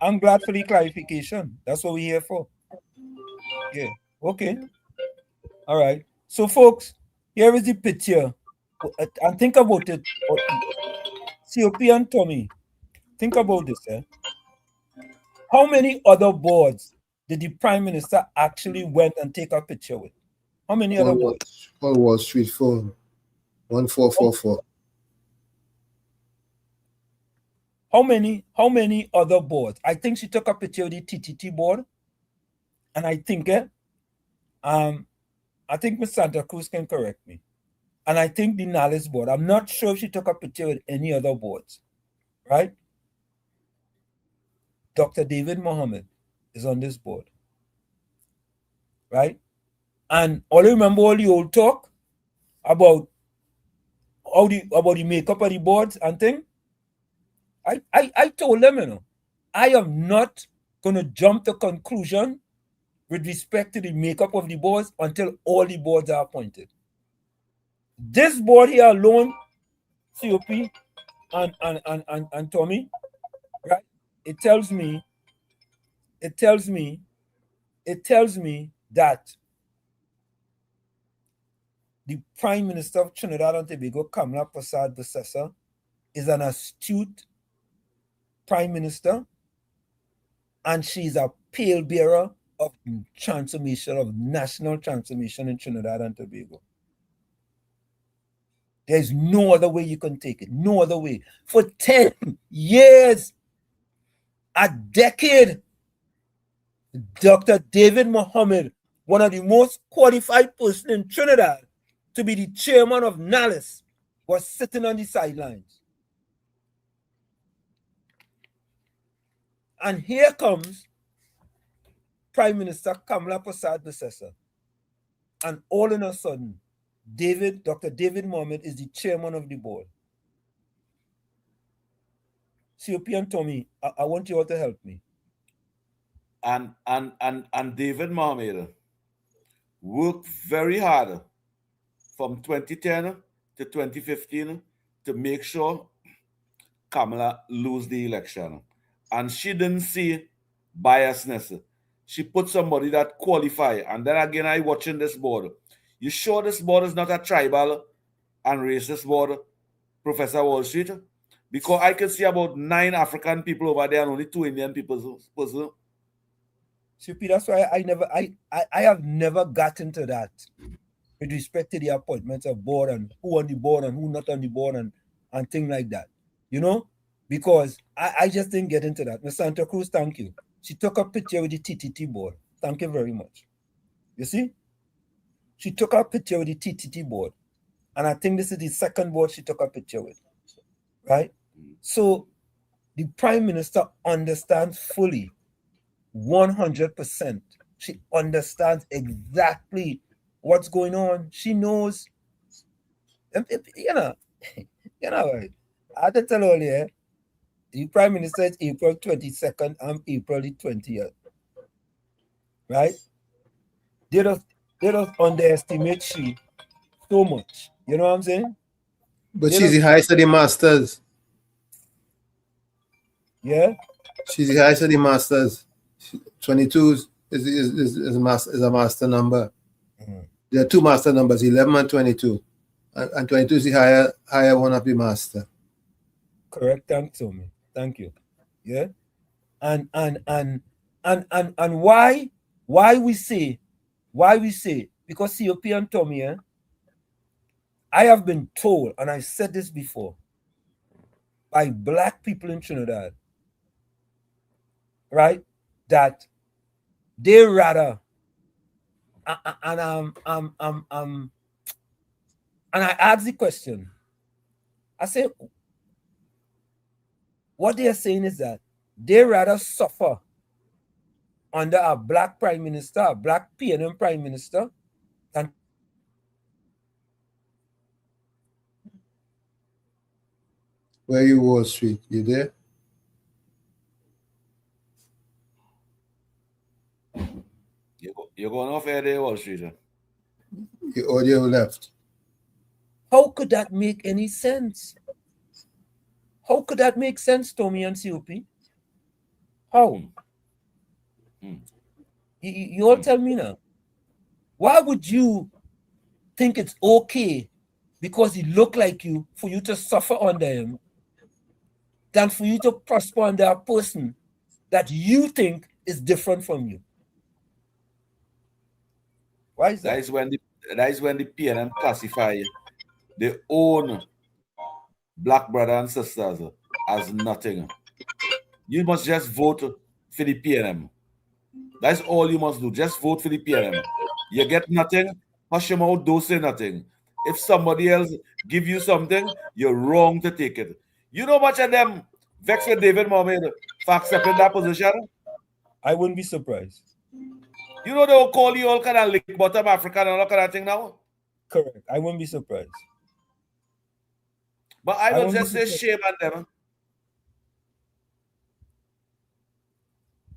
I'm glad for the clarification. That's what we're here for. Yeah. Okay. All right. So, folks, here is the picture. And think about it. COP and Tommy, think about this. How many other boards did the Prime Minister actually went and take a picture with? How many other boards? Wall Street phone. 1444. How many other boards? I think she took a picture with the TTT board. And I think Ms. Santa Cruz can correct me. And I think the Nallis board. I'm not sure if she took a picture with any other boards. Right? Dr. David Mohammed is on this board. Right? And all remember all the old talk about the makeup of the boards and thing? I told them, I am not gonna jump to conclusion with respect to the makeup of the boards until all the boards are appointed. This board here alone, COP and Tommy, right? It tells me that the Prime Minister of Trinidad and Tobago, Kamala Persad-Bissessar, is an astute Prime Minister, and she's a pale bearer of transformation, of national transformation in Trinidad and Tobago. There's no other way you can take it. No other way. For 10 years, a decade, Dr. David Mohammed, one of the most qualified person in Trinidad to be the chairman of NALIS, was sitting on the sidelines. And here comes Prime Minister Kamala Persad-Bissessar. And all in a sudden, Dr. David Mohammed is the chairman of the board. COP and Tommy, I want you all to help me. And David Mohammed worked very hard from 2010 to 2015 to make sure Kamala lose the election. And she didn't see biasness. She put somebody that qualify. And then again, I watching this board. You sure this board is not a tribal and racist board, Professor Wall Street? Because I can see about 9 African people over there and only 2 Indian people. CP, that's why I have never gotten to that with respect to the appointments of board and who on the board and who not on the board and things like that. Because I just didn't get into that. Ms. Santa Cruz, thank you. She took a picture with the TTT board. Thank you very much. You see? She took a picture with the TTT board. And I think this is the second board she took a picture with. Right? So the Prime Minister understands fully, 100%. She understands exactly what's going on. She knows, right? I had to tell earlier, the Prime Minister is April 22nd, I'm April the 20th. Right? They don't underestimate she so much. You know what I'm saying? But she's the highest of the masters. Yeah? She's the highest of the masters. 22 is a master number. Mm-hmm. There are 2 master numbers, 11 and 22. And 22 is the higher one of the master. Correct. Thank you. Yeah. And why we say, because COP and Tommy, I have been told, and I said this before, by Black people in Trinidad, right, that they rather and I asked the question. I say, what they are saying is that they rather suffer under a Black Prime Minister, a Black PNM Prime Minister, than where you Wall Street? You there? You're going off air there, Wall Street. The audio left. How could that make any sense? How could that make sense, Tommy and COP? How? You all tell me now. Why would you think it's okay because he look like you for you to suffer under him than for you to prosper under a person that you think is different from you? Why is that? That is when the PNM classify their own black brothers and sisters as nothing. You must just vote for the PNM. That's all you must do. Just vote for the PNM. You get nothing, hush your mouth, don't say nothing. If somebody else give you something, you're wrong to take it. You know much of them vexed with David Mohammed for accepting that position? I wouldn't be surprised. You know they will call you all kind of lick bottom African and all kind of thing now? Correct. I wouldn't be surprised. But I will just say shame on them.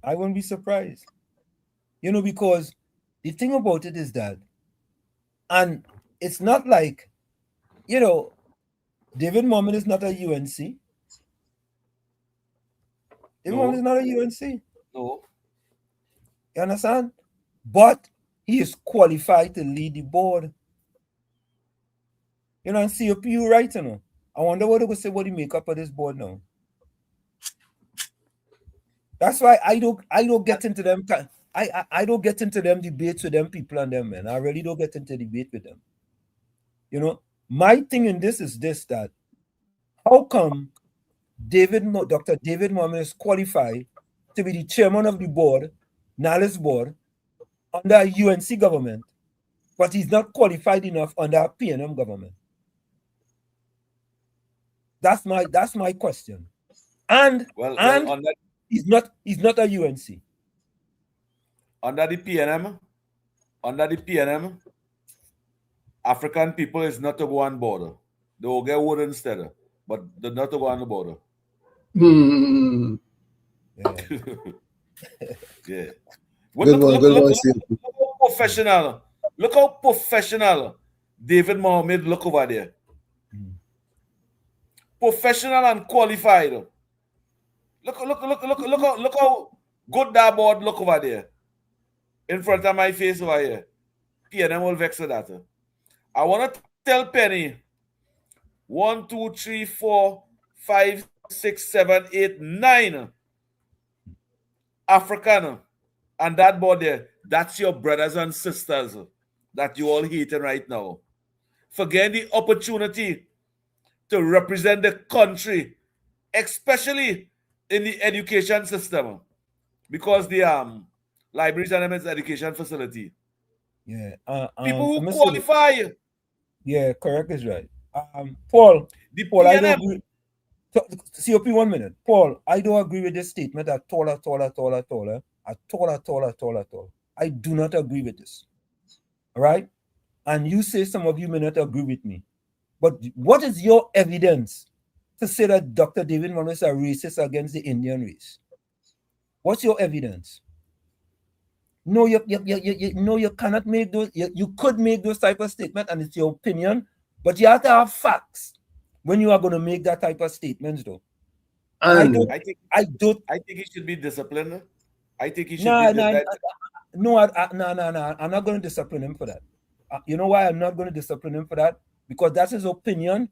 I wouldn't be surprised. You know, because the thing about it is that, and it's not like, you know, David Mohammed is not a UNC. David Mohammed is not a UNC. No. You understand? But he is qualified to lead the board. You know, and COP, you right, you know. I wonder what they will say about the makeup of this board now. That's why I don't get into them. I don't get into them debates with them people and them, man. I really don't get into debate with them. You know, my thing in this is this, that how come Dr. David Mohammed is qualified to be the chairman of the board, NALIS board, under a UNC government, but he's not qualified enough under a PNM government? That's my question. And he's not a UNC. Under the PNM, African people is not to go on border. They will get wood instead, but they're not to go on the border. Yeah. Look how professional. Look how professional David Mohammed look over there. Professional and qualified. Look how good that board look over there. In front of my face over here. PNM will vex with that. I want to tell Penny 1, 2, 3, 4, 5, 6, 7, 8, 9 African and that board there. That's your brothers and sisters that you all hating right now. Forget the opportunity to represent the country, especially in the education system, because the libraries and education facility. Yeah. People who qualify. Yeah, correct is right. Paul, I don't agree. COP, 1 minute. Paul, I don't agree with this statement at all. I do not agree with this. All right? And you say some of you may not agree with me. But what is your evidence to say that Dr. David Mohammed is a racist against the Indian race? What's your evidence? No, you cannot make those. You could make those type of statements, and it's your opinion, but you have to have facts when you are going to make that type of statements, though. I think he should be disciplined. I think he should be. No, I'm not going to discipline him for that. You know why I'm not going to discipline him for that? Because that's his opinion,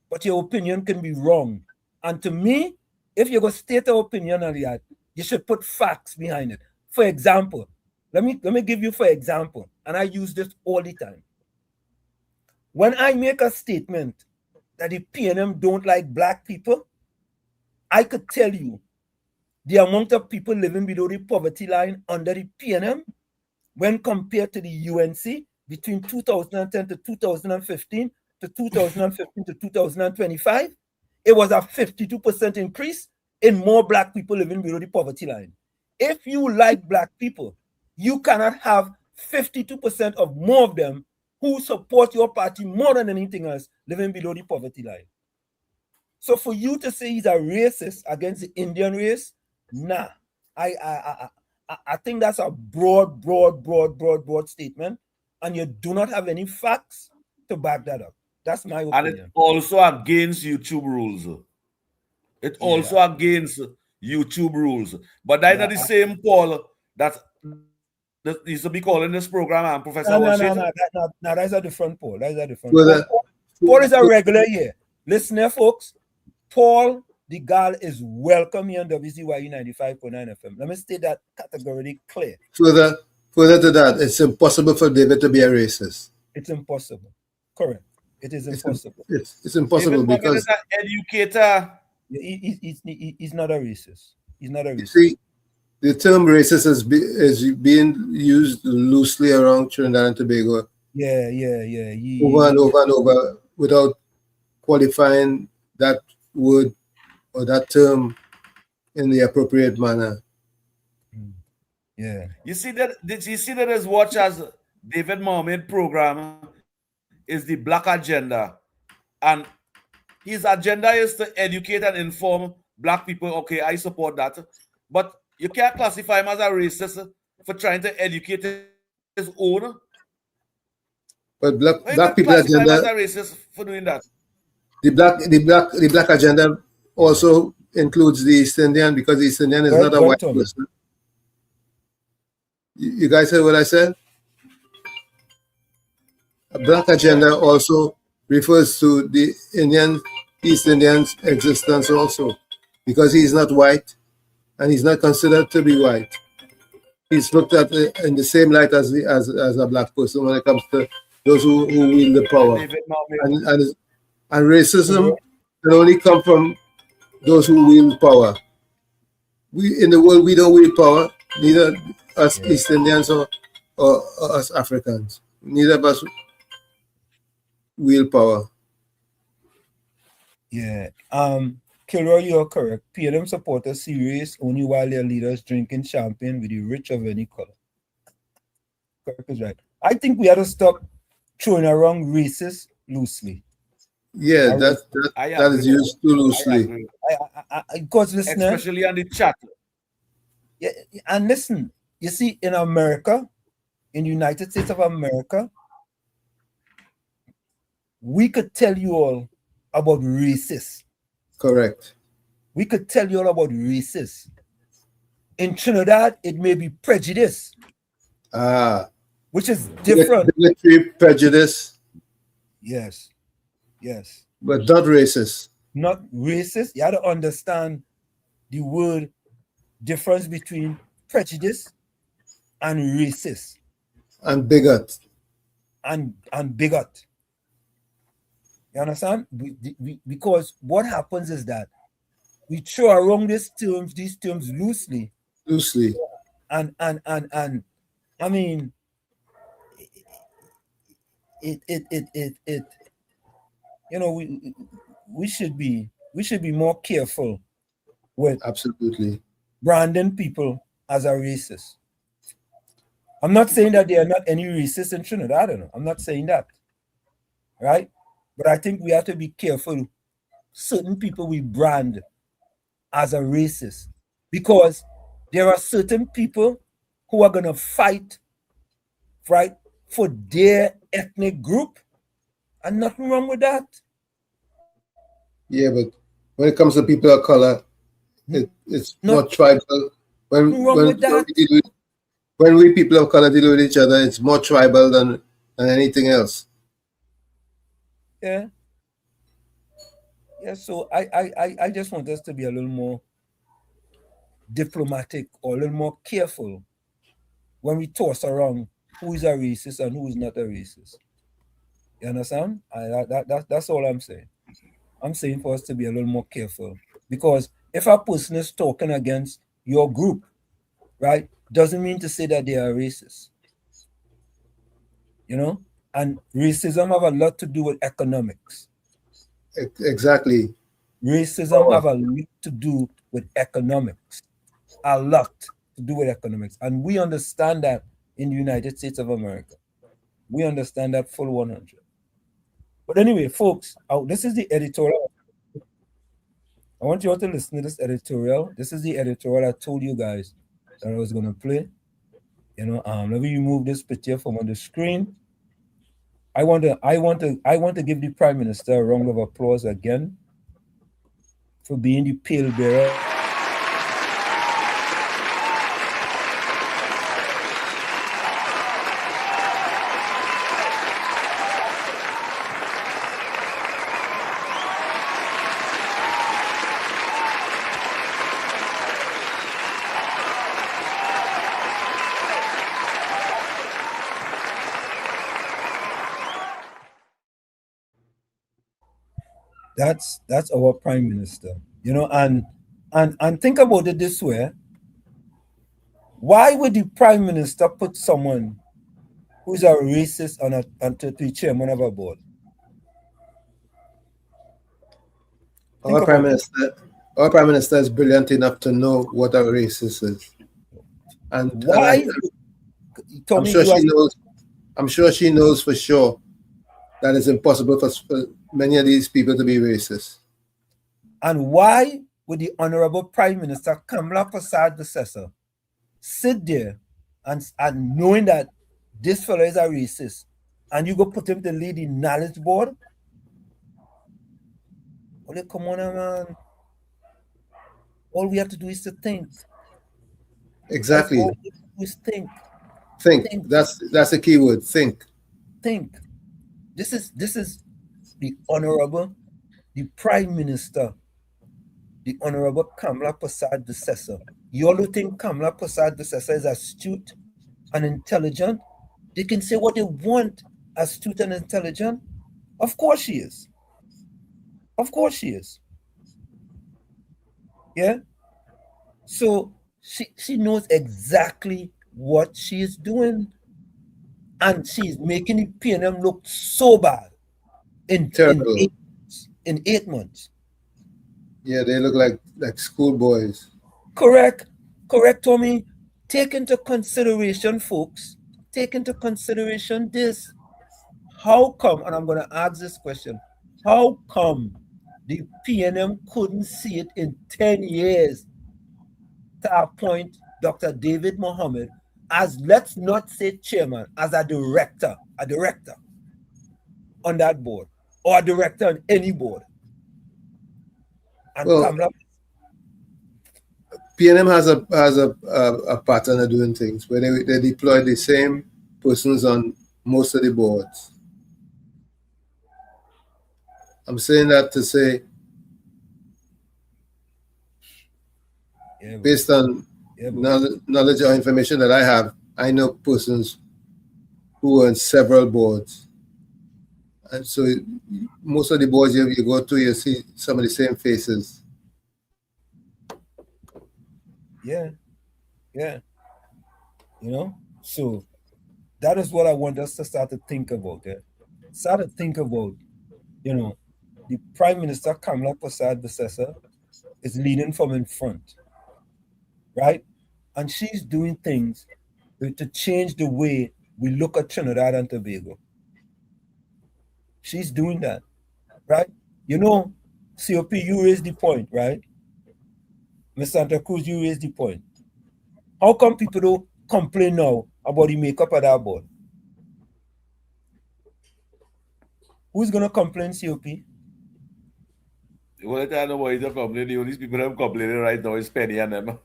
but your opinion can be wrong. And to me, if you're going to state an opinion on that, you should put facts behind it. For example, let me give you for example, and I use this all the time. When I make a statement that the PNM don't like black people, I could tell you the amount of people living below the poverty line under the PNM when compared to the UNC between 2010 to 2015 to 2015 to 2025, it was a 52% increase in more black people living below the poverty line. If you like black people, you cannot have 52% of more of them who support your party more than anything else living below the poverty line. So for you to say he's a racist against the Indian race, nah. I think that's a broad statement, and you do not have any facts to back that up. That's my opinion. And it's also against YouTube rules. It also against YouTube rules. But that's not the same Paul that used to be calling this program and Professor No, that's a different Paul. That's a different Paul is a regular here. Listen here, folks. Paul the Gal is welcome here on WZYE 95.9 FM. Let me state that categorically clear. Further to that, it's impossible for David to be a racist. It's impossible. Correct. It is impossible. It's impossible David because is an educator. He's not a racist. He's not a racist. See, the term racist is being used loosely around Trinidad and Tobago. Yeah. Over and over without qualifying that word or that term in the appropriate manner. Yeah. You see that? Did you see that as watch as David Mohammed program is the Black agenda, and his agenda is to educate and inform Black people. Okay, I support that, but you can't classify him as a racist for trying to educate his own. But black people agenda as a racist for doing that. The black agenda also includes the East Indian, because the East Indian is not a white person. You guys heard what I said? A black agenda also refers to the East Indian's existence also, because he's not white and he's not considered to be white. He's looked at in the same light as a black person when it comes to those who wield the power. And racism can only come from those who wield power. We in the world, we don't wield power, neither us East Indians or us Africans. Neither of us wield power. Yeah. Kilroy, you're correct. PLM supporters see race only while their leaders drinking champagne with the rich of any color. Correct is right. I think we have to stop throwing around racist loosely. Yeah, that is used too loosely. Because listen, especially on the chat. Yeah, and listen, you see, in America, in the United States of America, we could tell you all about racists. Correct. We could tell you all about racists. In Trinidad, it may be prejudice. Which is different. Military prejudice. Yes. But not racist. Not racist. You have to understand the word difference between prejudice and racist. And bigot. And bigot. You understand? Because what happens is that we throw around these terms loosely. And I mean, it you know, we should be more careful with absolutely branding people as a racist. I'm not saying that there are not any racists in Trinidad. I don't know. I'm not saying that. Right? But I think we have to be careful. Certain people we brand as a racist, because there are certain people who are going to fight, right, for their ethnic group, and nothing wrong with that. Yeah, but when it comes to people of color, it's more tribal. When we people of color deal with each other, it's more tribal than anything else. Yeah. So I just want us to be a little more diplomatic or a little more careful when we toss around who is a racist and who is not a racist. You understand? That's all I'm saying. I'm saying for us to be a little more careful, because if a person is talking against your group, right, doesn't mean to say that they are racist. You know? And racism have a lot to do with economics. Exactly. Racism have a lot to do with economics. A lot to do with economics. And we understand that in the United States of America. We understand that full 100. But anyway, folks, this is the editorial. I want you all to listen to this editorial. This is the editorial I told you guys that I was going to play. You know, let me remove this picture from on the screen. I want to give the Prime Minister a round of applause again for being the palebearer. That's our prime minister, you know, and think about it this way. Why would the prime minister put someone who's a racist on to be chairman of a board? Our prime minister is brilliant enough to know what a racist is. And why? I'm sure she knows for sure that it's impossible for many of these people to be racist. And why would the Honorable Prime Minister Kamala Persad-Bissessar sit there and knowing that this fellow is a racist, and you go put him to lead the knowledge board? Well, come on, man. All we have to do is to think. Exactly. All we have to do is think. Think. That's the key word. Think. Think. This is the Honorable, the Prime Minister, the Honorable Kamala Persad-Bissessar. You all who think Kamala Persad-Bissessar is astute and intelligent, they can say what they want, astute and intelligent. Of course she is. Of course she is. Yeah? So she knows exactly what she is doing. And she's making the PNM look so bad in 8 months. Yeah, they look like schoolboys. Correct, Tommy. Take into consideration, folks, take into consideration this. How come, and I'm going to ask this question, how come the PNM couldn't see it in 10 years to appoint Dr. David Mohammed as, let's not say chairman, as a director on that board, or a director on any board? And well, PNM has a pattern of doing things where they deploy the same persons on most of the boards. I'm saying that to say, based on knowledge or information that I have, I know persons who are on several boards. And so most of the boards you go to, you see some of the same faces. Yeah. You know, so that is what I want us to start to think about. Start to think about, you know, the Prime Minister Kamala Persad-Bissessar is leading from in front, right? And she's doing things to change the way we look at Trinidad and Tobago. She's doing that, right? You know, COP, you raised the point, right? Ms. Santa Cruz, you raised the point. How come people don't complain now about the makeup of that board? Who's going to complain, COP? Well, I don't know why you're complaining. The only people that are complaining right now is Penny and them.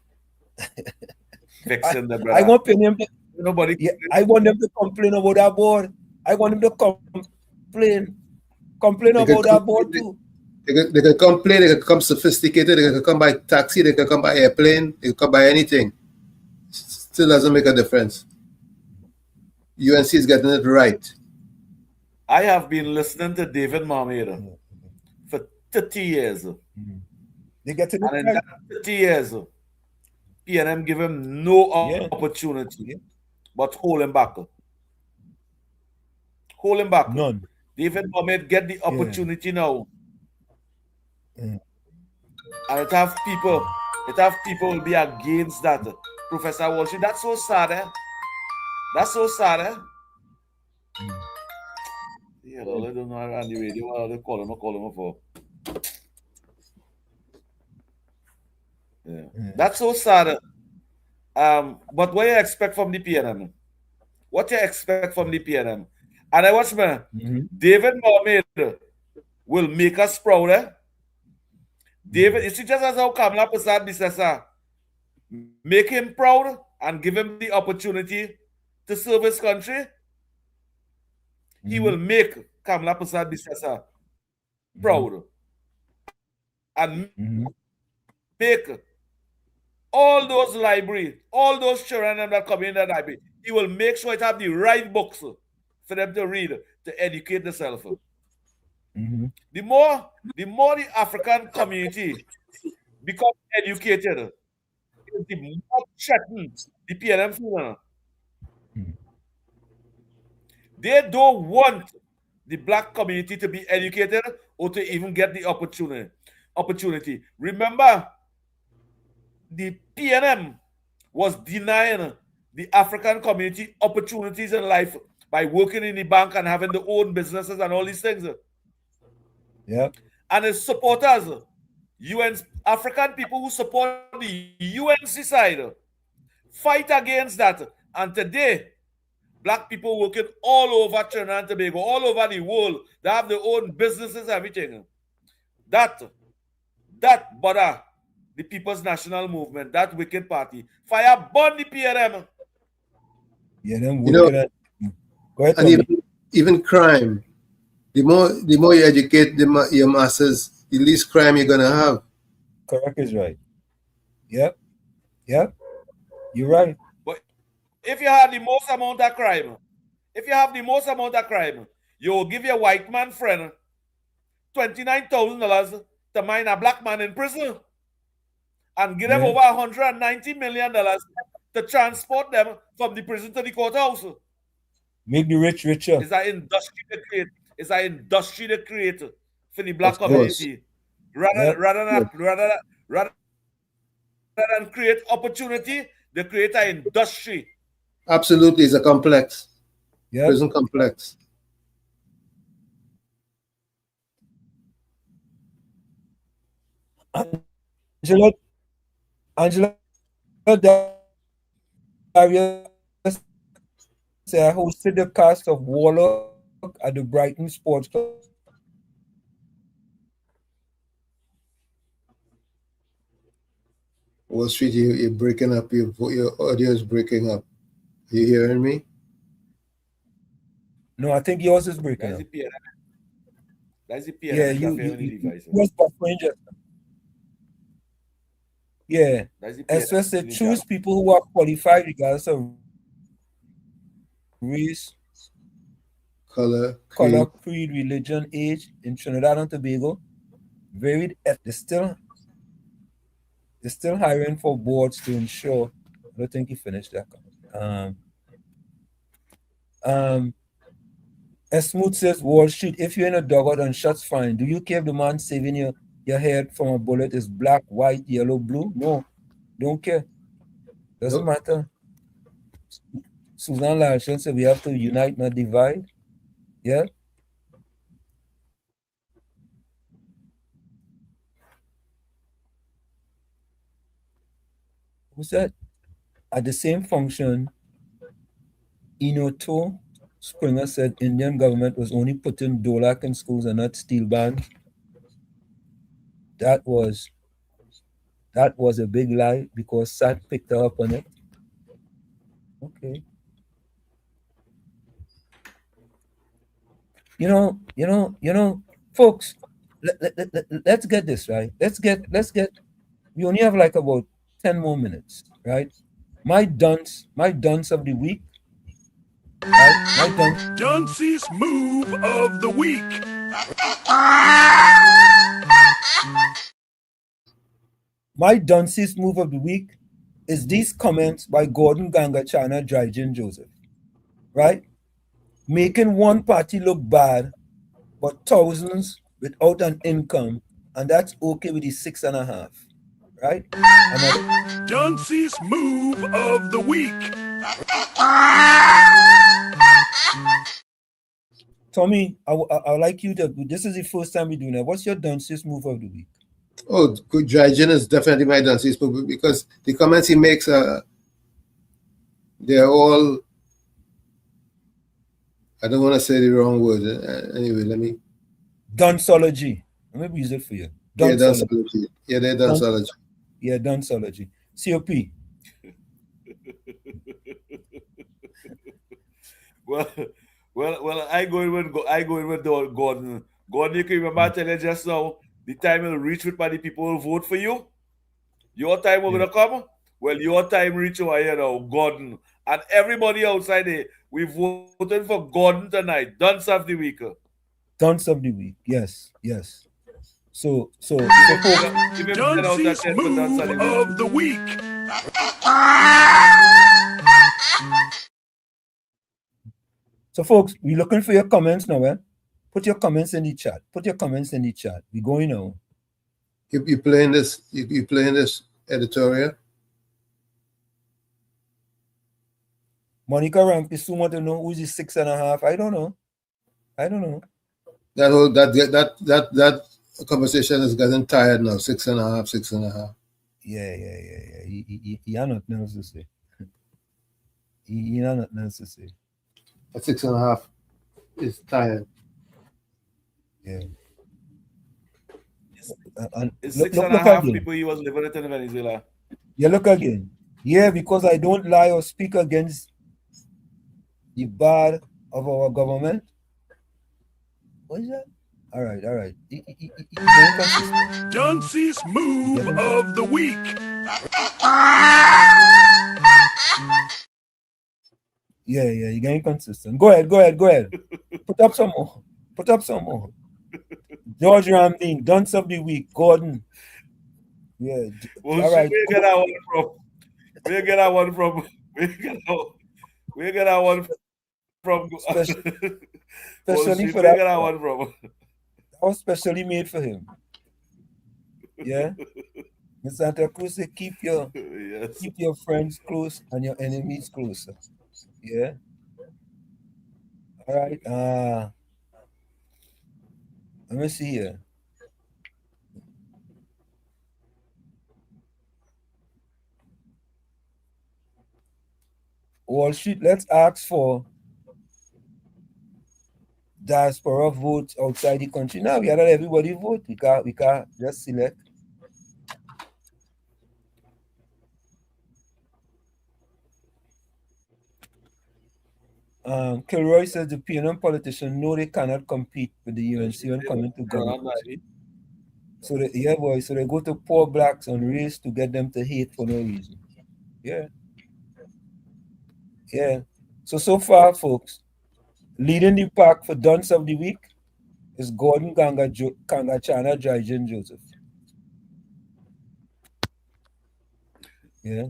Fixing the brother. I want Penny. Nobody. Yeah, I want them to complain about that board. I want them to complain about that board too. They can complain. They can come sophisticated. They can come by taxi. They can come by airplane. They can come by anything. Still doesn't make a difference. UNC is getting it right. I have been listening to David Mohammed for 30 years. They get to and in that 30 years, PNM give him no opportunity but hold him back. Hold him back. None. David Mohammed get the opportunity now. And it have people will be against that. Professor Walsh, that's so sad, That's so sad, Yeah, I don't know on the radio what they call him for. Yeah. That's so sad. But what you expect from the PNM? What you expect from the PNM? And I watch David Mohammed will make us proud, David, you see, just as how Kamala Prasad Bisesa make him proud and give him the opportunity to serve his country, he will make Kamala Prasad Bisesa proud and make all those libraries, all those children that come in the library, he will make sure it have the right books for them to read, to educate themselves. The more the African community become educated, the more threatened the PLM feel. They don't want the black community to be educated or to even get the opportunity. Remember, the PNM was denying the African community opportunities in life by working in the bank and having their own businesses and all these things. Yeah. And its supporters, African people who support the UNC side, fight against that. And today, black people working all over Trinidad and Tobago, all over the world, they have their own businesses, everything. That bother the People's National Movement, that wicked party. Fire burn the PLM. Yeah, them You know, go ahead, and even crime. The more you educate your masses, the least crime you're gonna have. Correct is right. Yep. You're right. But if you have the most amount of crime, you will give your white man friend $29,000 to mine a black man in prison and give them over $190 million to transport them from the prison to the courthouse. Make the rich richer. It's an industry to create for the black community. Rather than create opportunity, they create an industry. Absolutely, it's a complex. Prison complex. Angela Darius said I hosted the cast of Warlock at the Brighton Sports Club. Wall Street, you're breaking up. Your audio is breaking up. Are you hearing me? No, I think yours is breaking up. That's the PNM. Yeah, you was buffering just. Yeah, SOS said choose people who are qualified regardless of race, color, creed, religion, age in Trinidad and Tobago. Varied. They're still hiring for boards to ensure. I don't think he finished that. And Smooth says, Wall Street, if you're in a dugout and shots fine, do you care if the man saving your head from a bullet is black, white, yellow, blue? No, don't care. Doesn't matter. Susan Larson said we have to unite, not divide. Yeah. Who's that? At the same function, Inoto Springer said Indian government was only putting Dolak in schools and not steel bands. That was a big lie because SAT picked her up on it. Okay. You know, folks, let's get this right. Let's get. We only have like about 10 more minutes, right? My dunce of the week. Right? Dunce's move of the week. My dunce's move of the week is these comments by Gordon Gangachana, Drygen Joseph, right? Making one party look bad, but thousands without an income, and that's okay with the 6.5, right? Dunce's move of the week. Tommy, I would like you to. This is the first time we're doing that. What's your dunce's move of the week? Oh, good. Drygen is definitely my dunce's move because the comments he makes they're all. I don't want to say the wrong word. Anyway, let me. Dunceology. Let me use it for you. Danceology. Yeah, they're danceology. Yeah, danceology. COP. Well, I go in with Gordon. Gordon, you can remember I tell you just now, the time will reach with the people will vote for you. Your time will gonna come. Well, your time reach over here now, Gordon. And everybody outside there, we voted for Gordon tonight. Dance of the week. Dance of the week. Yes. So Dunce's move of the week. So folks, we're looking for your comments now, eh? Put your comments in the chat. We're going now. You playing this? You playing this editorial? Monica Rampis want to know who's the 6.5. I don't know. That conversation is getting tired now. 6.5. Yeah. He had nothing else to say. He had nothing else to say. At 6.5 is tired. Yeah. It's 6.5 people he was liberated in Venezuela. Yeah, look again. Yeah, because I don't lie or speak against the bad of our government. What is that? All right. Dunce's move of the week. Yeah, you're getting consistent. Go ahead. Put up some more. George Ramdeen, Dunce of the week. Gordon. Yeah. Well, all right. Where get that one from? Especially for that. That was specially made for him. Yeah. Ms. Santa Cruz say keep your friends close and your enemies closer. Yeah. All right. Let me see here. Wall Street, let's ask for diaspora votes outside the country. Now we let everybody vote. We can't just select. Kilroy says the PNM politicians know they cannot compete with the UNC when coming to government. So they go to poor blacks on race to get them to hate for no reason. Yeah. So far, folks, leading the pack for Dunce of the Week is Gordon Kangachana Jaijin Joseph. Yeah.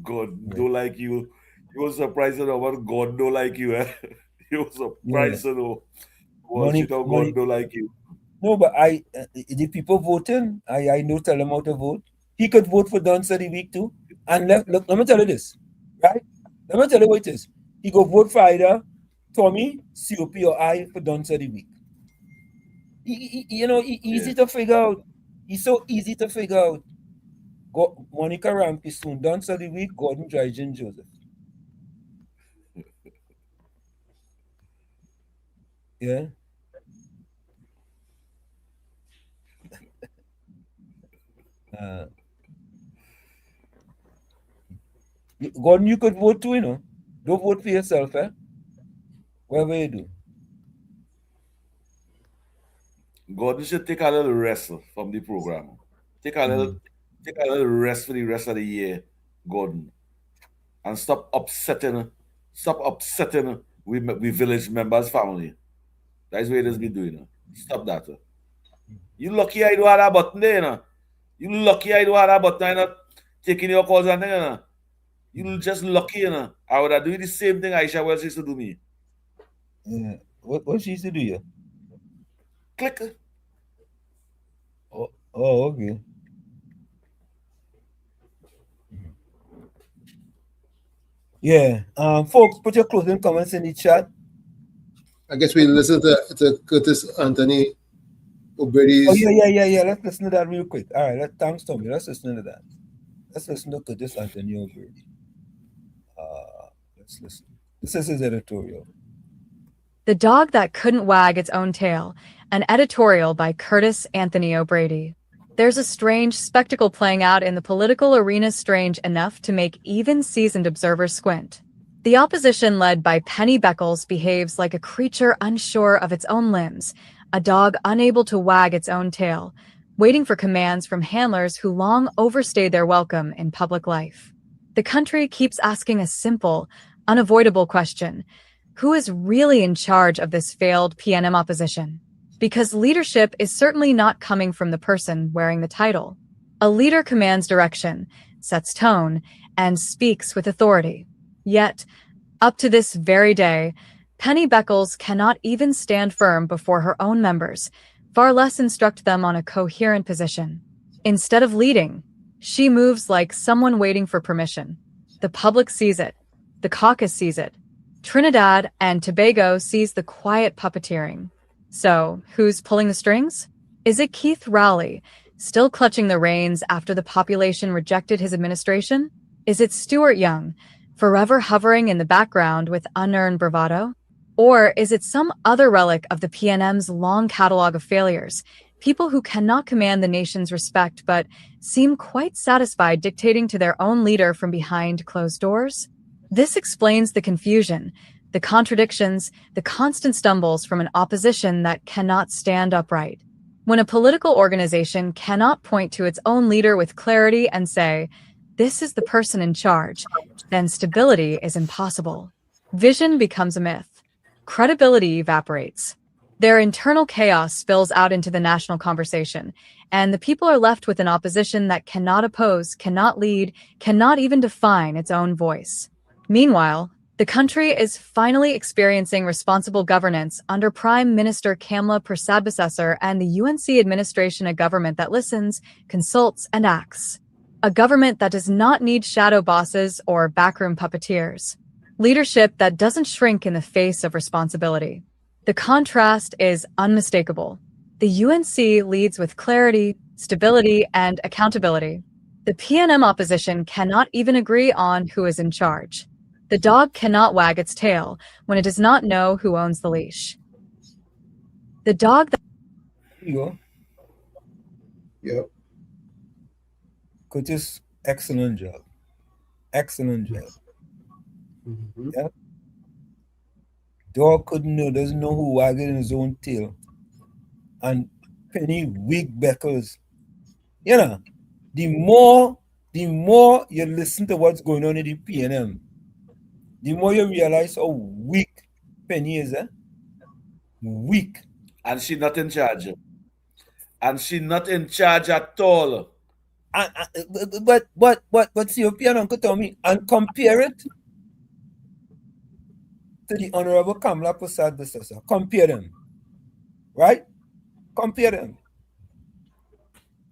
God don't like you. You were surprised about God don't like you. Eh? You were surprised to know. God don't like you. No, but the people voting, I know tell them how to vote. He could vote for Dunce of the Week too. And let me tell you this, right? Let me tell you what it is. He go vote for either Tommy, COP, or I for Dunce of the Week. Easy to figure out. He's so easy to figure out. Monica Rampis soon, Dunce of the Week, Gordon Jaijin Joseph. Yeah. Gordon, you could vote too, Don't vote for yourself, eh? Whatever you do. Gordon should take a little rest from the program. Take a little rest for the rest of the year, Gordon. And stop upsetting with village members' family. That's what it has been doing. Stop that. You lucky I don't have that button there, You lucky I don't have that button, taking your calls and thing, You just lucky, I would have done the same thing Aisha Wells used to do me. Yeah. What she used to do, yeah? Click. Oh, okay. Yeah. Folks, put your closing comments in the chat. I guess we listen to Curtis Anthony O'Brady's. Oh, yeah. Let's listen to that real quick. All right. Thanks, Tommy. Let's listen to that. Let's listen to Curtis Anthony O'Brady. Let's listen. This is his editorial. The Dog That Couldn't Wag Its Own Tail, an editorial by Curtis Anthony O'Brady. There's a strange spectacle playing out in the political arena, strange enough to make even seasoned observers squint. The opposition led by Penny Beckles behaves like a creature unsure of its own limbs, a dog unable to wag its own tail, waiting for commands from handlers who long overstayed their welcome in public life. The country keeps asking a simple, unavoidable question: who is really in charge of this failed PNM opposition? Because leadership is certainly not coming from the person wearing the title. A leader commands direction, sets tone, and speaks with authority. Yet, up to this very day, Penny Beckles cannot even stand firm before her own members, far less instruct them on a coherent position. Instead of leading, she moves like someone waiting for permission. The public sees it. The caucus sees it. Trinidad and Tobago sees the quiet puppeteering. So, who's pulling the strings? Is it Keith Rowley, still clutching the reins after the population rejected his administration? Is it Stuart Young, forever hovering in the background with unearned bravado? Or is it some other relic of the PNM's long catalog of failures, people who cannot command the nation's respect but seem quite satisfied dictating to their own leader from behind closed doors? This explains the confusion, the contradictions, the constant stumbles from an opposition that cannot stand upright. When a political organization cannot point to its own leader with clarity and say, "This is the person in charge," then stability is impossible. Vision becomes a myth. Credibility evaporates. Their internal chaos spills out into the national conversation, and the people are left with an opposition that cannot oppose, cannot lead, cannot even define its own voice. Meanwhile, the country is finally experiencing responsible governance under Prime Minister Kamla Prasad-Bissessar and the UNC administration, a government that listens, consults, and acts. A government that does not need shadow bosses or backroom puppeteers. Leadership that doesn't shrink in the face of responsibility. The contrast is unmistakable. The UNC leads with clarity, stability, and accountability. The PNM opposition cannot even agree on who is in charge. The dog cannot wag its tail when it does not know who owns the leash. The dog that... Here you go. Yep. Curtis, excellent job. Excellent job. Mm-hmm. Yeah. Dog couldn't know, doesn't know who wagging his own tail. And Penny Wig Beckles. You know, the more you listen to what's going on in the PNM, the more you realize how weak Penny is, weak. And she's not in charge. And she's not in charge at all. But COP and Uncle Tommy, and compare it to the Honorable Kamla Prasad-Bissessar. Compare them. Right? Compare them.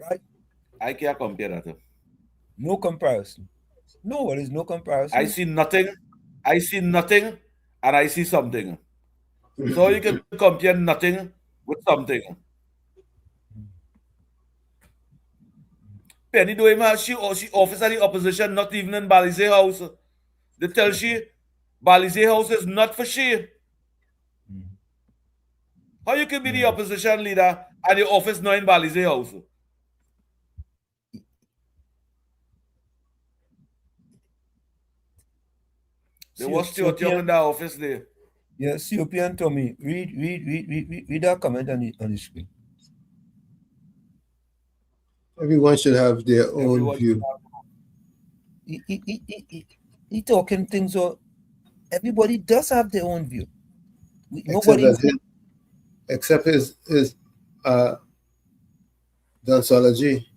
Right? I can't compare that. No comparison. No, there is no comparison. I see nothing, and I see something. So you can compare nothing with something. Penny Doima, she office at the opposition, not even in Balize House. They tell she Balize House is not for she. How you can be the opposition leader and the office not in Balize House? They was Stuart Young in that office there. Yeah, COP and Tommy, read that comment on the screen. Everyone should have their own view. He talking things so everybody does have their own view. Except his doxology.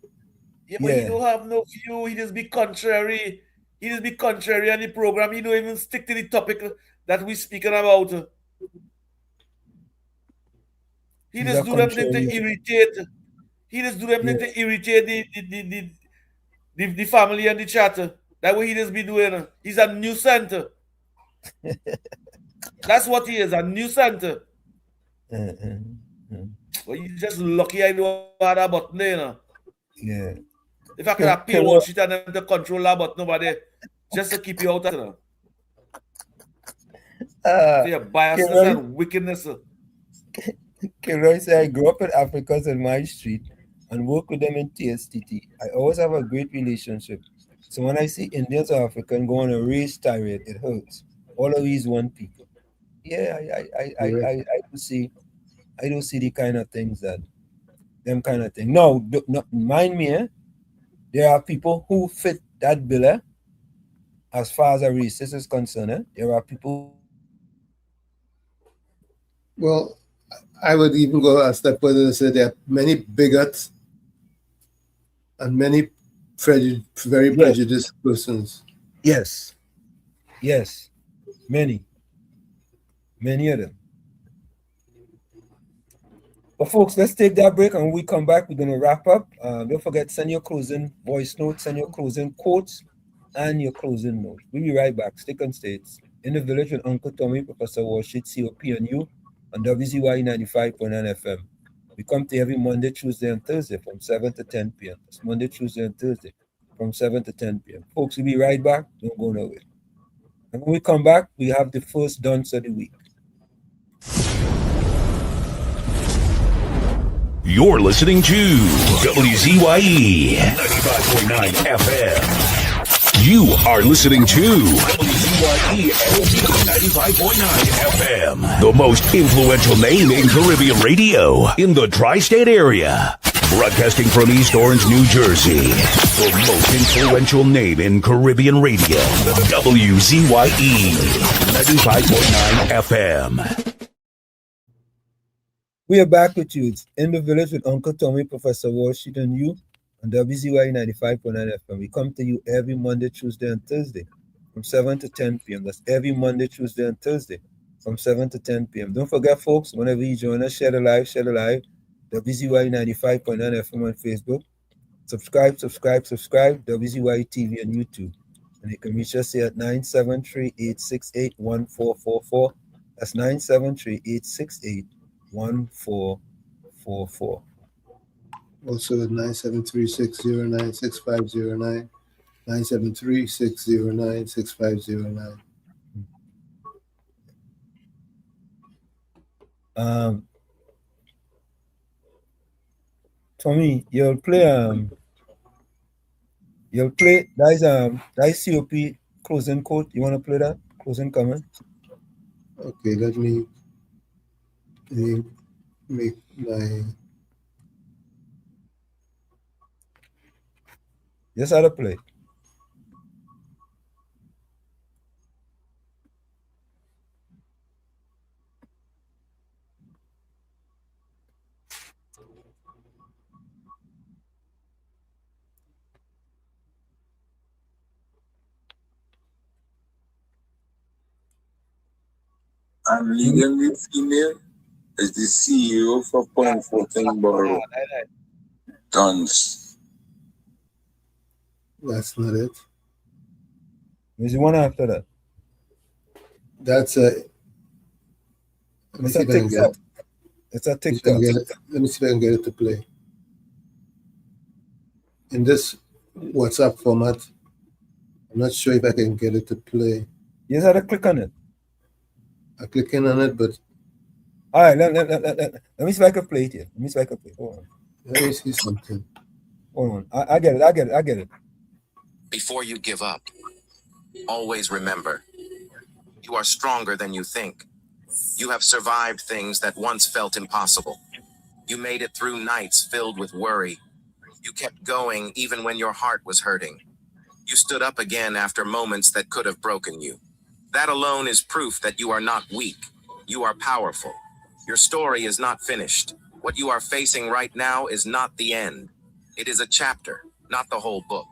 Yeah, but he don't have no view. He just be contrary. He just be contrary on the program. He don't even stick to the topic that we speaking about. He just do everything to irritate. He just do everything to irritate the family and the chat. That way he just be doing. He's a nuisance. That's what he is, a nuisance. Well, you just lucky I know how that button there, you know. Yeah. If I could have pay one sheet and then to control that button over there, just to keep you out of it. Your biasness and wickedness. Kilroy said, I grew up with Africans in my street and work with them in TSTT. I always have a great relationship. So when I see Indians or Africans go on a race tirade, it hurts. All of these one people. Yeah, I don't see the kind of things that them kind of thing. No, mind me, there are people who fit that bill as far as a racist is concerned. There are people. Well, I would even go a step further and say there are many bigots and many very prejudiced persons. Yes, many of them. But folks, let's take that break, and when we come back, we're going to wrap up. Don't forget, send your closing voice notes, send your closing quotes, and your closing notes. We'll be right back. Stick on States. In the Village with Uncle Tommy, Professor Warshit, COP, and you on WZYE 95.9 FM. We come to you every Monday, Tuesday, and Thursday from 7 to 10 p.m. It's Monday, Tuesday, and Thursday from 7 to 10 p.m. Folks, we'll be right back. Don't go nowhere. And when we come back, we have the first dunce of the week. You're listening to WZYE 95.9 FM. You are listening to WZYE 95.9 FM, the most influential name in Caribbean radio in the tri-state area. Broadcasting from East Orange, New Jersey, the most influential name in Caribbean radio, WZYE 95.9 FM. We are back with you. It's In the Village with Uncle Tommy, Professor Warshit, and you on WZYE 95.9 FM. We come to you every Monday, Tuesday, and Thursday from 7 to 10 p.m. That's every Monday, Tuesday, and Thursday from 7 to 10 p.m. Don't forget, folks, whenever you join us, share the live. WZYE 95.9 FM on Facebook. Subscribe. WZYE TV on YouTube. And you can reach us here at 973-868-1444. That's 973-868-1444. Also at 973-609-6509, 973-609-6509. Tommy, you'll play that's COP closing quote. You want to play that closing comment? Okay, let me make my. Yes, I'll play. I'm legally female as the CEO for Point Fortin Borough. Dunce. That's not it. There's one after that. That's a. It's a TikTok. It's a TikTok. Let me see if I can get it to play. In this WhatsApp format, I'm not sure if I can get it to play. You just have to click on it. I'm clicking on it, but. All right, let me see if I can play it here. Hold on. Let me see something. Hold on. I get it. Before you give up, always remember, you are stronger than you think. You have survived things that once felt impossible. You made it through nights filled with worry. You kept going even when your heart was hurting. You stood up again after moments that could have broken you. That alone is proof that you are not weak. You are powerful. Your story is not finished. What you are facing right now is not the end. It is a chapter, not the whole book.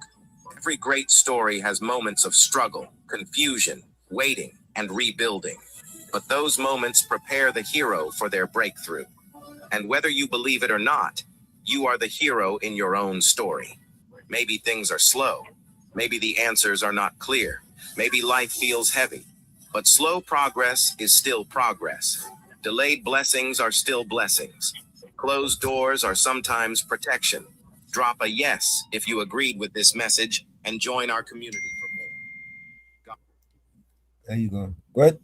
Every great story has moments of struggle, confusion, waiting, and rebuilding. But those moments prepare the hero for their breakthrough. And whether you believe it or not, you are the hero in your own story. Maybe things are slow. Maybe the answers are not clear. Maybe life feels heavy. But slow progress is still progress. Delayed blessings are still blessings. Closed doors are sometimes protection. Drop a yes if you agreed with this message and join our community for more. There you go. Go ahead.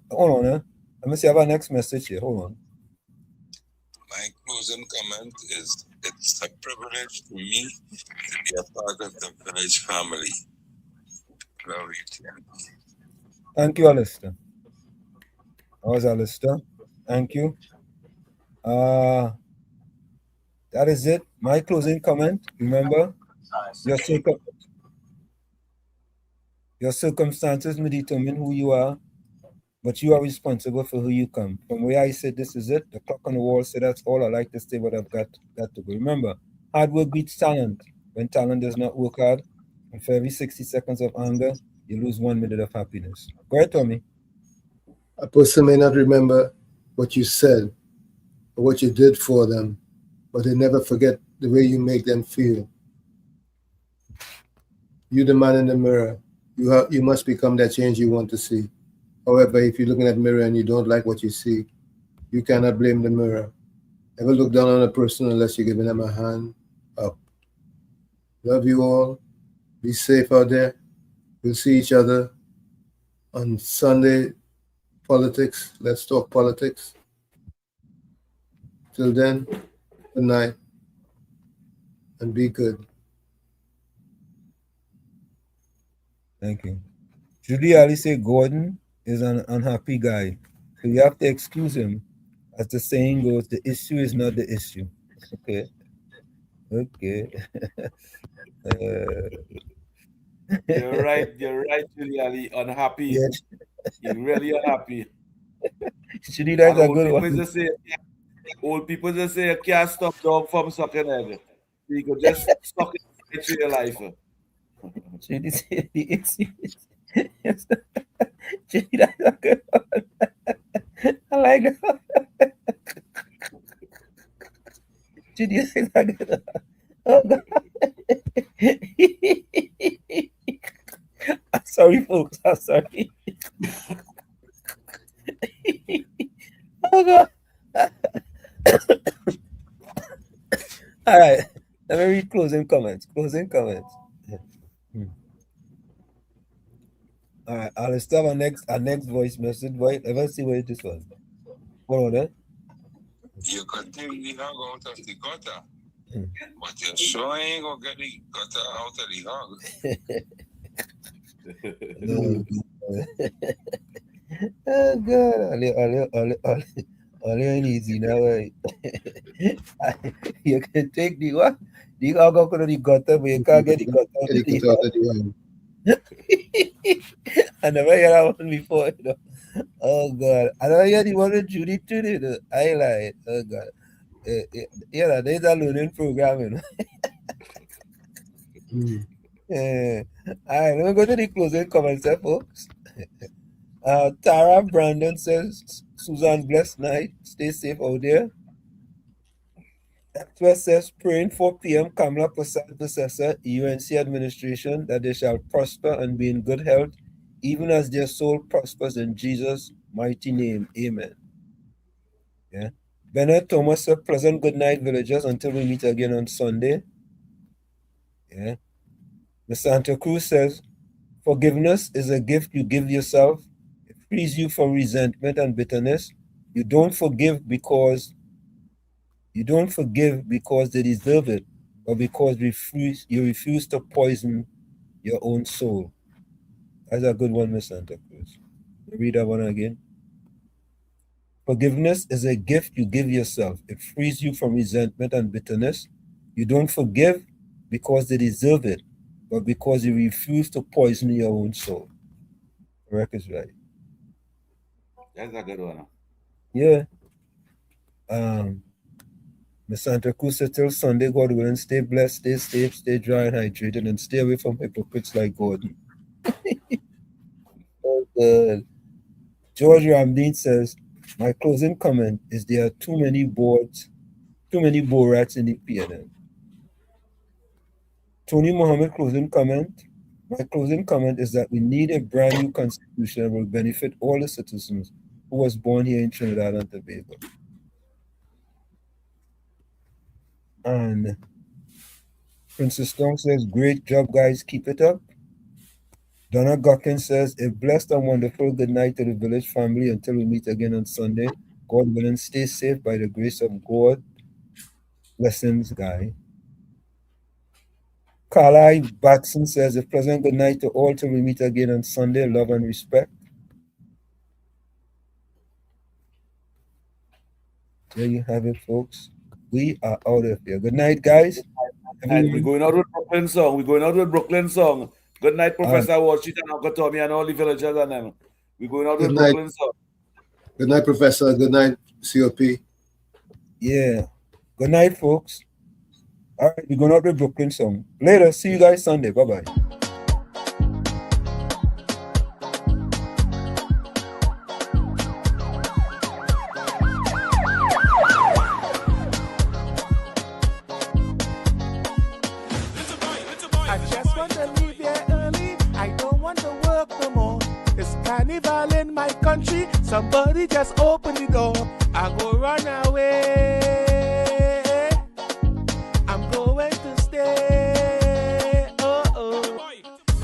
Hold on, Let me see if our next message here. Hold on. My closing comment is it's a privilege for me to be a part of the village family. Love you. Thank you, Alistair. That was Alistair. Thank you. That is it. My closing comment. Remember, your circumstances may determine who you are, but you are responsible for who you come. From where I said this is it, the clock on the wall said that's all I like to say, but I've got to go. Remember, hard work beats talent. When talent does not work hard, and for every 60 seconds of anger, you lose 1 minute of happiness. Go ahead, Tommy. A person may not remember what you said or what you did for them, but they never forget the way you make them feel. You, the man in the mirror, you must become that change you want to see. However, if you're looking at the mirror and you don't like what you see, you cannot blame the mirror. Never look down on a person unless you're giving them a hand up. Love you all. Be safe out there. We'll see each other on Sunday. Politics. Let's talk politics. Till then, good night and be good. Thank you. Judy Ali said Gordon is an unhappy guy, so you have to excuse him. As the saying goes, the issue is not the issue. Okay. You're right, Judy Ali. Unhappy. Yes. You're really unhappy. Judy, that's a good one. Old people just say you can't stop dog from sucking egg. You could just suck it through your life. Judy said the issue is Judy, that's a good one. I like that. Judy, that's a good one. Oh, God. I'm sorry, folks. I'm sorry. Oh, God. All right. Let me read closing comments. All right. I'll start our next voice message. Wait, let's see where this was. Hold on, You continue the hug out of the gutter, but you sure ain't gonna get the gutter out of the hug. Oh, God. All easy now. You can take the what? The hug out of the gutter, but you can't get the gutter out of the hug. I never heard that one before. You know? Oh, God. I never heard the one with Judy too. You know? I like it. Oh, God. Yeah, there's a learning program. You know? All right, let me go to the closing comments, folks. Tara Brandon says, Susan, blessed night. Stay safe out there. Actress says, praying 4 p.m. Kamala Prasad Processor, UNC administration, that they shall prosper and be in good health, even as their soul prospers in Jesus' mighty name. Amen. Yeah. Bernard Thomas said, pleasant good night, villagers, until we meet again on Sunday. Yeah. Miss Santa Cruz says, forgiveness is a gift you give yourself. It frees you from resentment and bitterness. You don't forgive because they deserve it, but because you refuse to poison your own soul. That's a good one, Miss Santa Cruz. Read that one again. Forgiveness is a gift you give yourself. It frees you from resentment and bitterness. You don't forgive because they deserve it, but because you refuse to poison your own soul. Correct is right. That's a good one. Yeah. Miss Santa Cruz said till Sunday, God willing, stay blessed, stay safe, stay dry and hydrated, and stay away from hypocrites like Gordon. Oh, good. George Ramdeen says, my closing comment is there are too many Borats in the PNL. Tony Mohammed closing comment. My closing comment is that we need a brand new constitution that will benefit all the citizens who was born here in Trinidad and Tobago. And Princess Strong says, great job, guys. Keep it up. Donna Gockin says, a blessed and wonderful good night to the village family until we meet again on Sunday. God willing, stay safe by the grace of God. Blessings, Guy. Carly Batson says, a pleasant good night to all till we meet again on Sunday. Love and respect. There you have it, folks. We are out of here. Good night, guys. And we're going out with Brooklyn song. Good night, Professor Washington, Uncle Tommy, and all the villagers and them. We're going out with Brooklyn song. Good night, Professor. Good night, COP. Yeah. Good night, folks. All right, we're going out with Brooklyn song. Later. See you guys Sunday. Bye-bye. I just want to leave here early. I don't want to work no more. It's carnival in my country. Somebody just open the door. I go run away. I'm going to stay. Oh.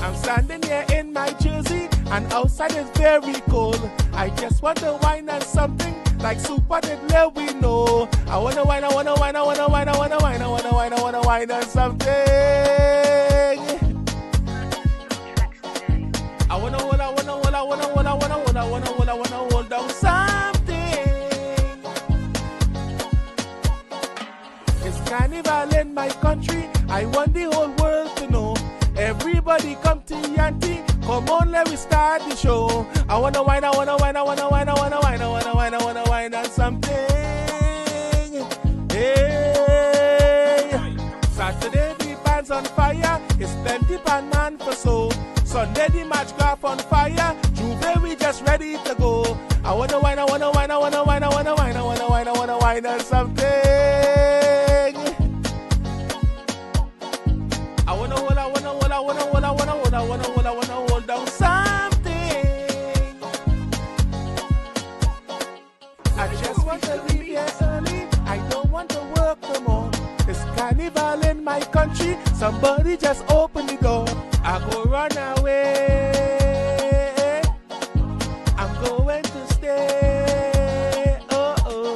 I'm standing here in my jersey, and outside is very cold. I just want to wine on something like Super did let we know. I wanna wine on something. I wanna hold down something. It's carnival in my country. I want the whole world to know. Everybody come to Yanti. Come on, let me start the show. I wanna wine on something. Hey, Saturday the band's on fire. It's plenty pan man for so. Sunday the match graph on fire. Juve we just ready to go. I wanna wine on something. I wanna hold down something. I just want to leave here early. I don't want to work no more. It's carnival in my country. Somebody just open the door. I go run away. I'm going to stay. Oh.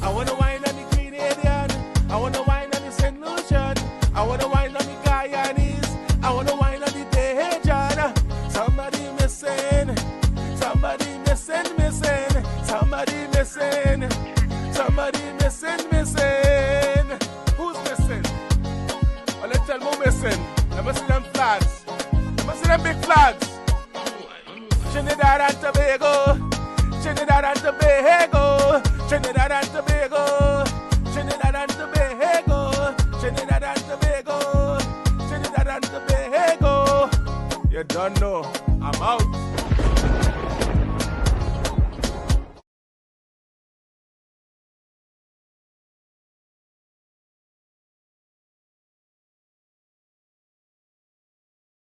I wanna wine on the Grenadian. I wanna wine on the St. Lucian. I wanna wine on the Guyanese. I wanna wine on the Tejan. Somebody missing. Somebody missing. Somebody missing. Somebody missing. Who's missing? Well, let's tell who missing. Let me see them flags. Let me see them big flags. Trinidad and Tobago. Trinidad and Tobago. Trinidad and Tobago. Trinidad and Tobago. Trinidad and Tobago. Trinidad and Tobago. You don't know. I'm out.